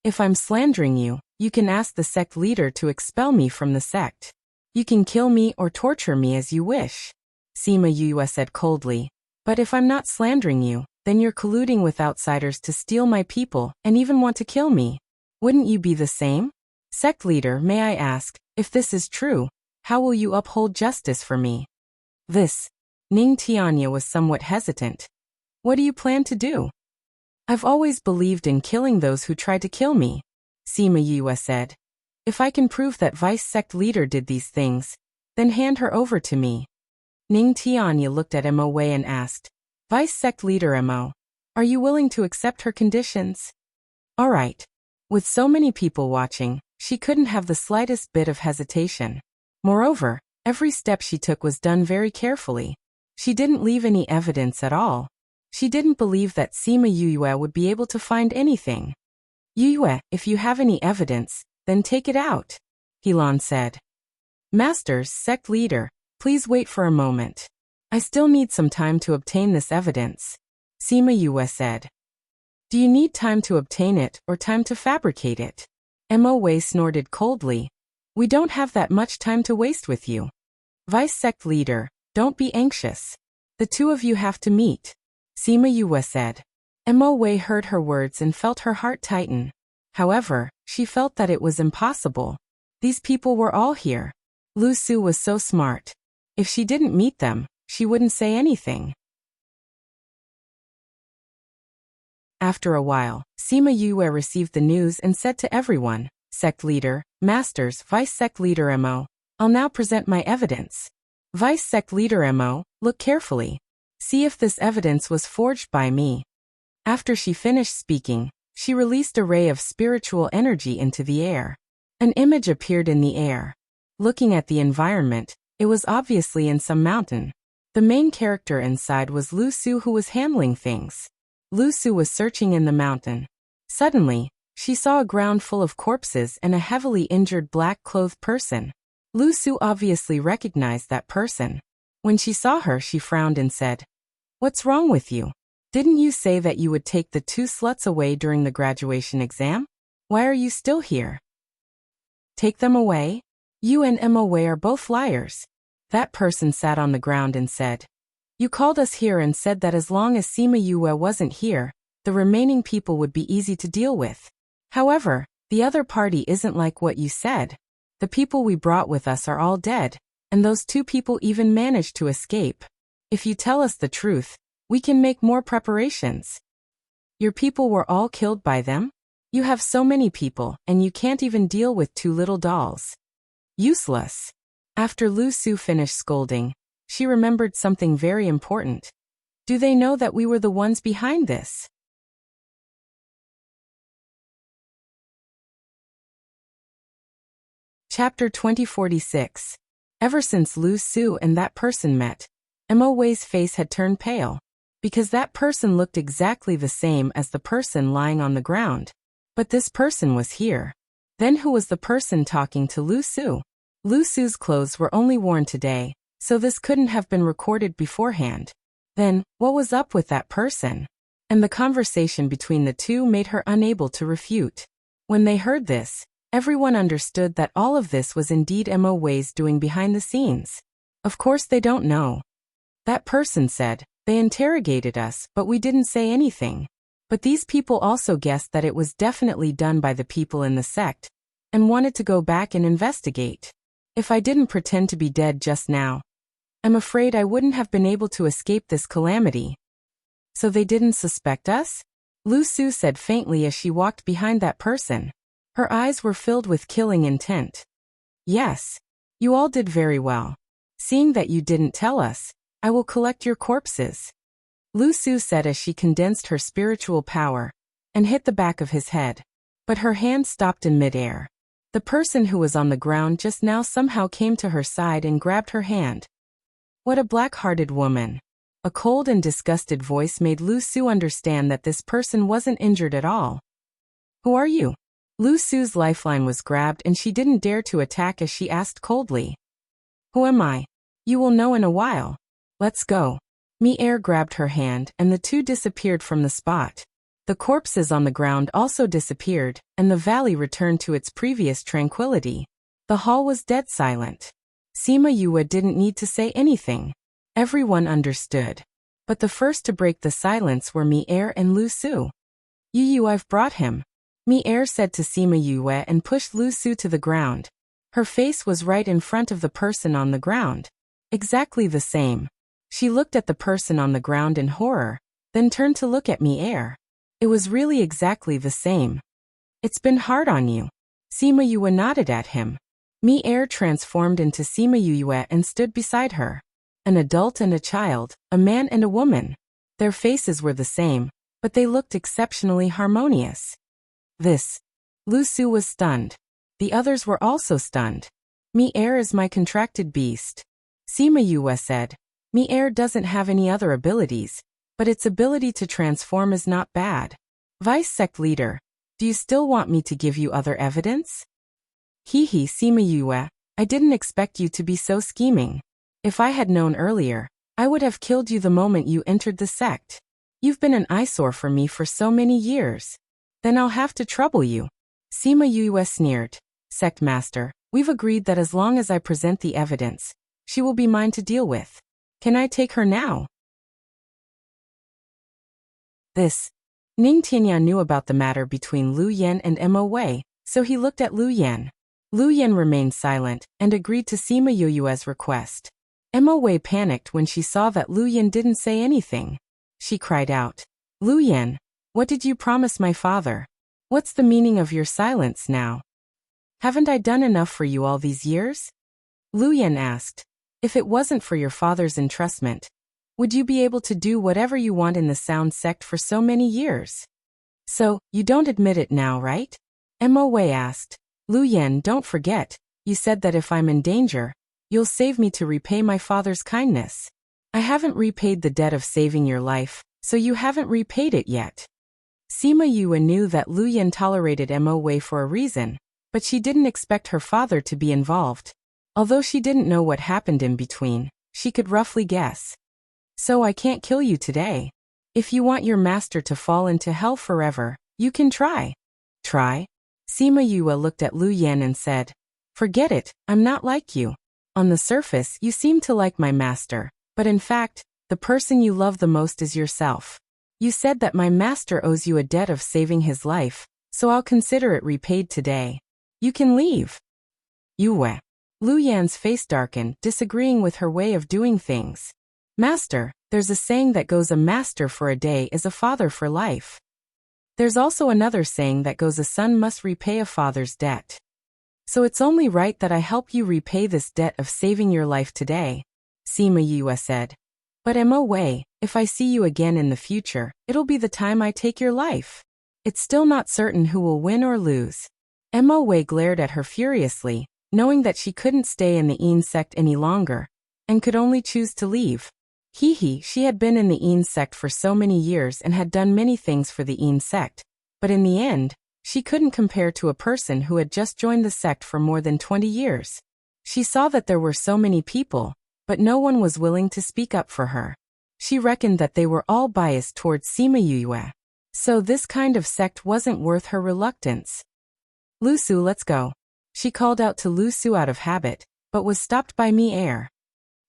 If I'm slandering you, you can ask the sect leader to expel me from the sect. You can kill me or torture me as you wish. Sima Yue said coldly. But if I'm not slandering you, then you're colluding with outsiders to steal my people and even want to kill me. Wouldn't you be the same? Sect leader, may I ask, if this is true, how will you uphold justice for me? Ning Tianya was somewhat hesitant. What do you plan to do? I've always believed in killing those who try to kill me, Sima Yue said. If I can prove that vice sect leader did these things, then hand her over to me. Ning Tianya looked at Mo Wei and asked, Vice sect leader Mo, are you willing to accept her conditions? All right. With so many people watching, she couldn't have the slightest bit of hesitation. Moreover, every step she took was done very carefully. She didn't leave any evidence at all. She didn't believe that Sima Yue would be able to find anything. Yue, if you have any evidence, then take it out, Helan said. Masters, sect leader, please wait for a moment. I still need some time to obtain this evidence, Sima Yue said. Do you need time to obtain it or time to fabricate it? Mo Wei snorted coldly. We don't have that much time to waste with you. Vice sect leader, don't be anxious. The two of you have to meet, Sima Yue said. Mo Wei heard her words and felt her heart tighten. However, she felt that it was impossible. These people were all here. Lu Su was so smart. If she didn't meet them, she wouldn't say anything. After a while, Sima Yue received the news and said to everyone, Sect leader, masters, vice sect leader Mo, I'll now present my evidence. Vice Sect Leader Mo, look carefully. See if this evidence was forged by me. After she finished speaking, she released a ray of spiritual energy into the air. An image appeared in the air. Looking at the environment, it was obviously in some mountain. The main character inside was Lu Su, who was handling things. Lu Su was searching in the mountain. Suddenly, she saw a ground full of corpses and a heavily injured black-clothed person. Lu Su obviously recognized that person. When she saw her, she frowned and said, "What's wrong with you? Didn't you say that you would take the two sluts away during the graduation exam? Why are you still here? Take them away? You and Mo are both liars." That person sat on the ground and said, "You called us here and said that as long as Sima Yue wasn't here, the remaining people would be easy to deal with. However, the other party isn't like what you said. The people we brought with us are all dead, and those two people even managed to escape. If you tell us the truth, we can make more preparations. Your people were all killed by them? You have so many people, and you can't even deal with two little dolls. Useless." After Lu Su finished scolding, she remembered something very important. Do they know that we were the ones behind this? Chapter 2046. Ever since Lu Su and that person met, Mo Wei's face had turned pale, because that person looked exactly the same as the person lying on the ground. But this person was here. Then who was the person talking to Lu Su? Lu Su's clothes were only worn today, so this couldn't have been recorded beforehand. Then, what was up with that person? And the conversation between the two made her unable to refute. When they heard this, everyone understood that all of this was indeed Mo Wei's doing behind the scenes. Of course they don't know. That person said, "They interrogated us, but we didn't say anything." But these people also guessed that it was definitely done by the people in the sect, and wanted to go back and investigate. If I didn't pretend to be dead just now, I'm afraid I wouldn't have been able to escape this calamity. So they didn't suspect us? Lu Su said faintly as she walked behind that person. Her eyes were filled with killing intent. Yes. You all did very well. Seeing that you didn't tell us, I will collect your corpses. Lu Su said as she condensed her spiritual power and hit the back of his head. But her hand stopped in midair. The person who was on the ground just now somehow came to her side and grabbed her hand. What a black-hearted woman. A cold and disgusted voice made Lu Su understand that this person wasn't injured at all. Who are you? Lu Su's lifeline was grabbed and she didn't dare to attack as she asked coldly. Who am I? You will know in a while. Let's go. Mi-air grabbed her hand and the two disappeared from the spot. The corpses on the ground also disappeared, and the valley returned to its previous tranquility. The hall was dead silent. Sima Yue didn't need to say anything. Everyone understood. But the first to break the silence were Mi-air and Lu Su. I've brought him. Mi-air said to Sima Yue and pushed Lu Su to the ground. Her face was right in front of the person on the ground. Exactly the same. She looked at the person on the ground in horror, then turned to look at Mi-air. It was really exactly the same. It's been hard on you. Sima Yue nodded at him. Mi-air transformed into Sima Yue and stood beside her. An adult and a child, a man and a woman. Their faces were the same, but they looked exceptionally harmonious. Lu Su was stunned. The others were also stunned. Mi-air is my contracted beast. Sima Yue said. Mi-air doesn't have any other abilities, but its ability to transform is not bad. Vice Sect Leader, do you still want me to give you other evidence? Sima Yue, I didn't expect you to be so scheming. If I had known earlier, I would have killed you the moment you entered the sect. You've been an eyesore for me for so many years. Then I'll have to trouble you. Sima Yue sneered. Sect Master, we've agreed that as long as I present the evidence, she will be mine to deal with. Can I take her now? Ning Tianyan knew about the matter between Lu Yan and Mo Wei, so he looked at Lu Yan. Lu Yan remained silent and agreed to Sima Yue's request. Mo Wei panicked when she saw that Lu Yan didn't say anything. She cried out, Lu Yan, what did you promise my father? What's the meaning of your silence now? Haven't I done enough for you all these years? Lu Yan asked. If it wasn't for your father's entrustment, would you be able to do whatever you want in the sound sect for so many years? So, you don't admit it now, right? Mo Wei asked. Lu Yan, don't forget, you said that if I'm in danger, you'll save me to repay my father's kindness. I haven't repaid the debt of saving your life, so you haven't repaid it yet. Sima Yue knew that Lu Yan tolerated Mo Wei for a reason, but she didn't expect her father to be involved. Although she didn't know what happened in between, she could roughly guess. So I can't kill you today. If you want your master to fall into hell forever, you can try. Try? Sima Yue looked at Lu Yan and said, forget it, I'm not like you. On the surface, you seem to like my master, but in fact, the person you love the most is yourself. You said that my master owes you a debt of saving his life, so I'll consider it repaid today. You can leave. Yue. Lu Yan's face darkened, disagreeing with her way of doing things. Master, there's a saying that goes, a master for a day is a father for life. There's also another saying that goes, a son must repay a father's debt. So it's only right that I help you repay this debt of saving your life today, Sima Yue said. But Mo Wei, if I see you again in the future, it'll be the time I take your life. It's still not certain who will win or lose. Mo Wei glared at her furiously, knowing that she couldn't stay in the Yin sect any longer, and could only choose to leave. She had been in the Yin sect for so many years and had done many things for the Yin sect, but in the end, she couldn't compare to a person who had just joined the sect for more than 20 years. She saw that there were so many people, but no one was willing to speak up for her. She reckoned that they were all biased towards Sima Yue. So this kind of sect wasn't worth her reluctance. Lu Su, let's go. She called out to Lu Su out of habit, but was stopped by Mi-Er.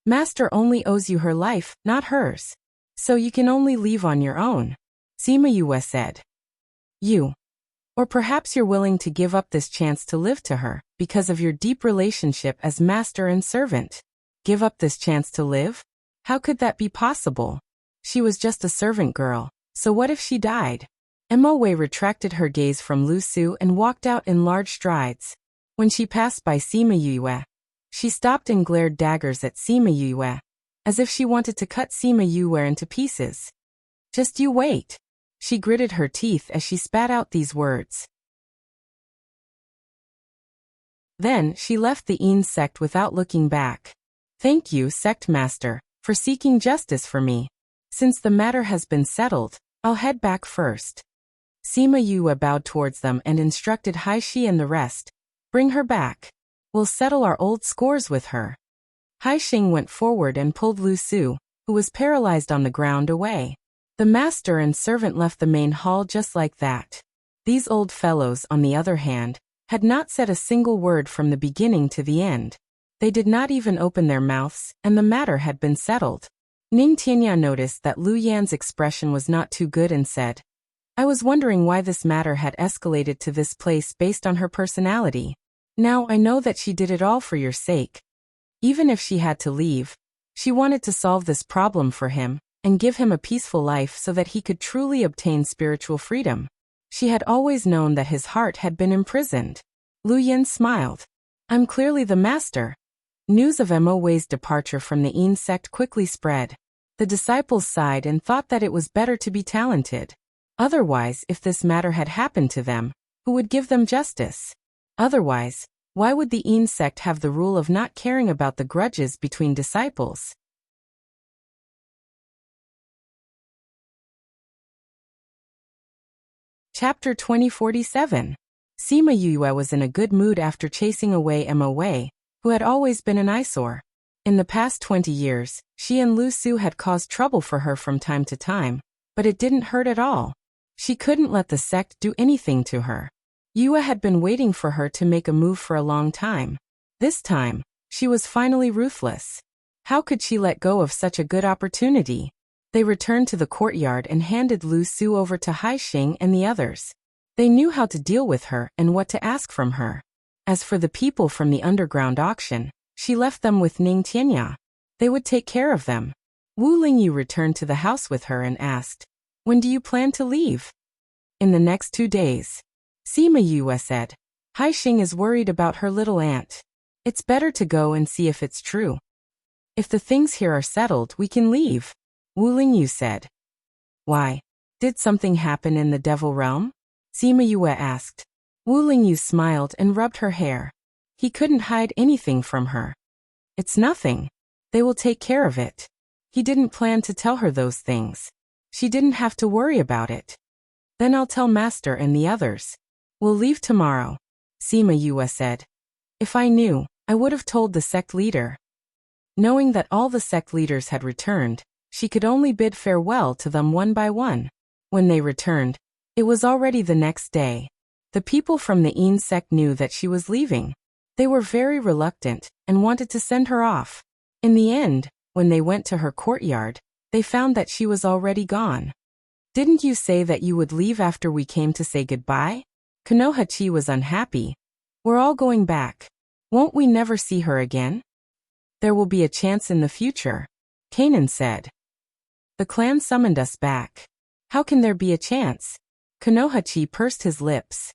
Master only owes you her life, not hers. So you can only leave on your own, Sima Yue said. You. Or perhaps you're willing to give up this chance to live to her, because of your deep relationship as master and servant. Give up this chance to live? How could that be possible? She was just a servant girl, so what if she died? Mo Wei retracted her gaze from Lu Su and walked out in large strides. When she passed by Sima Yue, she stopped and glared daggers at Sima Yue, as if she wanted to cut Sima Yue into pieces. Just you wait. She gritted her teeth as she spat out these words. Then she left the Yin sect without looking back. Thank you, sect master, for seeking justice for me. Since the matter has been settled, I'll head back first. Sima Yue bowed towards them and instructed Shi and the rest. Bring her back. We'll settle our old scores with her. Xing went forward and pulled Lu Su, who was paralyzed on the ground, away. The master and servant left the main hall just like that. These old fellows, on the other hand, had not said a single word from the beginning to the end. They did not even open their mouths, and the matter had been settled. Ning Tianya noticed that Lu Yan's expression was not too good and said, I was wondering why this matter had escalated to this place based on her personality. Now I know that she did it all for your sake. Even if she had to leave, she wanted to solve this problem for him, and give him a peaceful life so that he could truly obtain spiritual freedom. She had always known that his heart had been imprisoned. Lu Yan smiled. I'm clearly the master. News of Mo Wei's departure from the Yin sect quickly spread. The disciples sighed and thought that it was better to be talented. Otherwise, if this matter had happened to them, who would give them justice? Otherwise, why would the Yin sect have the rule of not caring about the grudges between disciples? Chapter 2047. Sima Yue was in a good mood after chasing away Mo Wei, who had always been an eyesore. In the past 20 years, she and Lu Su had caused trouble for her from time to time, but it didn't hurt at all. She couldn't let the sect do anything to her. Yue had been waiting for her to make a move for a long time. This time, she was finally ruthless. How could she let go of such a good opportunity? They returned to the courtyard and handed Lu Su over to Xing and the others. They knew how to deal with her and what to ask from her. As for the people from the underground auction, she left them with Ning Tianya. They would take care of them. Wu Lingyu returned to the house with her and asked, When do you plan to leave? In the next 2 days. Sima Yue said. Xing is worried about her little aunt. It's better to go and see if it's true. If the things here are settled, we can leave, Wu Lingyu said. Why? Did something happen in the devil realm? Sima Yue asked. Wu Lingyu smiled and rubbed her hair. He couldn't hide anything from her. It's nothing. They will take care of it. He didn't plan to tell her those things. She didn't have to worry about it. Then I'll tell Master and the others. We'll leave tomorrow, Sima Yue said. If I knew, I would have told the sect leader. Knowing that all the sect leaders had returned, she could only bid farewell to them one by one. When they returned, it was already the next day. The people from the Yin sect knew that she was leaving. They were very reluctant and wanted to send her off. In the end, when they went to her courtyard, they found that she was already gone. Didn't you say that you would leave after we came to say goodbye? Konoha-chi was unhappy. We're all going back. Won't we never see her again? There will be a chance in the future, Kanan said. The clan summoned us back. How can there be a chance? Konoha-chi pursed his lips.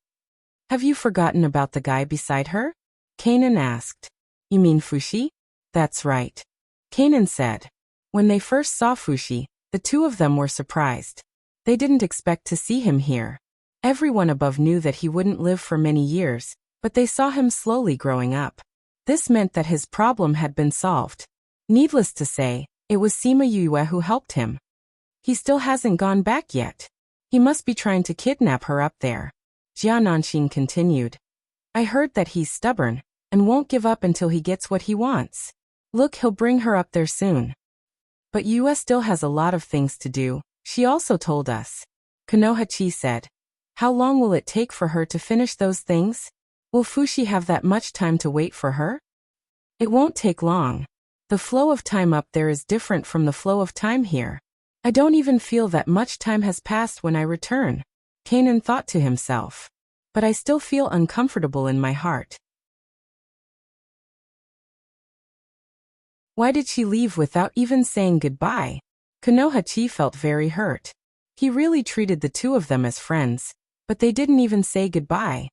Have you forgotten about the guy beside her? Kanan asked. You mean Fushi? That's right. Kanan said. When they first saw Fushi, the two of them were surprised. They didn't expect to see him here. Everyone above knew that he wouldn't live for many years, but they saw him slowly growing up. This meant that his problem had been solved. Needless to say, it was Sima Yue who helped him. He still hasn't gone back yet. He must be trying to kidnap her up there. Jia Nanxing continued. I heard that he's stubborn and won't give up until he gets what he wants. Look, he'll bring her up there soon. But Yue still has a lot of things to do, she also told us. Konoha-chi said. How long will it take for her to finish those things? Will Fushi have that much time to wait for her? It won't take long. The flow of time up there is different from the flow of time here. I don't even feel that much time has passed when I return. Kanan thought to himself. But I still feel uncomfortable in my heart. Why did she leave without even saying goodbye? Konoha-chi felt very hurt. He really treated the two of them as friends, but they didn't even say goodbye.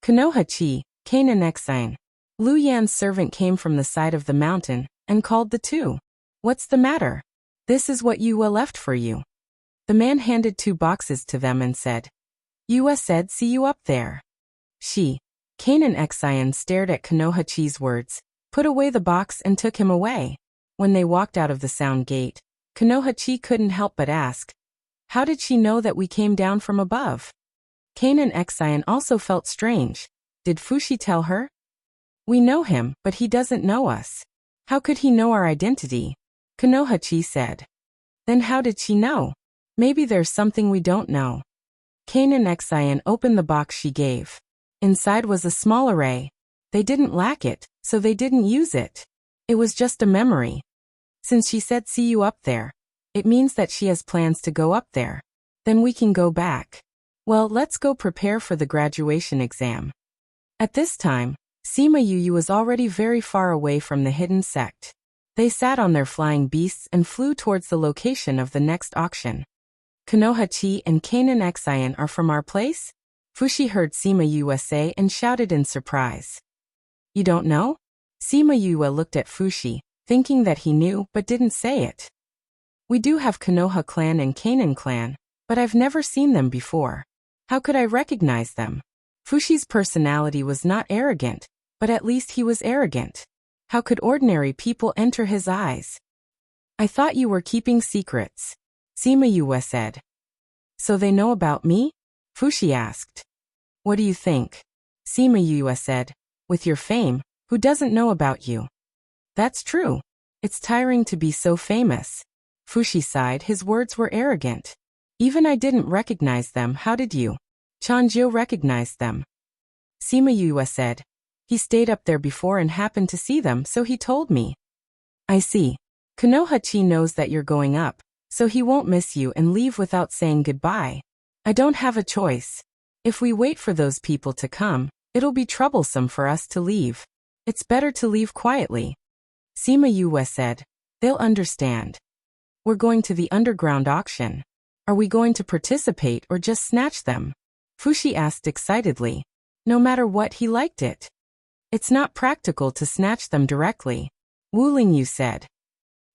Konoha-chi, Kanan Exine. Lu Yan's servant came from the side of the mountain and called the two. What's the matter? This is what Yue left for you. The man handed 2 boxes to them and said. Yue said, see you up there. She, Kanan Exine, stared at Konoha-chi's words, put away the box and took him away. When they walked out of the sound gate, Konoha-chi couldn't help but ask. How did she know that we came down from above? Kanan Exine also felt strange. Did Fushi tell her? We know him, but he doesn't know us. How could he know our identity? Konoha-chi said. Then how did she know? Maybe there's something we don't know. Kanan Exine opened the box she gave. Inside was a small array. They didn't lack it, so they didn't use it. It was just a memory. Since she said see you up there, it means that she has plans to go up there. Then we can go back. Well, let's go prepare for the graduation exam. At this time, Sima Yue was already very far away from the hidden sect. They sat on their flying beasts and flew towards the location of the next auction. Konoha-chi and Kanan Exine are from our place? Fushi heard Sima Yue say and shouted in surprise. You don't know? Sima Yue looked at Fushi, thinking that he knew but didn't say it. We do have Konoha clan and Kanan clan, but I've never seen them before. How could I recognize them? Fushi's personality was not arrogant, but at least he was arrogant. How could ordinary people enter his eyes? I thought you were keeping secrets, Sima Yue said. So they know about me? Fushi asked. What do you think? Sima Yue said. With your fame, who doesn't know about you? That's true. It's tiring to be so famous. Fushi sighed, his words were arrogant. Even I didn't recognize them, how did you? Chanjiu recognized them. Sima Yue said. He stayed up there before and happened to see them, so he told me. I see. Konoha-chi knows that you're going up, so he won't miss you and leave without saying goodbye. I don't have a choice. If we wait for those people to come, it'll be troublesome for us to leave. It's better to leave quietly. Sima Yue said. They'll understand. We're going to the underground auction. Are we going to participate or just snatch them? Fushi asked excitedly. No matter what, he liked it. It's not practical to snatch them directly. Wu Lingyu said.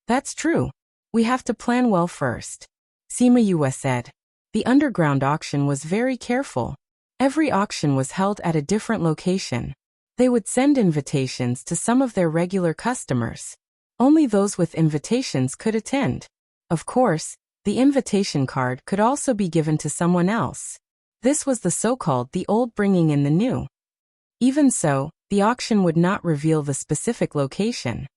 That's true. We have to plan well first. Sima Yue said. The underground auction was very careful. Every auction was held at a different location. They would send invitations to some of their regular customers. Only those with invitations could attend. Of course, the invitation card could also be given to someone else. This was the so-called the old bringing in the new. Even so, the auction would not reveal the specific location.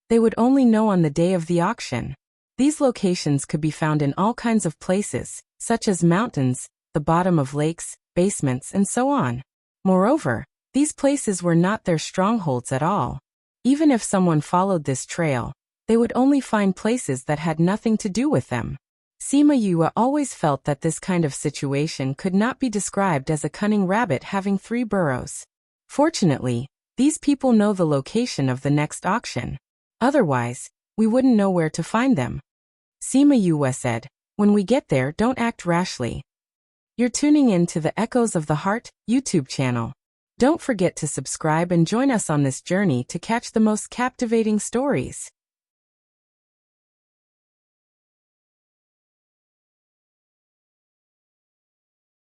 They would only know on the day of the auction. These locations could be found in all kinds of places, such as mountains, the bottom of lakes, basements, and so on. Moreover, these places were not their strongholds at all. Even if someone followed this trail, they would only find places that had nothing to do with them. Sima Yue always felt that this kind of situation could not be described as a cunning rabbit having 3 burrows. Fortunately, these people know the location of the next auction. Otherwise, we wouldn't know where to find them. Sima Yue said, when we get there, don't act rashly. You're tuning in to the Echoes of the Heart YouTube channel. Don't forget to subscribe and join us on this journey to catch the most captivating stories.